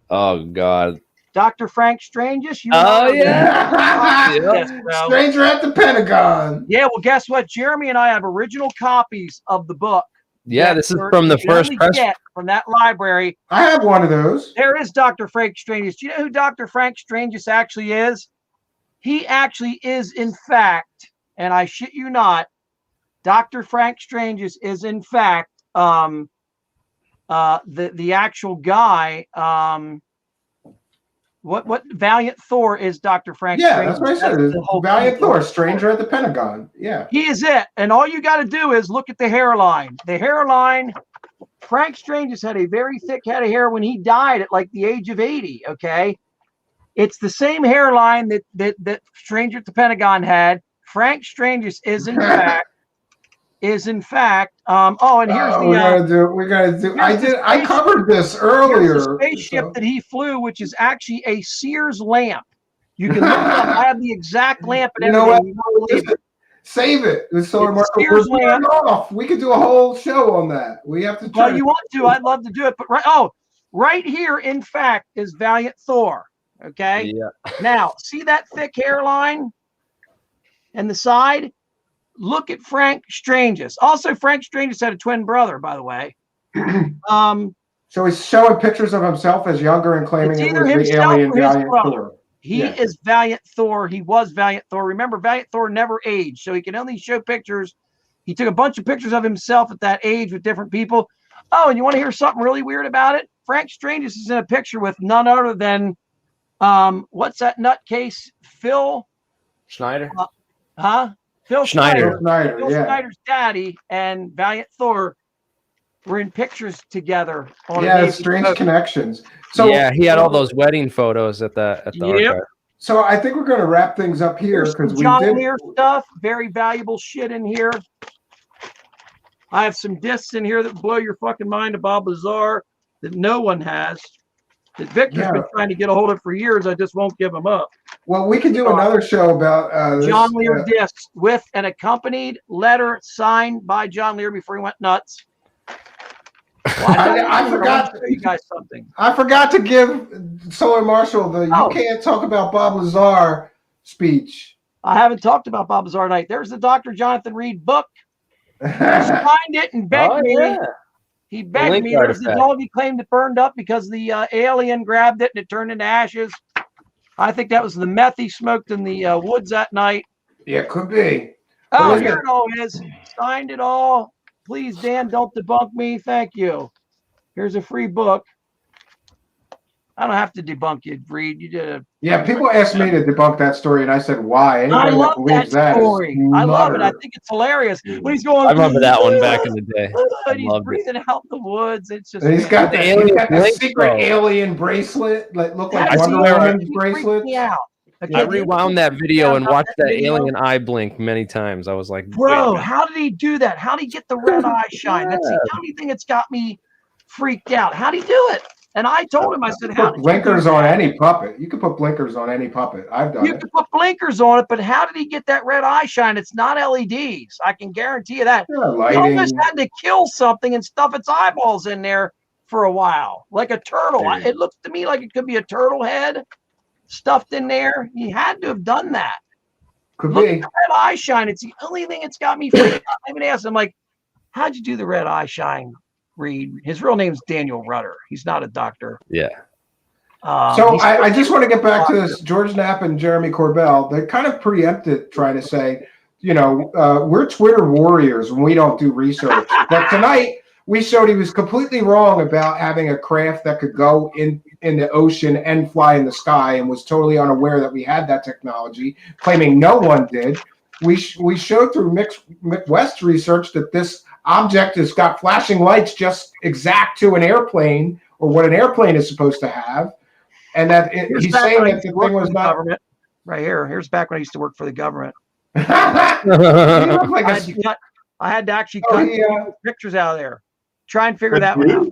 Oh God. Dr. Frank Stranges? Oh, yeah. Yes, bro. Stranger at the Pentagon. Yeah, well, guess what? Jeremy and I have original copies of the book. Yeah, this is from the you can first only press. get from that library. I have one of those. There is Dr. Frank Stranges. Do you know who Dr. Frank Stranges actually is? He actually is, in fact, and I shit you not, Dr. Frank Stranges is, in fact, the actual guy. What Valiant Thor is Dr. Frank Stranges. That's what I said. Valiant Thor, Stranger at the Pentagon. Yeah. He is it. And all you got to do is look at the hairline. The hairline, Frank Stranges had a very thick head of hair when he died at like the age of 80, okay? It's the same hairline that Stranger at the Pentagon had. Frank Stranges is in fact and here's we gotta do. I covered this earlier. The spaceship that he flew, which is actually a Sears lamp. You can look it up. I have the exact lamp and everything. Save it. So Sears lamp. We could do a whole show on that. We have to. Well, you want to? I'd love to do it. But right here, in fact, is Valiant Thor. Okay. Yeah. Now, see that thick hairline and the side? Look at Frank Stranges. Also, Frank Stranges had a twin brother, by the way. So he's showing pictures of himself as younger and claiming it was the alien Valiant Thor. He is Valiant Thor. He was Valiant Thor. Remember, Valiant Thor never aged, so he can only show pictures. He took a bunch of pictures of himself at that age with different people. Oh, and you want to hear something really weird about it? Frank Stranges is in a picture with none other than, what's that nutcase? Phil Schneider? Phil Schneider. Phil Schneider's daddy and Valiant Thor were in pictures together. Strange connections. So yeah, he had all those wedding photos at the archive. So I think we're going to wrap things up here because we John did Lear stuff. Very valuable shit in here. I have some discs in here that blow your fucking mind about Bizarre that no one has. That Victor's been trying to get a hold of for years. I just won't give them up. Well, we could do another show about John Lear discs with an accompanied letter signed by John Lear before he went nuts. Well, I forgot to show you guys something. I forgot to give Solar Marshall the "You can't talk about Bob Lazar" speech. I haven't talked about Bob Lazar tonight. There's the Dr. Jonathan Reed book. He signed it and begged me. Yeah. He begged me. There's the dog he claimed it burned up because the alien grabbed it and it turned into ashes. I think that was the meth he smoked in the woods that night. Yeah, could be. Oh, here it all is. Signed it all. Please, Dan, don't debunk me. Thank you. Here's a free book. I don't have to debunk you, Reed. You did a... Yeah, people asked me to debunk that story, and I said, why? I love that story. I love it. I think it's hilarious. When he's going, I remember that one back in the day. He's breathing out the woods. It's just... And he's got the secret alien bracelet, like look like Wonder Woman's bracelet. I rewound that video and watched that alien eye blink many times. I was like, bro, how did he do that? How did he get the red eye shine? That's the only thing that's got me freaked out. How did he do it? And I told him, I said, how did blinkers on any puppet? You can put blinkers on any puppet. I've done it. You can put blinkers on it, but how did he get that red eye shine? It's not LEDs. I can guarantee you that. He almost had to kill something and stuff its eyeballs in there for a while, like a turtle. It looks to me like it could be a turtle head stuffed in there. He had to have done that. Could Look be. at the red eye shine. It's the only thing that's got me freaked out. I even asked him, like, how'd you do the red eye shine? read. His real name's Daniel Rudder. He's not a doctor. Yeah. So I just want to get back to this. George Knapp and Jeremy Corbell, they kind of preempted trying to say, we're Twitter warriors when we don't do research. But tonight we showed he was completely wrong about having a craft that could go in the ocean and fly in the sky, and was totally unaware that we had that technology, claiming no one did. We showed through Mick West's research that this object has got flashing lights just exact to an airplane, or what an airplane is supposed to have. And that he's saying that the thing was not government. Right here. Here's back when I used to work for the government. You look like I had to actually cut pictures out of there. Try and figure that one out.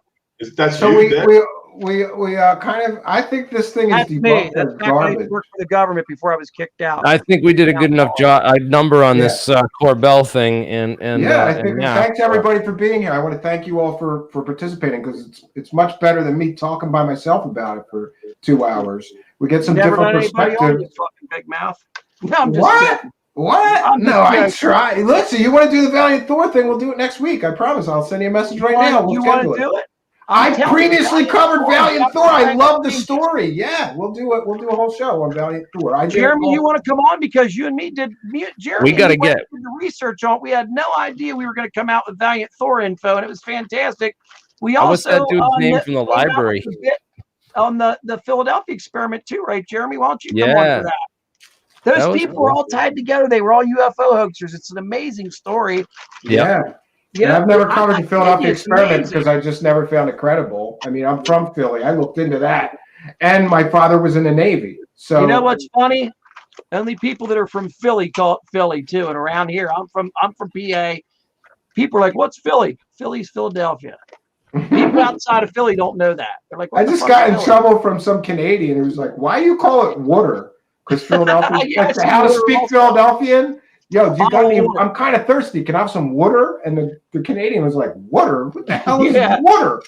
So we kind of, I think this thing is debunked as garbage. I worked for the government before I was kicked out. I think we did a good enough number on this Corbell thing, and I think thanks everybody for being here. I want to thank you all for participating, because it's much better than me talking by myself about it for 2 hours. We get some different perspectives. Fucking big mouth. No, I'm just kidding. What? No, I try. Listen, you want to do the Valiant Thor thing? We'll do it next week. I promise. I'll send you a message right now. You want to do it? I previously covered Valiant Thor. I love the story. Yeah, we'll do it. We'll do a whole show on Valiant Thor. Jeremy, you want to come on, because you and me did. Jeremy, we got to get the research on. We had no idea we were going to come out with Valiant Thor info, and it was fantastic. We also what's that dude's name from the library on the Philadelphia experiment too, right, Jeremy? Why don't you come on for that? Those people were all tied together. They were all UFO hoaxers. It's an amazing story. Yeah. And I've never covered the Philadelphia experiment because I just never found it credible. I mean, I'm from Philly. I looked into that. And my father was in the Navy. So you know what's funny? Only people that are from Philly call it Philly too. And around here, I'm from PA. People are like, "What's Philly?" Philly's Philadelphia. People outside of Philly don't know that. They're like, I just got in trouble from some Canadian who was like, "Why do you call it water?" Because Philadelphia, how to speak Philadelphian. Yo, you got me? I'm kind of thirsty. Can I have some water? And the Canadian was like, "Water? What the hell is water?"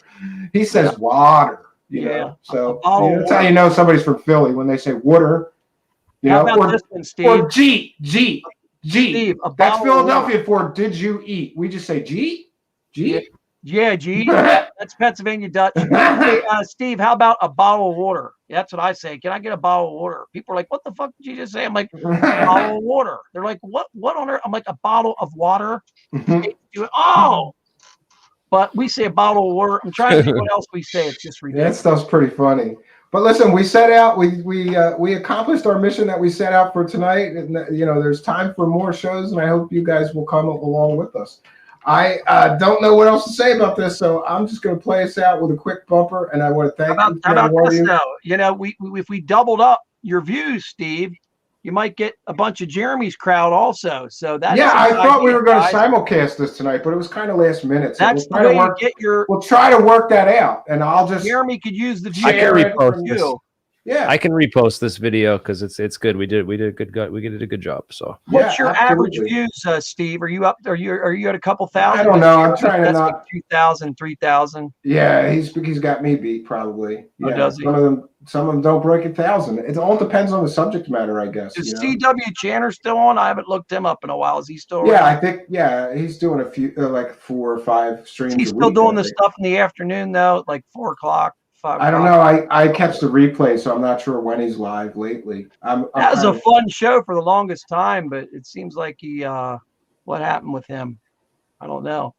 He says, "Water." You know? So that's how you know somebody's from Philly when they say water. How about this one, Steve? Or G. Steve, that's Philadelphia for "Did you eat?" We just say G. Yeah, G. That's Pennsylvania Dutch. Hey, Steve, how about a bottle of water? That's what I say. Can I get a bottle of water? People are like, "What the fuck did you just say?" I'm like, "A bottle of water." They're like, "What on earth?" I'm like, "A bottle of water." Oh, but we say a bottle of water. I'm trying to think what else we say. It's just ridiculous. That stuff's pretty funny. But listen, we set out. We accomplished our mission that we set out for tonight. And there's time for more shows, and I hope you guys will come along with us. I don't know what else to say about this, so I'm just going to play us out with a quick bumper, and I want to thank you. How about this, though? If we doubled up your views, Steve, you might get a bunch of Jeremy's crowd also. So that's I thought we were going to simulcast this tonight, but it was kind of last minute. So that's the way to get your. We'll try to work that out, and I'll just. Jeremy could use the view. I can repost this. Yeah, I can repost this video because it's good. We did a good job. So what's your average views, Steve? Are you up? Are you at a couple thousand? I don't know. I'm trying to not like 2,000, 3,000. Yeah, he's got me beat probably. Yeah, does he? Some of them don't break 1,000. It all depends on the subject matter, I guess. Is C.W. Channer still on? I haven't looked him up in a while. Is he still around? Yeah, I think he's doing a few like 4 or 5 streams. He's still doing the stuff in the afternoon though, like 4 o'clock. I don't know. I catch the replay, so I'm not sure when he's live lately. That was a fun show for the longest time, but it seems like what happened with him? I don't know.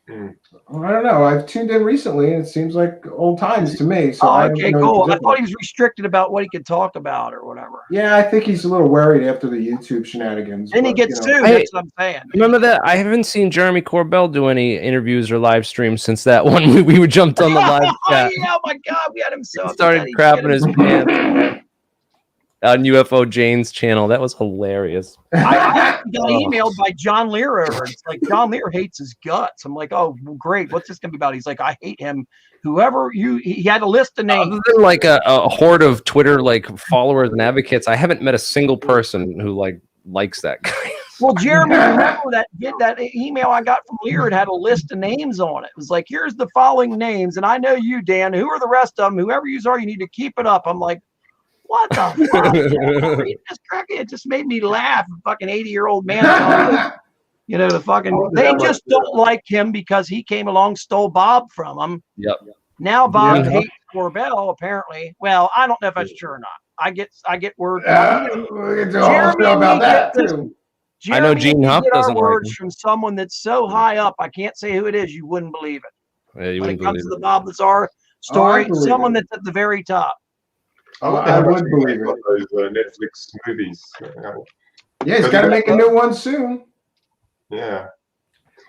Well, I don't know. I've tuned in recently, and it seems like old times to me. So okay, cool. I thought he was restricted about what he could talk about or whatever. Yeah, I think he's a little worried after the YouTube shenanigans. Then he gets sued. That's what I'm saying. Remember that? I haven't seen Jeremy Corbell do any interviews or live streams since that one. We jumped on the live chat. Oh my God, we had him so. He started crapping his pants on UFO Jane's channel. That was hilarious. I got emailed by John Lear over. It's like John Lear hates his guts. I'm like, oh, great. What's this gonna be about? He's like, I hate him. Whoever he had a list of names. Other than like a horde of Twitter followers and advocates, I haven't met a single person who likes that guy. Well, Jeremy, remember that email I got from Lear? It had a list of names on it. It was like, here's the following names, and I know you, Dan. Who are the rest of them? Whoever you are, you need to keep it up. I'm like, what the fuck? It just made me laugh. A fucking 80-year-old man. You know, Oh, they yeah, just but- don't like him because he came along, stole Bob from him. Yep. Now Bob Yeah. hates Corbell, apparently. Well, I don't know if that's true or not. I get word. We can do a whole Jeremy show and about me that get this- too. I know Jeremy Gene and me Huff get our doesn't like words him. from someone that's so high up. I can't say who it is. You wouldn't believe it. Yeah, you When wouldn't it comes believe to it. the Bob Lazar story, believe someone it. that's at the very top. Oh, wonder I how much would he believe made it. on those Netflix movies. Yeah, he's got to make a new one soon. Yeah.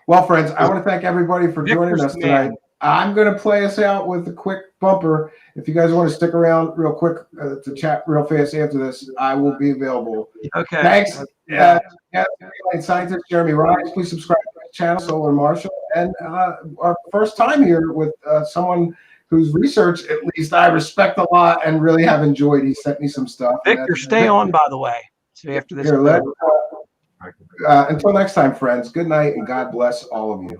Well, friends, I want to thank everybody for joining Victor's us the tonight. man. I'm going to play us out with a quick bumper. If you guys want to stick around real quick to chat real fast after this, I will be available. Okay. Thanks. Yeah. Scientist Jeremy Ryan, please subscribe to the channel, Solar Marshall. And our first time here with someone whose research, at least, I respect a lot and really have enjoyed. He sent me some stuff. Victor, stay on, by the way. So after this. Here, until next time, friends, good night and God bless all of you.